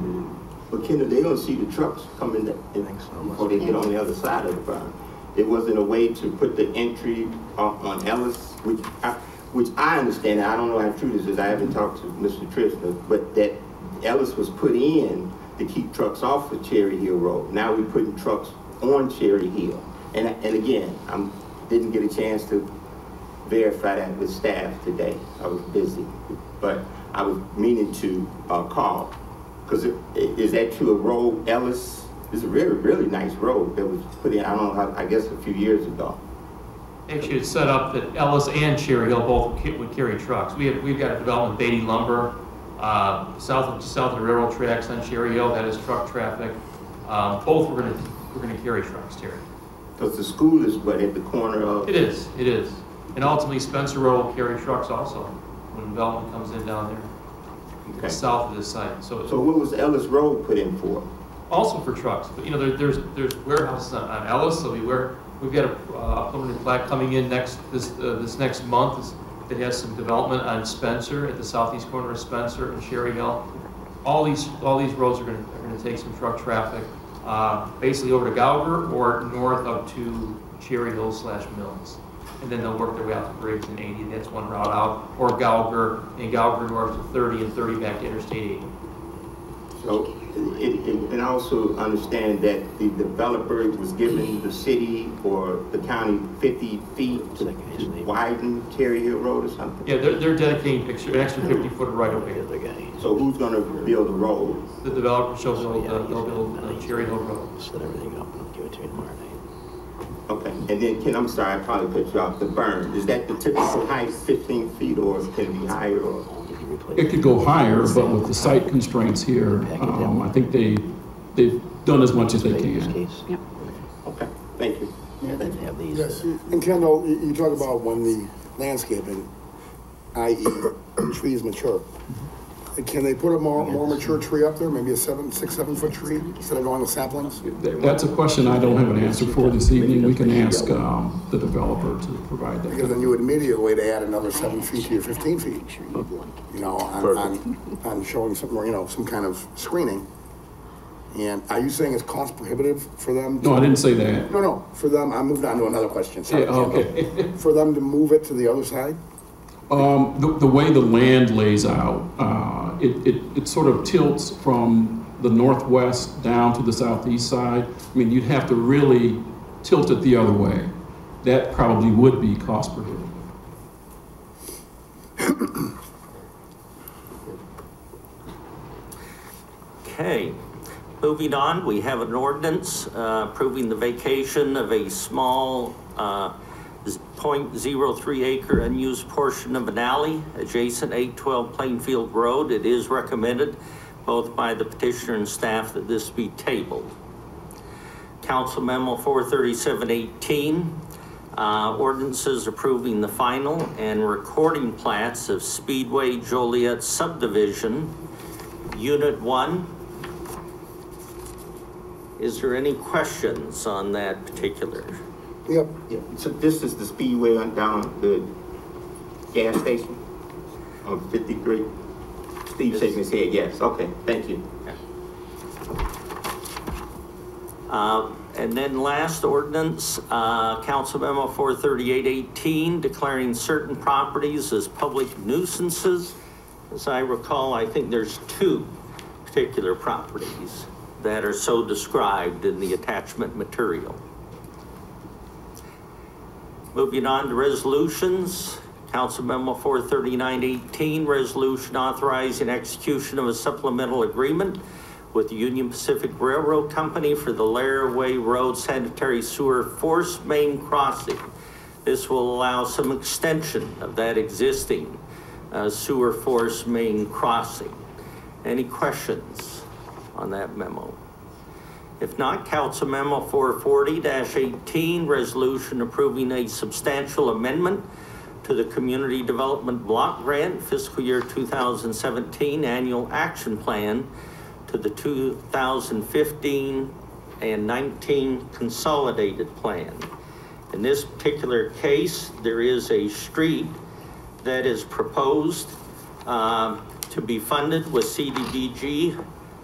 But Kendall, they don't see the trucks coming before they get on the other side of the berm. It wasn't a way to put the entry on Ellis, which I understand. I don't know how true this is. I haven't talked to Mr. Trishna, but that Ellis was put in to keep trucks off of Cherry Hill Road. Now we're putting trucks on Cherry Hill. And again, I didn't get a chance to verify that with staff today. I was busy, but I was meaning to call. Because is that true? A road, Ellis? It's a really, really nice road that was put in, I don't know, I guess a few years ago. Actually, it's set up that Ellis and Cherry Hill both would carry trucks. We've got a development, Beatty Lumber, south of the railroad tracks on Cherry Hill, that is truck traffic. Both we're going to carry trucks, Terry. Because the school is what, at the corner of? It is. And ultimately Spencer Road will carry trucks also when development comes in down there, okay, south of this site. So what was Ellis Road put in for? Also for trucks, but there's warehouses on Ellis, so we've got a preliminary plat coming in this next month that has some development on Spencer at the southeast corner of Spencer and Cherry Hill. All these roads are going to take some truck traffic, basically over to Gauger or north up to Cherry Hill / Mills, and then they'll work their way out to Briggs and 80. That's one route out, or Gauger north to 30 and 30 back to Interstate 80. So. And also understand that the developer was giving the city or the county 50 feet to widen Cherry Hill Road or something? Yeah, they're dedicating an extra 50-foot right away. So who's going to build the road? The developer shows they'll build Cherry Hill Road. Set everything up and I'll give it to you tomorrow night. Okay, and then Ken, I'm sorry, I probably cut you off. The berm, is that the typical height, 15 feet, or can it be higher? Or? It could go higher, but with the site constraints here, I think they've done as much as they can. Yep. Okay, thank you. Yeah, they have these. Yes. And Kendall, you talk about when the landscaping, i.e. trees mature. Can they put a more mature tree up there, maybe a 6, 7 foot tree instead of going with saplings? That's a question I don't have an answer for this evening. We can ask the developer to provide that. Because then you would immediately add another 7 feet to your 15 feet, you know, on showing some, you know, some kind of screening. And are you saying it's cost prohibitive for them? No, I didn't say that. No, for them, I moved on to another question. Sorry, Yeah, okay. For them to move it to the other side? The way the land lays out, it sort of tilts from the northwest down to the southeast side. I mean, you'd have to really tilt it the other way. That probably would be cost prohibitive. Okay, moving on, we have an ordinance approving the vacation of a small 0.03 acre unused portion of an alley adjacent 812 Plainfield Road. It is recommended both by the petitioner and staff that this be tabled. Council Memo 43718, ordinances approving the final and recording plats of Speedway Joliet Subdivision, Unit 1. Is there any questions on that particular? Yep. So this is the Speedway on down the gas station on 53? Steve shaking his head, yes. Okay, thank you. And then last ordinance, Council Memo 43818, declaring certain properties as public nuisances. As I recall, I think there's 2 particular properties that are so described in the attachment material. Moving on to resolutions, Council Memo 43918, resolution authorizing execution of a supplemental agreement with the Union Pacific Railroad Company for the Laraway Road Sanitary Sewer Force Main Crossing. This will allow some extension of that existing sewer force main crossing. Any questions on that memo? If not, Council Memo 440-18, resolution approving a substantial amendment to the Community Development Block Grant Fiscal Year 2017 Annual Action Plan to the 2015 and 19 Consolidated Plan. In this particular case, there is a street that is proposed to be funded with CDBG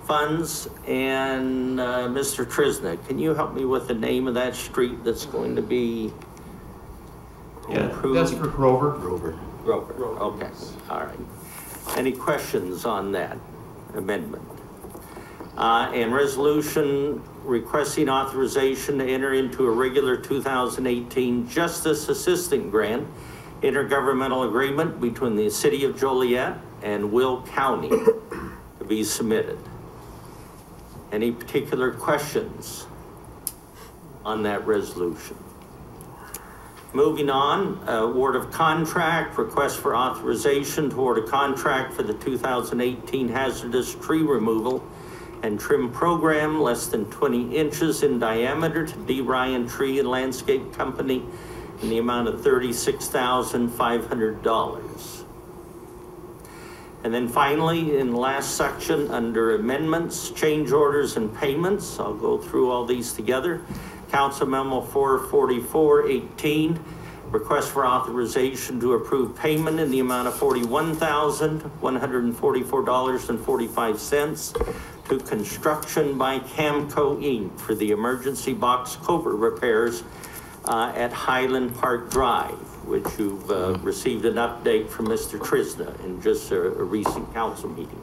funds, and Mr. Trisnick, can you help me with the name of that street that's going to be improved? That's for Grover. Grover, okay, all right. Any questions on that amendment? And resolution requesting authorization to enter into a regular 2018 Justice Assistant Grant intergovernmental agreement between the City of Joliet and Will County to be submitted. Any particular questions on that resolution? Moving on, award of contract, request for authorization to award a contract for the 2018 hazardous tree removal and trim program less than 20 inches in diameter to D. Ryan Tree and Landscape Company in the amount of $36,500. And then finally, in the last section under amendments, change orders and payments, I'll go through all these together. Council Memo 444-18, request for authorization to approve payment in the amount of $41,144.45 to Construction by Camco Inc. for the emergency box culvert repairs at Highland Park Drive, which you've received an update from Mr. Trisna in just a recent council meeting.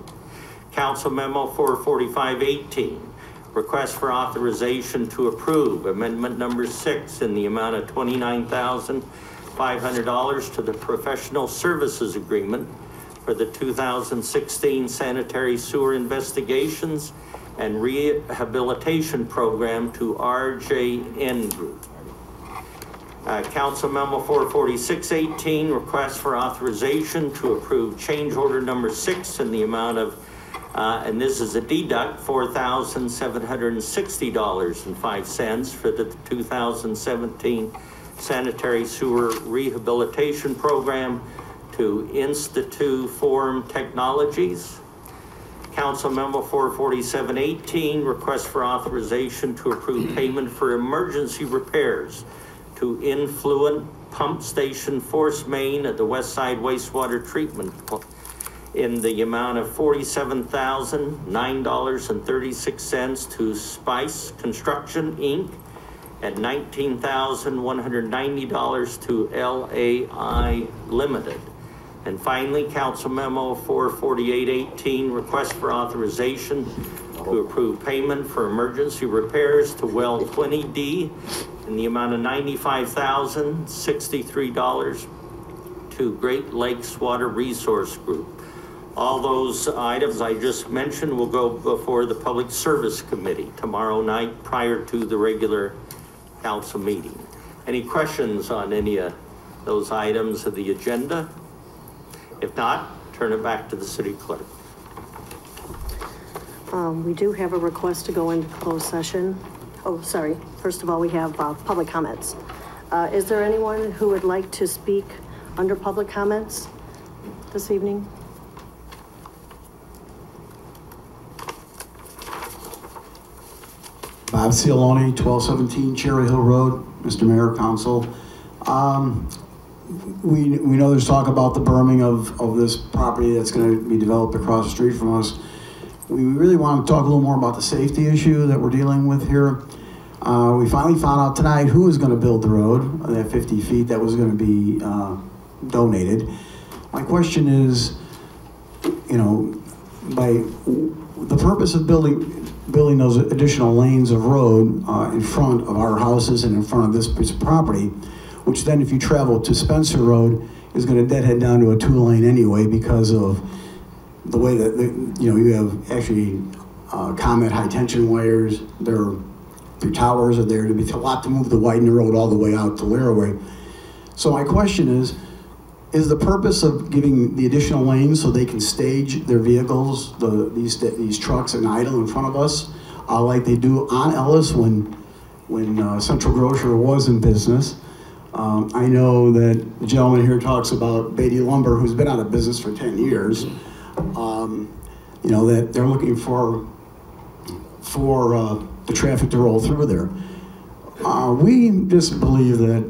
Council Memo 445-18, request for authorization to approve amendment number 6 in the amount of $29,500 to the professional services agreement for the 2016 sanitary sewer investigations and rehabilitation program to RJN Group. Council Memo 446-18, request for authorization to approve change order number 6 in the amount of, and this is a deduct, $4,760.05 for the 2017 sanitary sewer rehabilitation program to Institute Forum Technologies. Council Memo 44718, request for authorization to approve payment for emergency repairs to influent pump station force main at the West Side Wastewater Treatment in the amount of $47,009.36 to Spice Construction, Inc., at $19,190 to LAI Limited. And finally, Council Memo 44818, request for authorization to approve payment for emergency repairs to Well 20D in the amount of $95,063 to Great Lakes Water Resource Group. All those items I just mentioned will go before the Public Service Committee tomorrow night prior to the regular council meeting. Any questions on any of those items of the agenda? If not, turn it back to the city clerk. We do have a request to go into closed session. Oh, sorry. First of all, we have public comments. Is there anyone who would like to speak under public comments this evening? Bob Cialone, 1217 Cherry Hill Road, Mr. Mayor, Council. We know there's talk about the berming of this property that's going to be developed across the street from us. We really want to talk a little more about the safety issue that we're dealing with here. We finally found out tonight who is going to build the road, that 50 feet that was going to be donated. My question is, you know, by the purpose of building those additional lanes of road in front of our houses and in front of this piece of property, which then if you travel to Spencer Road is going to deadhead down to a 2-lane anyway because of the way that, you have actually Comet high tension wires, their towers are there to be a lot to move the widen the road all the way out to Laraway. So my question is the purpose of giving the additional lanes so they can stage their vehicles, these trucks and idle in front of us, like they do on Ellis when Central Grocer was in business? I know that the gentleman here talks about Beatty Lumber, who's been out of business for 10 years. That they're looking for the traffic to roll through there. We just believe that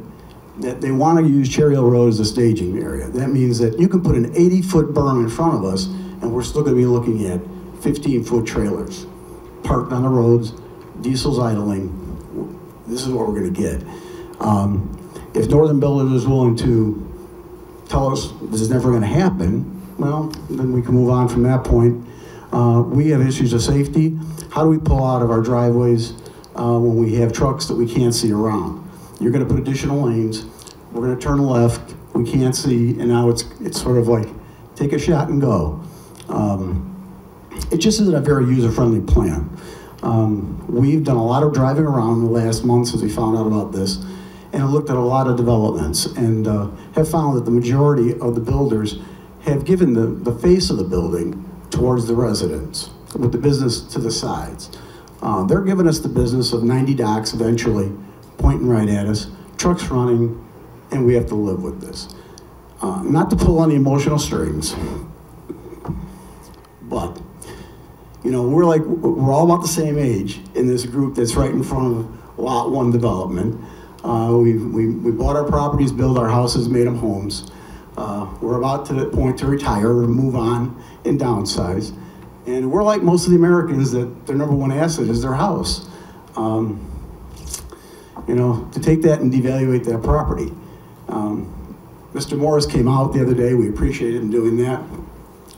they want to use Cherry Hill Road as a staging area. That means that you can put an 80-foot berm in front of us, and we're still going to be looking at 15-foot trailers parked on the roads, diesels idling. This is what we're going to get. If Northern Builders is willing to tell us this is never going to happen, well, then we can move on from that point. We have issues of safety. How do we pull out of our driveways when we have trucks that we can't see around? You're going to put additional lanes. We're going to turn left. We can't see, and now it's sort of like take a shot and go. It just isn't a very user-friendly plan. We've done a lot of driving around in the last month since we found out about this, and looked at a lot of developments, and have found that the majority of the builders have given the face of the building towards the residents, with the business to the sides. They're giving us the business of 90 docks eventually, pointing right at us, trucks running, and we have to live with this. Not to pull on the emotional strings, but we're all about the same age in this group that's right in front of Lot 1 development. We bought our properties, built our houses, made them homes. We're about to the point to retire or move on and downsize. And we're like most of the Americans that their number one asset is their house. To take that and devaluate that property. Mr. Morris came out the other day. We appreciated him doing that.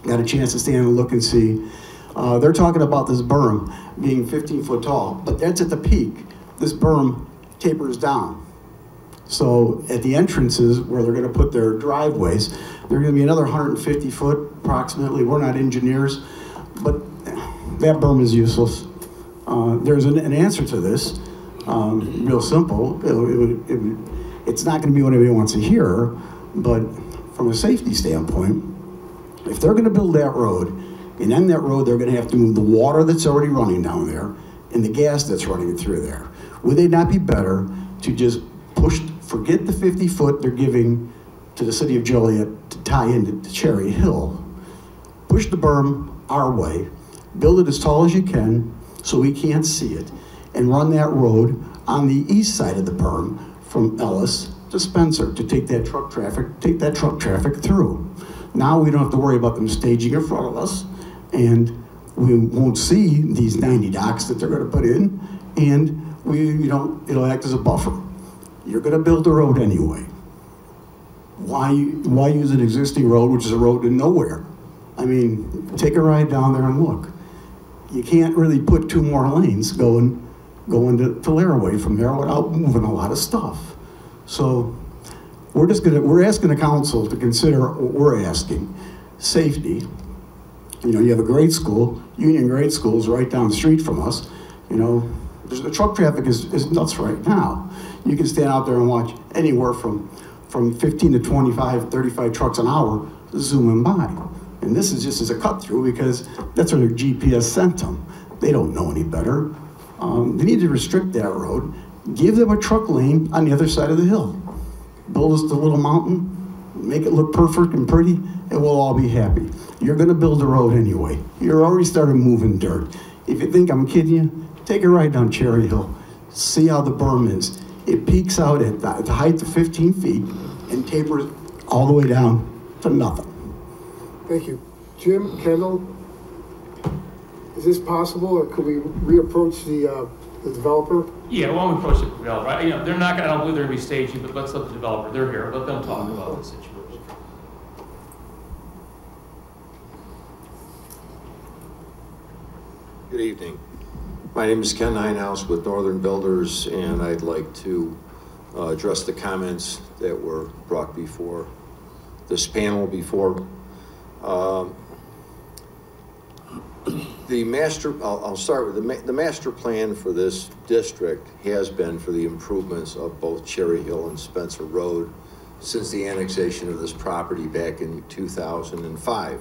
Got a chance to stand and look and see. They're talking about this berm being 15 foot tall, but that's at the peak. This berm tapers down. So at the entrances where they're going to put their driveways, they're going to be another 150 foot approximately. We're not engineers, but that berm is useless. There's an answer to this, real simple. It's not going to be what everybody wants to hear, but from a safety standpoint, if they're going to build that road, and on that road they're going to have to move the water that's already running down there and the gas that's running through there. Would they not be better to just push Forget the 50-foot they're giving to the city of Joliet to tie into Cherry Hill. Push the berm our way, build it as tall as you can so we can't see it, and run that road on the east side of the berm from Ellis to Spencer to take that truck traffic through. Now we don't have to worry about them staging in front of us, and we won't see these 90 docks that they're going to put in, and it'll act as a buffer. You're going to build a road anyway. Why use an existing road, which is a road to nowhere? I mean, take a ride down there and look. You can't really put 2 more lanes going to Laraway from there without moving a lot of stuff. So we're asking the council to consider what we're asking. Safety. You have a grade school, Union Grade School is right down the street from us. The truck traffic is nuts right now. You can stand out there and watch anywhere from 15 to 25, 35 trucks an hour zooming by. And this is just as a cut through because that's where their GPS sent them. They don't know any better. They need to restrict that road. Give them a truck lane on the other side of the hill. Build us the little mountain, make it look perfect and pretty, and we'll all be happy. You're gonna build a road anyway. You're already started moving dirt. If you think I'm kidding you, take a ride down Cherry Hill. See how the berm is. It peaks out at the height of 15 feet and tapers all the way down to nothing. Thank you. Jim, Kendall, is this possible, or could we reapproach the developer? Yeah, well, we approach the developer. I don't believe they're gonna be staging, but let's let the developer, they're here, let them talk about the situation. Good evening. My name is Ken Ninehouse with Northern Builders, and I'd like to address the comments that were brought before this panel before. I'll start with the master plan for this district has been for the improvements of both Cherry Hill and Spencer Road since the annexation of this property back in 2005.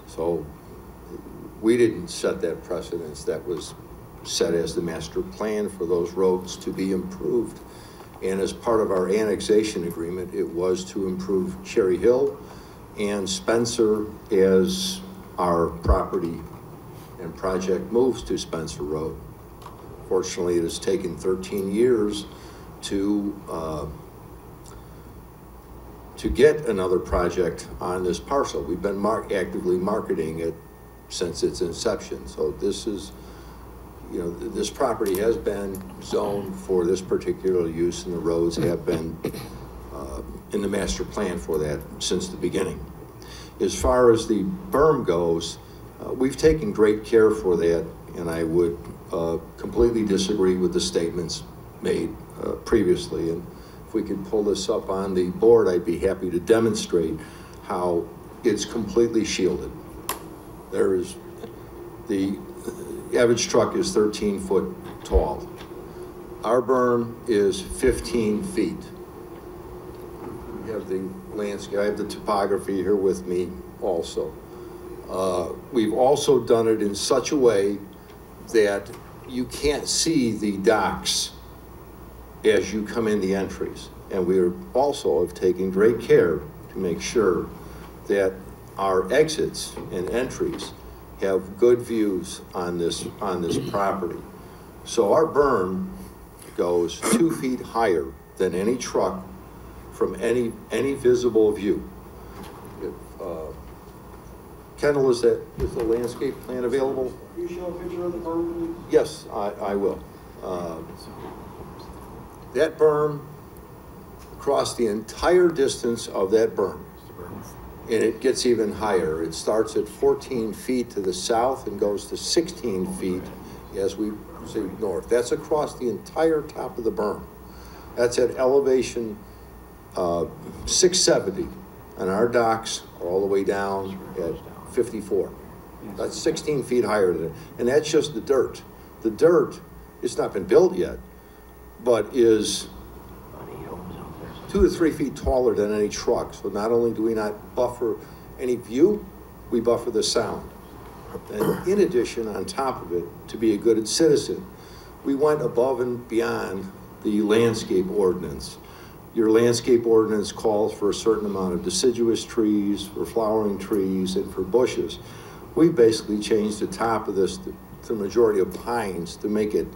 So we didn't set that precedence. That was set as the master plan for those roads to be improved. And as part of our annexation agreement, it was to improve Cherry Hill and Spencer as our property and project moves to Spencer Road. Fortunately, it has taken 13 years to get another project on this parcel. We've been actively marketing it since its inception. So this is, this property has been zoned for this particular use, and the roads have been in the master plan for that since the beginning. As far as the berm goes, we've taken great care for that, and I would completely disagree with the statements made previously. And if we could pull this up on the board, I'd be happy to demonstrate how it's completely shielded. The average truck is 13 foot tall. Our berm is 15 feet. We have the landscape, I have the topography here with me also. We've also done it in such a way that you can't see the docks as you come in the entries. And we also have taken great care to make sure that our exits and entries have good views on this property. So our berm goes 2 feet higher than any truck from any visible view. Kendall, is the landscape plan available? Can you show a picture of the berm? Yes, I will. That berm, across the entire distance of that berm, and it gets even higher. It starts at 14 feet to the south and goes to 16 feet as we see north. That's across the entire top of the berm. That's at elevation 670, and our docks are all the way down at 54. That's 16 feet higher than it. And that's just the dirt. The dirt, it's not been built yet, but is 2 to 3 feet taller than any truck. So not only do we not buffer any view, we buffer the sound. And in addition, on top of it, to be a good citizen, we went above and beyond the landscape ordinance. your landscape ordinance calls for a certain amount of deciduous trees, for flowering trees, and for bushes. We basically changed the top of this to the majority of pines to make it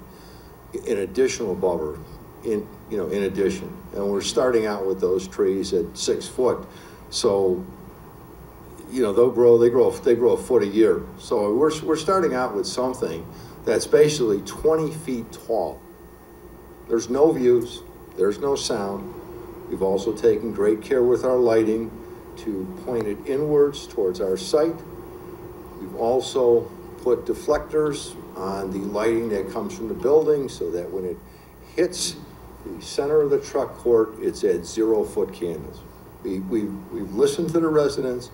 an additional buffer, in addition. And we're starting out with those trees at 6 foot. So, they grow a foot a year. So we're starting out with something that's basically 20 feet tall. There's no views, there's no sound. We've also taken great care with our lighting to point it inwards towards our site. We've also put deflectors on the lighting that comes from the building so that when it hits the center of the truck court, it's at 0 foot candles. We've listened to the residents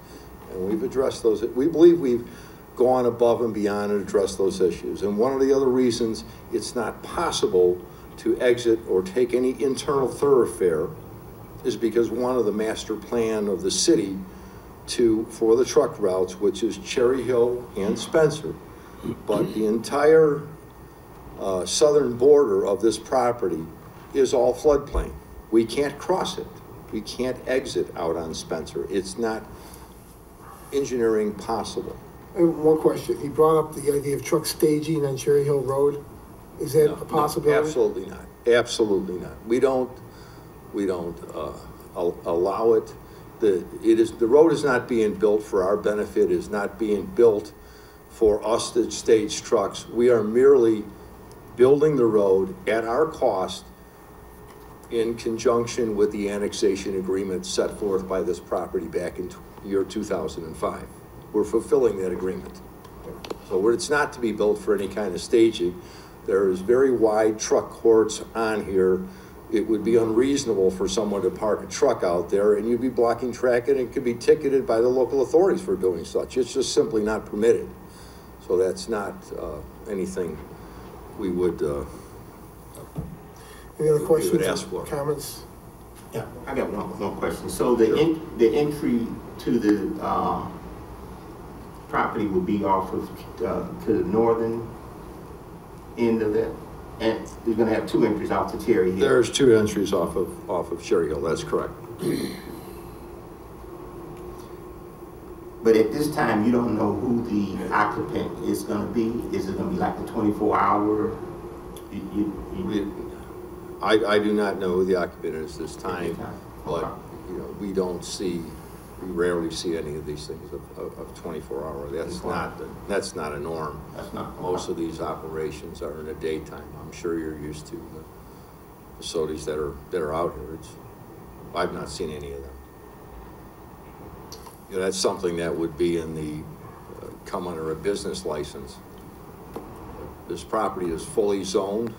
and we've addressed those. We believe we've gone above and beyond and addressed those issues. And one of the other reasons it's not possible to exit or take any internal thoroughfare is because one of the master plan of the city for the truck routes, which is Cherry Hill and Spencer, but the entire southern border of this property is all floodplain. We can't cross it. We can't exit out on Spencer. It's not engineering possible. And one question, he brought up the idea of truck staging on Cherry Hill Road. Is that a possibility? No, absolutely not. Absolutely not. We don't allow it. The road is not being built for our benefit. It is not being built for us to stage trucks. We are merely building the road at our cost in conjunction with the annexation agreement set forth by this property back in year 2005. We're fulfilling that agreement. So it's not to be built for any kind of staging. There's very wide truck courts on here. It would be unreasonable for someone to park a truck out there and you'd be blocking traffic and it could be ticketed by the local authorities for doing such. It's just simply not permitted. So that's not anything we would any other questions ask for. Comments? Yeah, I got one question. So the entry to the property will be off of to the northern end of it, and you're going to have 2 entries off to Cherry Hill. There's 2 entries off of Cherry Hill. That's correct. But at this time, you don't know who the occupant is going to be. Is it going to be like a 24-hour? I do not know who the occupant is this time, but we rarely see any of these things of 24-hour. That's not a norm. Most of these operations are in the daytime. I'm sure you're used to the facilities that are out here. I've not seen any of them. That's something that would be come under a business license. This property is fully zoned.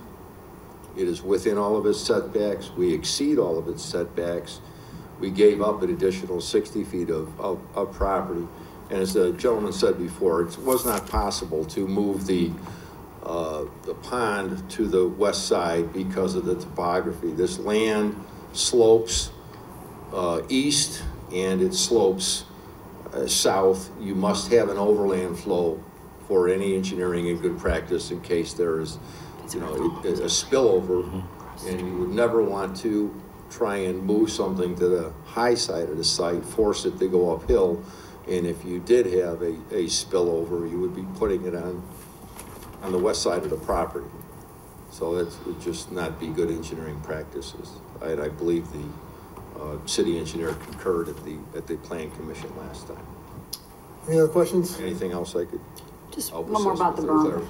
It is within all of its setbacks. We exceed all of its setbacks. We gave up an additional 60 feet of property. And as the gentleman said before, it was not possible to move the pond to the west side because of the topography. This land slopes east and it slopes south. You must have an overland flow for any engineering and good practice in case there is a spillover, and you would never want to try and move something to the high side of the site, force it to go uphill, and if you did have a spillover, you would be putting it on the west side of the property. So that would just not be good engineering practices. I believe the city engineer concurred at the Plan Commission last time. Any other questions? Anything else I could? Just one more about the berm.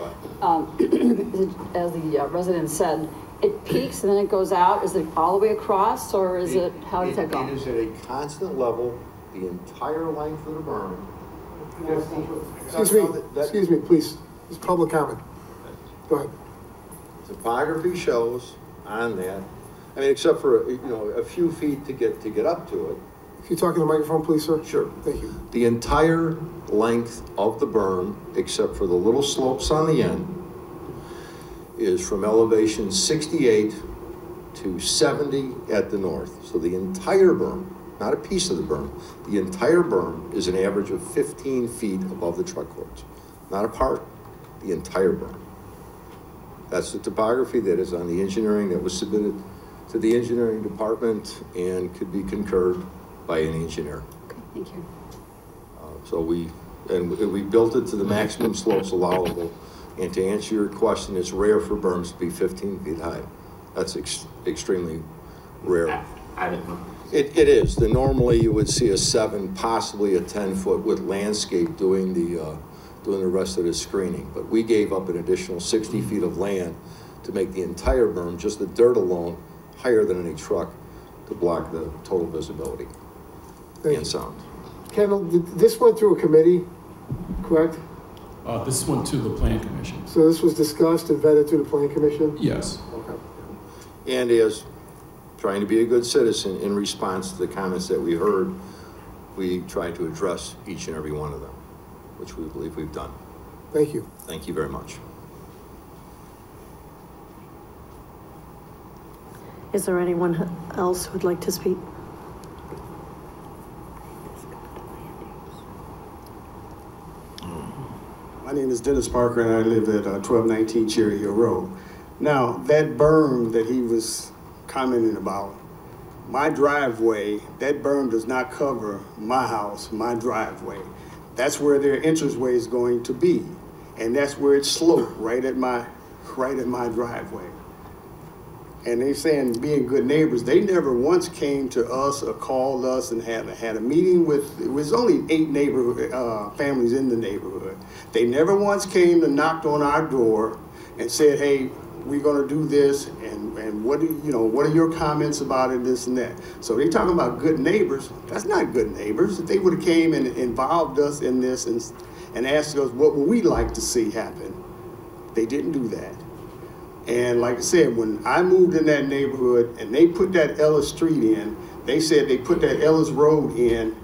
As the resident said, it peaks and then it goes out. Is it all the way across, or is it, how does that go? It is at a constant level, the entire length of the berm. Excuse me, please. It's public comment. Go ahead. Topography shows on that. I mean, except for a few feet to get up to it. If you talk in the microphone, please, sir. Sure. Thank you. The entire length of the berm, except for the little slopes on the end, is from elevation 68 to 70 at the north. So the entire berm, not a piece of the berm, the entire berm is an average of 15 feet above the truck courts. Not a part, the entire berm. That's the topography that is on the engineering that was submitted to the engineering department and could be concurred by any engineer. Okay, thank you. So we built it to the maximum slopes allowable. And to answer your question, it's rare for berms to be 15 feet high. That's extremely rare. I didn't know. It is. Normally you would see a 7, possibly a 10-foot with landscape doing the rest of the screening. But we gave up an additional 60 feet of land to make the entire berm, just the dirt alone, higher than any truck to block the total visibility and sound. Kendall, this went through a committee, correct? This went to the Plan Commission. So this was discussed and vetted through the Plan Commission? Yes. Okay. And as trying to be a good citizen in response to the comments that we heard, we tried to address each and every one of them, which we believe we've done. Thank you. Thank you very much. Is there anyone else who would like to speak? My name is Dennis Parker, and I live at 1219 Cherry Hill Road. Now, that berm that he was commenting about, my driveway, that berm does not cover my house, my driveway. That's where their entranceway is going to be, and that's where it's sloped, right at my driveway. And they saying being good neighbors, they never once came to us or called us and had a meeting with, it was only 8 neighborhood families in the neighborhood. They never once came and knocked on our door and said, hey, we're gonna do this, and what are your comments about it, this and that. So they talking about good neighbors. That's not good neighbors. If they would have came and involved us in this and asked us what would we like to see happen, they didn't do that. And like I said, when I moved in that neighborhood and they put that Ellis Street in, they said they put that Ellis Road in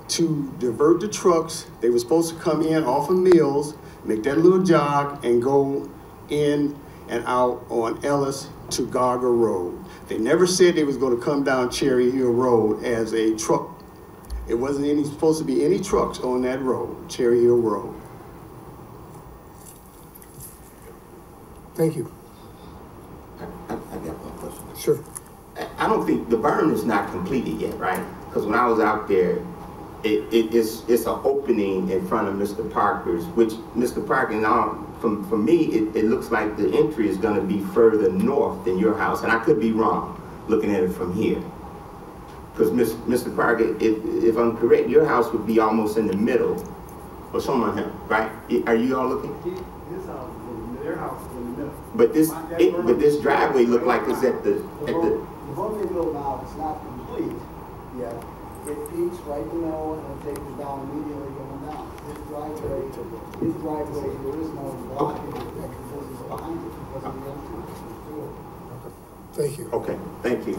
to divert the trucks. They were supposed to come in off of Mills, make that little jog and go in and out on Ellis to Garger Road. They never said they was going to come down Cherry Hill Road as a truck. It wasn't supposed to be any trucks on that road, Cherry Hill Road. Thank you. I got one question. Sure. I don't think the berm is not completed yet, right? Because when I was out there, it's an opening in front of Mr. Parker's, which Mr. Parker, now for me, it looks like the entry is going to be further north than your house, and I could be wrong looking at it from here. Because Mr. Parker, if I'm correct, your house would be almost in the middle, or someone else, right? Are you all looking? His house is their house is in the middle. But this driveway looked like it's at the. The road they built now, it's not complete yet. It peaks right in the middle and it tapers down immediately going down. His driveway, there is no blocking that is behind it because of the entrance. Thank you. Okay, thank you.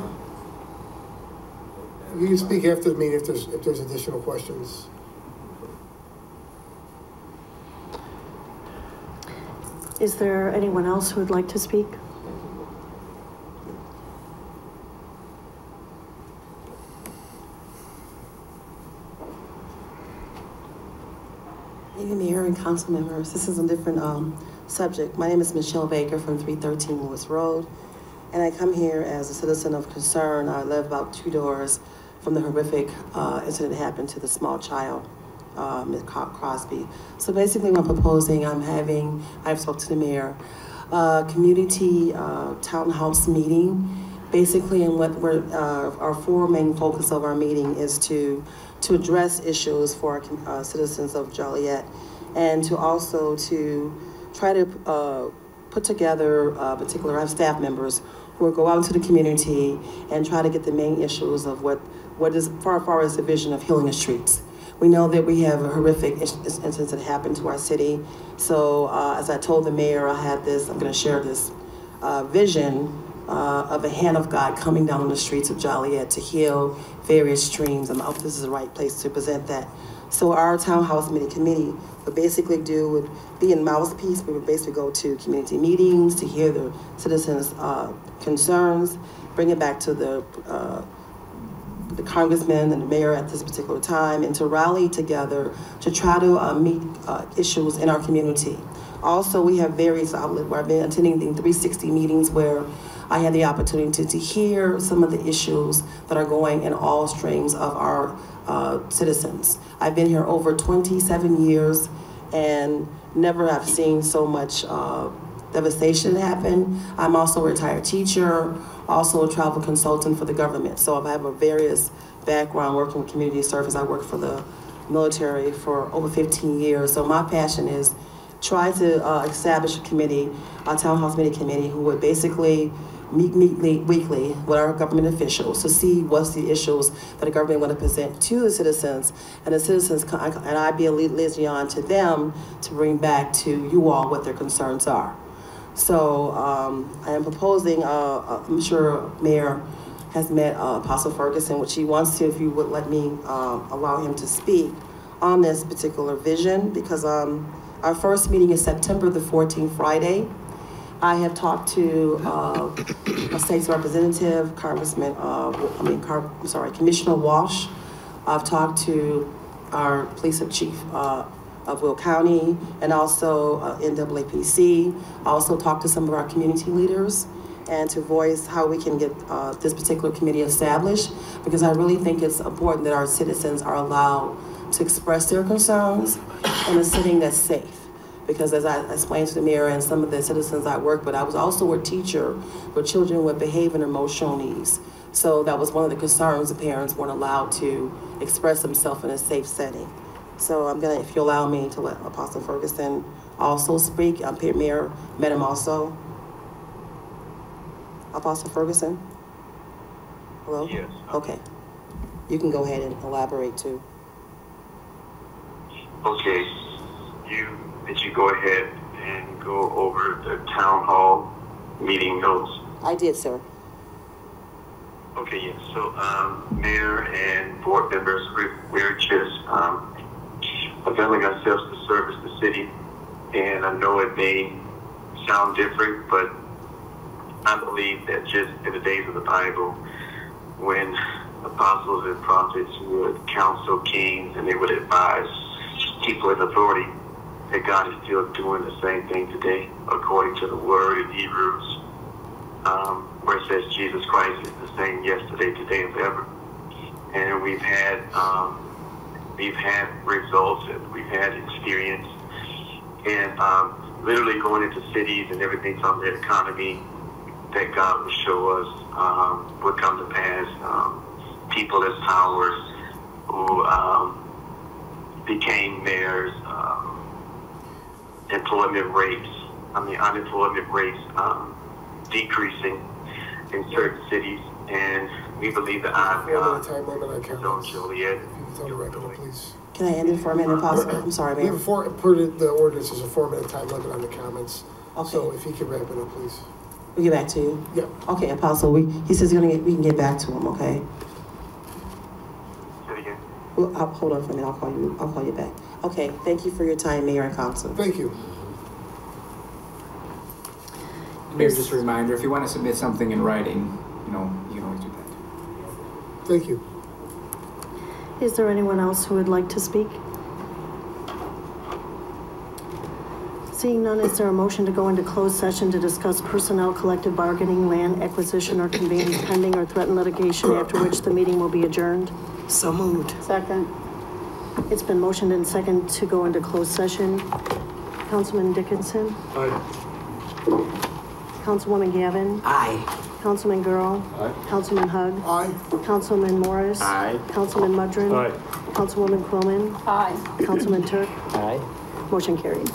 You can speak after the meeting if there's additional questions. Is there anyone else who would like to speak? Mayor and council members, this is a different subject. My name is Michelle Baker from 313 Lewis Road, and I come here as a citizen of concern. I live about 2 doors from the horrific incident that happened to the small child, Ms. Crosby. So basically what I'm proposing, I've spoke to the mayor, community townhouse meeting, basically, and what our 4 main focus of our meeting is to address issues for our citizens of Joliet, and to also to try to put together I have staff members who will go out into the community and try to get the main issues of what is far as the vision of healing the streets. We know that we have a horrific incident that happened to our city. So as I told the mayor, I'm going to share this vision of the hand of God coming down the streets of Joliet to heal various streams. I hope this is the right place to present that. So our townhouse committee would basically would be in mouthpiece. We would basically go to community meetings to hear the citizens' concerns, bring it back to the congressman and the mayor at this particular time, and to rally together to try to meet issues in our community. Also, we have various outlets where I've been attending the 360 meetings where I had the opportunity to hear some of the issues that are going in all streams of our citizens. I've been here over 27 years and never have seen so much devastation happen. I'm also a retired teacher, also a travel consultant for the government. So I have a various background working with community service. I worked for the military for over 15 years. So my passion is try to establish a committee, a town hall committee who would basically meet weekly with our government officials to see what's the issues that the government want to present to the citizens, and the citizens, and I be a liaison to them to bring back to you all what their concerns are. So I am proposing, I'm sure Mayor has met Apostle Ferguson, which he wants to, if you would let me allow him to speak on this particular vision, because our first meeting is September the 14th, Friday. I have talked to a state's representative, Commissioner Walsh. I've talked to our police chief of Will County, and also NAAPC. I also talked to some of our community leaders and to voice how we can get this particular committee established, because I really think it's important that our citizens are allowed to express their concerns in a setting that's safe. Because as I explained to the mayor and some of the citizens I work with, I was also a teacher for children with behavior and emotional needs. So that was one of the concerns. The parents weren't allowed to express themselves in a safe setting. So I'm gonna, if you allow me to let Apostle Ferguson also speak. Mayor met him also. Apostle Ferguson? Hello? Yes. Okay. You can go ahead and elaborate too. Okay. Did you go ahead and go over the town hall meeting notes? I did, sir. Okay, yes. So, Mayor and board members, we're just availing ourselves to service the city. And I know it may sound different, but I believe that just in the days of the Bible, when apostles and prophets would counsel kings and they would advise people in authority, that God is still doing the same thing today, according to the word in Hebrews, where it says Jesus Christ is the same yesterday, today, and forever. And we've had results, and we've had experience, and literally going into cities and everything from the economy that God will show us will come to pass. People as powers who became mayors. Unemployment rates decreasing in certain cities, and we believe that I've on Joliet. Can I end it for a minute, Apostle? I'm sorry, Mayor. The ordinance is a 4-minute time limit on the comments. Okay. So if you could wrap it up, please. We'll get back to you? Yeah. Okay, Apostle, he says we can get back to him, okay? Say it again. Well, hold on for a minute, I'll call you back. Okay, thank you for your time, Mayor and Council. Thank you. Mayor, just a reminder, if you want to submit something in writing, you can always do that. Thank you. Is there anyone else who would like to speak? Seeing none, is there a motion to go into closed session to discuss personnel, collective bargaining, land acquisition, or conveyance pending or threatened litigation, after which the meeting will be adjourned? So moved. Second. It's been motioned and second to go into closed session. Councilman Dickinson? Aye. Councilwoman Gavin? Aye. Councilman Girl? Aye. Councilman Hug? Aye. Councilman Morris? Aye. Councilman Mudrin? Aye. Councilwoman Quillman? Aye. Councilman Turk? Aye. Motion carried.